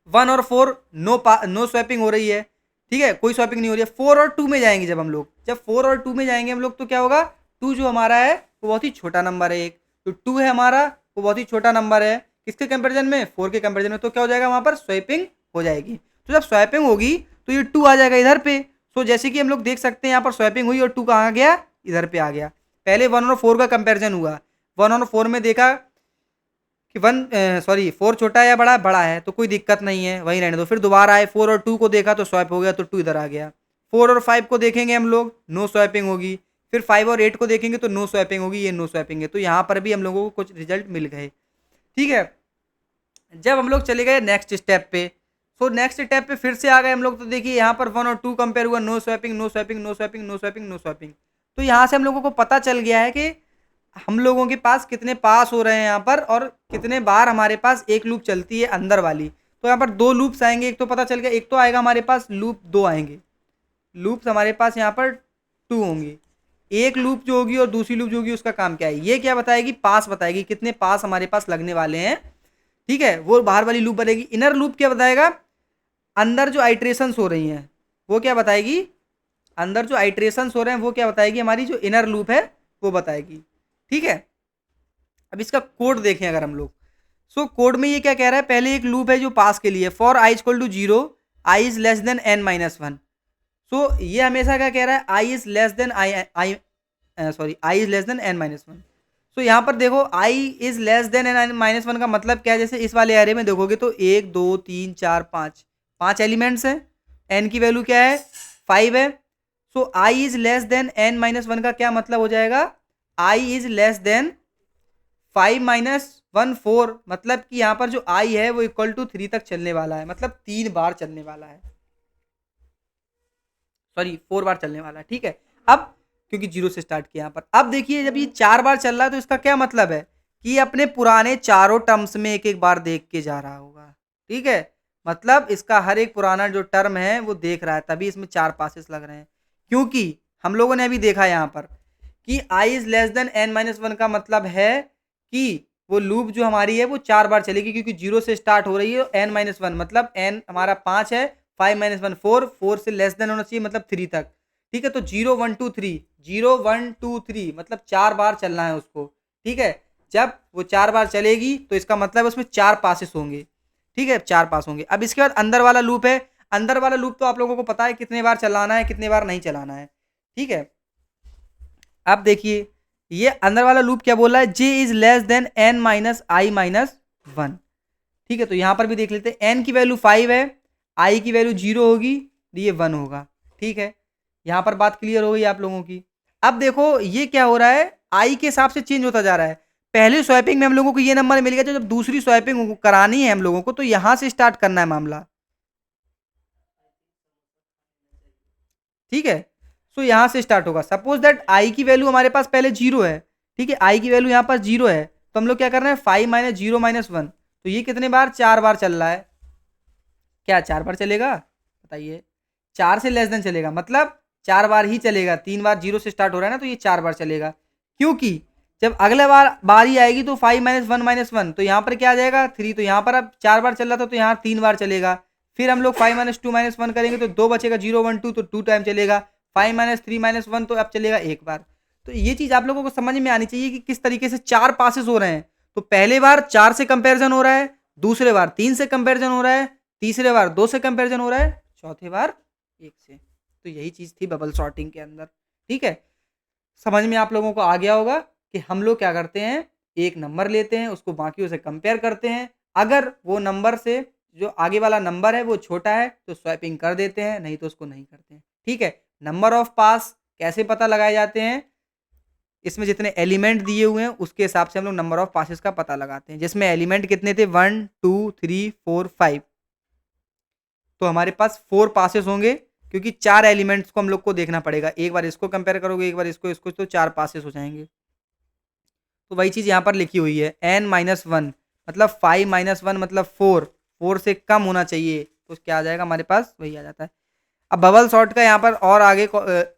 1 और 4 नो स्वैपिंग हो रही है, ठीक है, कोई स्वैपिंग नहीं हो रही है। 4 और 2 में जाएंगे जब हम लोग, जब 4 और 2 में जाएंगे हम लोग, तो क्या होगा, 2 जो हमारा है वो बहुत ही छोटा नंबर है, एक तो 2 है हमारा, वो बहुत ही छोटा नंबर है। किसके कंपेरिजन में, 4 के कंपेरिजन में। तो क्या हो जाएगा, वहां पर स्वैपिंग हो जाएगी। तो जब स्वैपिंग होगी, तो ये 2 आ जाएगा इधर पे। सो जैसे कि हम लोग देख सकते हैं, यहाँ पर स्वैपिंग हुई और 2 कहाँ गया, इधर पे आ गया। पहले 1 और 4 का कंपेरिजन हुआ, 1 और 4 में देखा कि 4 छोटा है या बड़ा, बड़ा है, तो कोई दिक्कत नहीं है, वही रहने दो। फिर दोबारा आए, 4 और 2 को देखा, तो स्वैप हो गया, तो 2 इधर आ गया। 4 और 5 को देखेंगे हम लोग, नो स्वैपिंग होगी। फिर 5 और 8 को देखेंगे, तो नो स्वैपिंग होगी, ये नो स्वैपिंग है। तो यहाँ पर भी हम लोगों को कुछ रिजल्ट मिल गए, ठीक है। जब हम लोग चले गए नेक्स्ट स्टेप पे, तो नेक्स्ट स्टेप पे फिर से आ गए हम लोग, तो देखिए यहाँ पर 1 और 2 कंपेयर हुआ, no swapping, no swapping, no swapping, no swapping, no swapping. तो यहाँ से हम लोगों को पता चल गया है कि हम लोगों के पास कितने पास हो रहे हैं यहाँ पर, और कितने बार हमारे पास एक लूप चलती है अंदर वाली। तो यहाँ पर 2 लूप्स आएंगे, एक तो पता चल गया, एक तो आएगा हमारे पास लूप 2 आएंगे, लूप्स हमारे पास यहाँ पर 2 होंगी। एक लूप जो होगी और दूसरी लूप जो होगी, उसका काम क्या है, ये क्या बताएगी, पास बताएगी, कितने पास हमारे पास लगने वाले हैं, ठीक है। वो बाहर वाली लूप बनेगी। इनर लूप क्या बताएगा, अंदर जो आइट्रेशंस हो रही हैं वो क्या बताएगी, अंदर जो आइट्रेशंस हो रहे हैं वो क्या बताएगी, हमारी जो इनर लूप है वो बताएगी, ठीक है। अब इसका कोड देखें अगर हम लोग, सो कोड में ये क्या कह रहा है, पहले एक लूप है जो पास के लिए, for I equal to 0 I is less than n-1। So ये हमेशा क्या कह रहा है, I is less than I is less than n-1। So यहाँ पर देखो, आई इज लेस देन n-1 का मतलब क्या है, जैसे इस वाले एरे में देखोगे तो 1 2 3 4 5 एलिमेंट्स हैं, n की वैल्यू क्या है 5 है। So I is less than n minus one का क्या मतलब हो जाएगा, I is less than 5 minus 1 4, मतलब कि यहाँ पर जो आई है वो इक्वल टू 3 तक चलने वाला है, मतलब 3 बार चलने वाला है, सॉरी 4 बार चलने वाला है। ठीक है, अब क्योंकि 0 से स्टार्ट किया यहाँ पर, अब देखिए जब ये 4 बार चल रहा है तो इसका क्या मतलब है कि ये अपने पुराने चारों टर्म्स में एक एक बार देख के जा रहा होगा। ठीक है, मतलब इसका हर एक पुराना जो टर्म है वो देख रहा है, तभी इसमें 4 पासेस लग रहे हैं। क्योंकि हम लोगों ने अभी देखा यहाँ पर कि I is less than n minus one का मतलब है कि वो लूप जो हमारी है वो 4 बार चलेगी, क्योंकि 0 से स्टार्ट हो रही है n माइनस वन, मतलब n हमारा 5 है, 5 माइनस वन 4, 4 से लेस देन होना चाहिए मतलब 3 तक। ठीक है, तो 0 1 2 3, 0 1 2 3 मतलब 4 बार चलना है उसको। ठीक है, जब वो 4 बार चलेगी तो इसका मतलब उसमें 4 पासेस होंगे। ठीक है, 4 पास होंगे। अब इसके बाद अंदर वाला लूप है, अंदर वाला लूप तो आप लोगों को पता है कितने बार चलाना है कितने बार नहीं चलाना है। ठीक है, अब देखिए ये अंदर वाला लूप क्या बोल रहा है, J is less than n minus I minus one. ठीक है, तो यहां पर भी देख लेते हैं, n की वैल्यू 5 है, i की वैल्यू 0 होगी, ये 1 होगा। ठीक है, यहां पर बात क्लियर हो गई आप लोगों की। अब देखो ये क्या हो रहा है, i के हिसाब से चेंज होता जा रहा है। पहली स्वैपिंग में हम लोगों को ये नंबर मिल गया, जब दूसरी स्वैपिंग करानी है हम लोगों को तो यहां से स्टार्ट करना है मामला। ठीक है, सो यहां से स्टार्ट होगा। सपोज दैट आई की वैल्यू हमारे पास पहले 0 है। ठीक है, आई की वैल्यू यहाँ पर 0 है, तो हम लोग क्या कर रहे हैं 5 माइनस 0 माइनस वन, तो ये कितने बार 4 बार चल रहा है, क्या 4 बार चलेगा बताइए, 4 से लेस देन चलेगा, मतलब 4 बार ही चलेगा, 3 बार 0 से स्टार्ट हो रहा है ना, तो ये 4 बार चलेगा। क्योंकि जब अगले बार बारी आएगी तो 5 माइनस वन तो यहाँ पर क्या आ जाएगा 3, तो यहाँ पर अब 4 बार चल रहा था तो यहाँ 3 बार चलेगा। फिर हम लोग 5 माइनस टू माइनस वन करेंगे तो 2 बचेगा, 0 1 2 तो 2 टाइम चलेगा। 5 माइनस थ्री माइनस वन तो अब चलेगा एक बार। तो ये चीज आप लोगों को समझ में आनी चाहिए कि किस तरीके से 4 पासेस हो रहे हैं। तो पहले बार 4 से कंपेरिजन हो रहा है, दूसरे बार 3 से कंपेरिजन हो रहा है, तीसरे बार 2 से कंपेरिजन हो रहा है, चौथे बार 1 से। तो यही चीज थी बबल सॉर्टिंग के अंदर। ठीक है, समझ में आप लोगों को आ गया होगा कि हम लोग क्या करते हैं, एक नंबर लेते हैं उसको बाकियों से कंपेयर करते हैं, अगर वो नंबर से जो आगे वाला नंबर है वो छोटा है तो स्वैपिंग कर देते हैं, नहीं तो उसको नहीं करते हैं। ठीक है, नंबर ऑफ पास कैसे पता लगाए जाते हैं, इसमें जितने एलिमेंट दिए हुए हैं उसके हिसाब से हम लोग नंबर ऑफ पासेस का पता लगाते हैं, जिसमें एलिमेंट कितने थे 1 2 3 4 5, तो हमारे पास 4 पासेस होंगे, क्योंकि 4 एलिमेंट्स को हम लोग को देखना पड़ेगा, एक बार इसको कंपेयर करोगे एक बार इसको इसको, तो 4 पासेस हो जाएंगे। तो वही चीज़ यहाँ पर लिखी हुई है, n माइनस वन मतलब 5 माइनस वन मतलब 4, 4 से कम होना चाहिए, तो क्या आ जाएगा हमारे पास वही आ जाता है। अब बबल सॉर्ट का यहाँ पर और आगे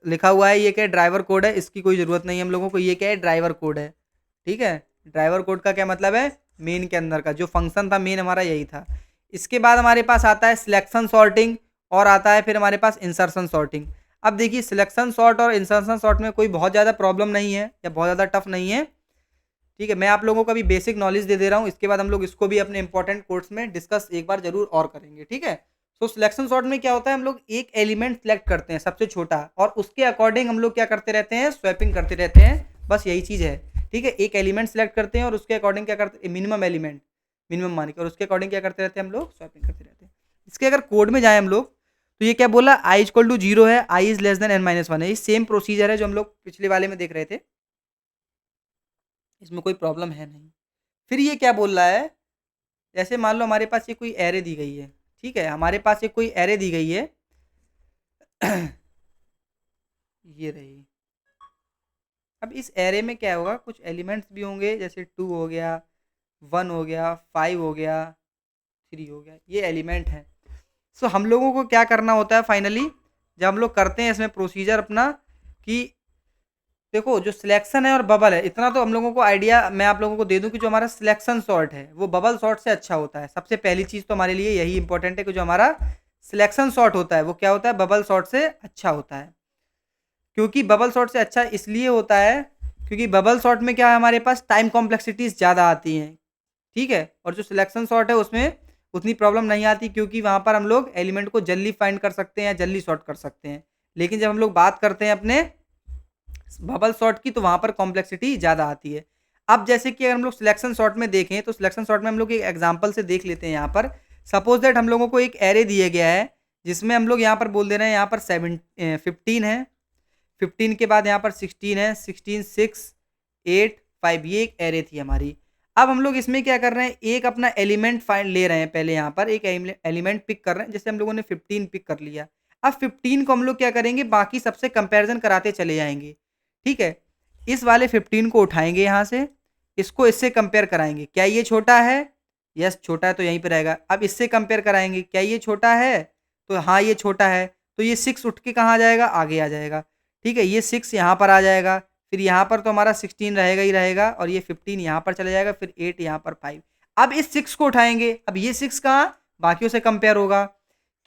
लिखा हुआ है, ये क्या ड्राइवर कोड है, इसकी कोई ज़रूरत नहीं है हम लोगों को, ये क्या है ड्राइवर कोड है। ठीक है, ड्राइवर कोड का क्या मतलब है, मेन के अंदर का जो फंक्शन था मेन हमारा यही था। इसके बाद हमारे पास आता है सिलेक्शन सॉर्टिंग और आता है फिर हमारे पास इंसर्शन सॉर्टिंग। अब देखिए सिलेक्शन सॉर्ट और इंसर्शन सॉर्ट में कोई बहुत ज़्यादा प्रॉब्लम नहीं है या बहुत ज़्यादा टफ नहीं है। ठीक है, मैं आप लोगों को अभी बेसिक नॉलेज दे रहा हूँ, इसके बाद हम लोग इसको भी अपने इंपॉर्टेंट कोर्स में डिस्कस एक बार जरूर और करेंगे। ठीक है, सो सिलेक्शन सॉर्ट में क्या होता है, हम लोग एक एलिमेंट सेलेक्ट करते हैं सबसे छोटा और उसके अकॉर्डिंग हम लोग क्या करते रहते हैं, स्वैपिंग करते रहते हैं, बस यही चीज़ है। ठीक है, एक एलिमेंट सेलेक्ट करते हैं और उसके अकॉर्डिंग क्या करते हैं, मिनिमम एलिमेंट मिनिमम मान के, और उसके अकॉर्डिंग क्या करते रहते हैं हम लोग, स्वैपिंग करते रहते हैं। इसके अगर कोड में जाए हम लोग तो ये क्या बोला, आई इक्वल टू 0 है, I is less than n minus one है, ये सेम प्रोसीजर है जो हम लोग पिछले वाले में देख रहे थे, इसमें कोई प्रॉब्लम है नहीं। फिर ये क्या बोल रहा है, जैसे मान लो हमारे पास ये कोई एरे दी गई है। ठीक है, हमारे पास ये कोई एरे दी गई है ये रही। अब इस एरे में क्या होगा, कुछ एलिमेंट्स भी होंगे, जैसे 2 हो गया, 1 हो गया, 5 हो गया, 3 हो गया, ये एलिमेंट है। सो हम लोगों को क्या करना होता है फाइनली, जब हम लोग करते हैं इसमें प्रोसीजर अपना, कि देखो जो सिलेक्शन है और बबल है, इतना तो हम लोगों को आइडिया मैं आप लोगों को दे दूं कि जो हमारा सिलेक्शन सॉर्ट है वो बबल सॉर्ट से अच्छा होता है। सबसे पहली चीज़ तो हमारे लिए यही इंपॉर्टेंट है कि जो हमारा सिलेक्शन सॉर्ट होता है वो क्या होता है, बबल सॉर्ट से अच्छा होता है। क्योंकि बबल सॉर्ट से अच्छा इसलिए होता है क्योंकि बबल सॉर्ट में क्या है, हमारे पास टाइम कॉम्प्लेक्सिटीज ज़्यादा आती हैं। ठीक है, और जो सिलेक्शन सॉर्ट है उसमें उतनी प्रॉब्लम नहीं आती, क्योंकि वहाँ पर हम लोग एलिमेंट को जल्दी फाइंड कर सकते हैं या जल्दी सॉर्ट कर सकते हैं। लेकिन जब हम लोग बात करते हैं अपने बबल सॉर्ट की तो वहाँ पर कॉम्प्लेक्सिटी ज़्यादा आती है। अब जैसे कि अगर हम लोग सिलेक्शन सॉर्ट में देखें तो सिलेक्शन सॉर्ट में हम लोग एक एग्जांपल से देख लेते हैं। यहाँ पर सपोज दैट हम लोगों को एक एरे दिया गया है, जिसमें हम लोग यहाँ पर बोल दे रहे हैं यहाँ पर 15 है, 15 के बाद यहाँ पर 16 है, 16 6 8 5, ये एक एरे थी हमारी। अब हम लोग इसमें क्या कर रहे हैं, एक अपना एलिमेंट फाइंड ले रहे हैं, पहले यहाँ पर एक एलिमेंट पिक कर रहे हैं, जैसे हम लोगों ने 15 पिक कर लिया। अब 15 को हम लोग क्या करेंगे, बाकी सबसे कंपैरिजन कराते चले जाएंगे। ठीक है, इस वाले 15 को उठाएंगे यहाँ से, इसको इससे कंपेयर कराएंगे, क्या ये छोटा है, यस छोटा है तो यहीं पे रहेगा। अब इससे कंपेयर कराएंगे, क्या ये छोटा है, तो हाँ ये छोटा है, तो ये 6 उठ के कहाँ आ जाएगा, आगे आ जाएगा। ठीक है, ये 6 यहाँ पर आ जाएगा, फिर यहाँ पर तो हमारा 16 रहेगा ही रहेगा, और ये 15 यहाँ पर चला जाएगा, फिर 8 यहाँ पर 5। अब इस 6 को उठाएंगे, अब ये 6 कहाँ बाकियों से कंपेयर होगा,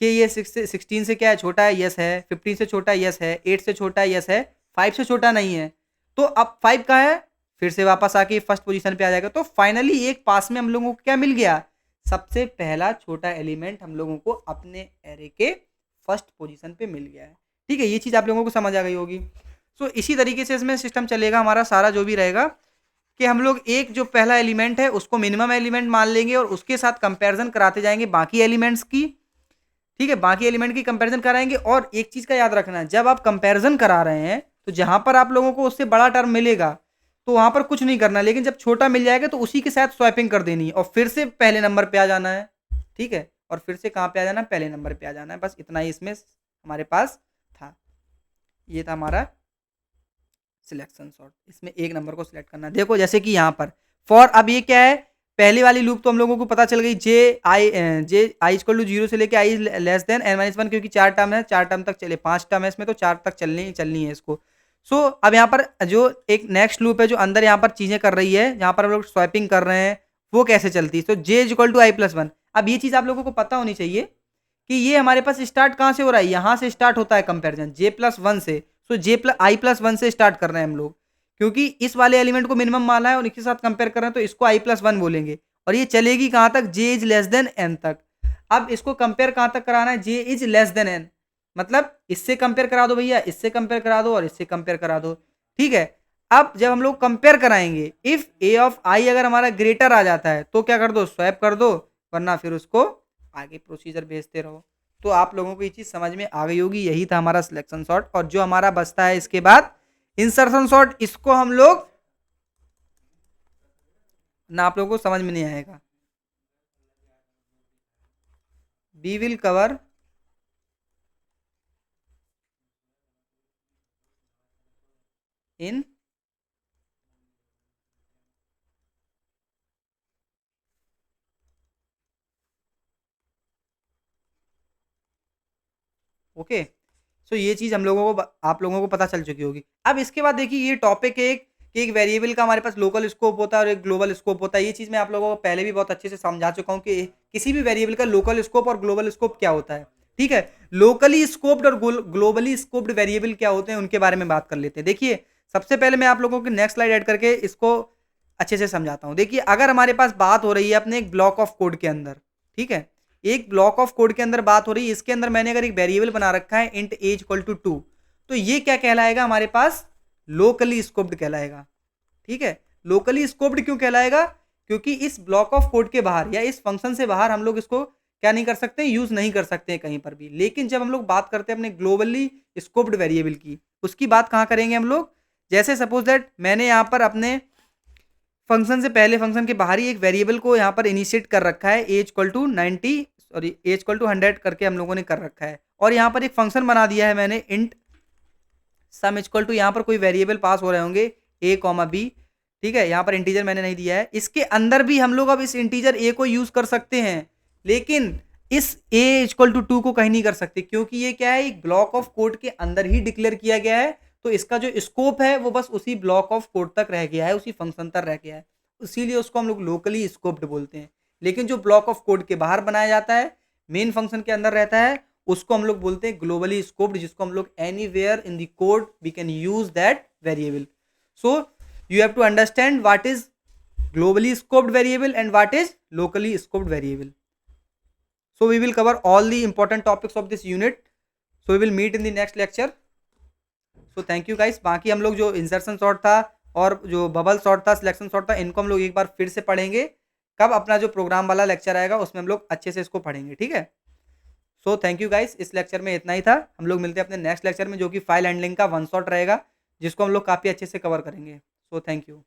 कि ये 16 से क्या है, छोटा है, यस है, 15 से छोटा है, यस है, 8 से छोटा है, यस है, 5 से छोटा नहीं है। तो अब 5 कहाँ है, फिर से वापस आके फर्स्ट पोजीशन पे आ जाएगा। तो फाइनली एक पास में हम लोगों को क्या मिल गया, सबसे पहला छोटा एलिमेंट हम लोगों को अपने एरे के फर्स्ट पोजीशन पे मिल गया है। ठीक है, ये चीज़ आप लोगों को समझ आ गई होगी। सो इसी तरीके से इसमें सिस्टम चलेगा हमारा सारा, जो भी रहेगा कि हम लोग एक जो पहला एलिमेंट है उसको मिनिमम एलिमेंट मान लेंगे और उसके साथ कंपैरिजन कराते जाएंगे बाकी एलिमेंट्स की। ठीक है, बाकी एलिमेंट की कंपैरिजन कराएंगे। और एक चीज़ का याद रखना, जब आप कंपैरिजन करा रहे हैं तो जहां पर आप लोगों को उससे बड़ा टर्म मिलेगा तो वहां पर कुछ नहीं करना, लेकिन जब छोटा मिल जाएगा तो उसी के साथ स्वैपिंग कर देनी है और फिर से पहले नंबर पे आ जाना है। ठीक है, और फिर से कहाँ पे आ जाना है, पहले नंबर पे आ जाना है। बस इतना ही इसमें हमारे पास था, ये था हमारा सिलेक्शन सॉर्ट। इसमें एक नंबर को सिलेक्ट करना है। देखो जैसे कि यहाँ पर फॉर, अब ये क्या है, पहली वाली लूप तो हम लोगों को पता चल गई, जे आई इक्वल टू 0 से लेके आई लेस देन n-1, क्योंकि 4 टर्म है, 4 टर्म तक चले, 5 टर्म है इसमें तो 4 तक चलनी है इसको। सो अब यहाँ पर जो एक नेक्स्ट लूप है जो अंदर यहाँ पर चीजें कर रही है, जहाँ पर हम लोग स्वैपिंग कर रहे हैं, वो कैसे चलती है। तो जे इक्वल टू i+1। अब ये चीज आप लोगों को पता होनी चाहिए कि ये हमारे पास स्टार्ट कहाँ से हो रहा है, यहाँ से स्टार्ट होता है कंपेरिजन j+1 से। सो i+1 से स्टार्ट कर रहे हैं हम लोग, क्योंकि इस वाले एलिमेंट को मिनिमम माना है और इसके साथ कंपेयर कर रहे हैं, तो इसको i+1 बोलेंगे। और ये चलेगी कहाँ तक, j is less than n तक। अब इसको कंपेयर कहाँ तक कराना है, j is less than n, मतलब इससे कंपेयर करा दो भैया, इससे कंपेयर करा दो और इससे कंपेयर करा दो। ठीक है, अब जब हम लोग कंपेयर कराएंगे, इफ a ऑफ i अगर हमारा ग्रेटर आ जाता है तो क्या कर दो, स्वैप कर दो, वरना फिर उसको आगे प्रोसीजर भेजते रहो। तो आप लोगों को ये चीज समझ में आ गई होगी, यही था हमारा सिलेक्शन सॉर्ट। और जो हमारा बचता है इसके बाद इंसर्शन सॉर्ट, इसको हम लोग ना, आप लोगों को समझ में नहीं आएगा, we will cover in okay. So ये चीज हम लोगों को आप लोगों को पता चल चुकी होगी। अब इसके बाद देखिए ये टॉपिक एक कि एक वेरिएबल का हमारे पास लोकल स्कोप होता है और एक ग्लोबल स्कोप होता है। ये चीज मैं आप लोगों को पहले भी बहुत अच्छे से समझा चुका हूँ कि किसी भी वेरिएबल का लोकल स्कोप और ग्लोबल स्कोप क्या होता है। ठीक है, लोकली स्कोप्ड और ग्लोबली स्कोप्ड वेरिएबल क्या होते हैं उनके बारे में बात कर लेते हैं। देखिए सबसे पहले मैं आप लोगों को नेक्स्ट स्लाइड ऐड करके इसको अच्छे से समझाता हूँ। देखिए अगर हमारे पास बात हो रही है अपने एक ब्लॉक ऑफ कोड के अंदर, ठीक है, एक ब्लॉक ऑफ कोड के अंदर बात हो रही है, इसके अंदर मैंने अगर एक वेरिएबल बना रखा है इंट एज इक्वल टू 2, तो ये क्या कहलाएगा हमारे पास, लोकली स्कोप्ड कहलाएगा। ठीक है, लोकली स्कोप्ड क्यों कहलाएगा, क्योंकि इस ब्लॉक ऑफ कोड के बाहर या इस फंक्शन से बाहर हम लोग इसको क्या नहीं कर सकते, यूज नहीं कर सकते कहीं पर भी। लेकिन जब हम लोग बात करते हैं अपने ग्लोबली स्कोप्ड वेरिएबल की, उसकी बात कहाँ करेंगे हम लोग, जैसे सपोज दैट मैंने यहाँ पर अपने फंक्शन से पहले फंक्शन के बाहर ही एक वेरिएबल को यहाँ पर इनिशिएट कर रखा है, age equal to 90 sorry age equal to 100 करके हम लोगों ने कर रखा है। और यहाँ पर एक फंक्शन बना दिया है मैंने इंट सम इक्वल टू, यहाँ पर कोई वेरिएबल पास हो रहे होंगे a कॉमा बी। ठीक है, यहाँ पर इंटीजर मैंने नहीं दिया है, इसके अंदर भी हम लोग अब इस इंटीजर a को यूज कर सकते हैं, लेकिन इस a इक्वल टू 2 को कहीं नहीं कर सकते, क्योंकि ये क्या है, एक ब्लॉक ऑफ कोड के अंदर ही डिक्लेयर किया गया है। तो इसका जो स्कोप है वो बस उसी ब्लॉक ऑफ कोड तक रह गया है, उसी फंक्शन तक रह गया है, इसीलिए उसको हम लोग लोकली स्कोप्ड बोलते हैं। लेकिन जो ब्लॉक ऑफ कोड के बाहर बनाया जाता है, मेन फंक्शन के अंदर रहता है, उसको हम लोग बोलते हैं ग्लोबली स्कोप्ड, जिसको हम लोग anywhere in the code we can use that variable. So you have to understand what is globally scoped variable and what is locally scoped variable. So we will cover all the important topics of this unit. So we will meet in the next lecture. So thank you guys. बाकी हम लोग जो insertion sort था और जो bubble sort था, selection sort था, इनको हम लोग एक बार फिर से पढ़ेंगे। कब अपना जो प्रोग्राम वाला लेक्चर आएगा उसमें हम लोग अच्छे से इसको पढ़ेंगे। ठीक है। सो थैंक यू गाइस, इस लेक्चर में इतना ही था। हम लोग मिलते हैं अपने नेक्स्ट लेक्चर में, जो कि फाइल हैंडलिंग का वन शॉट रहेगा, जिसको हम लोग काफ़ी अच्छे से कवर करेंगे। So thank you.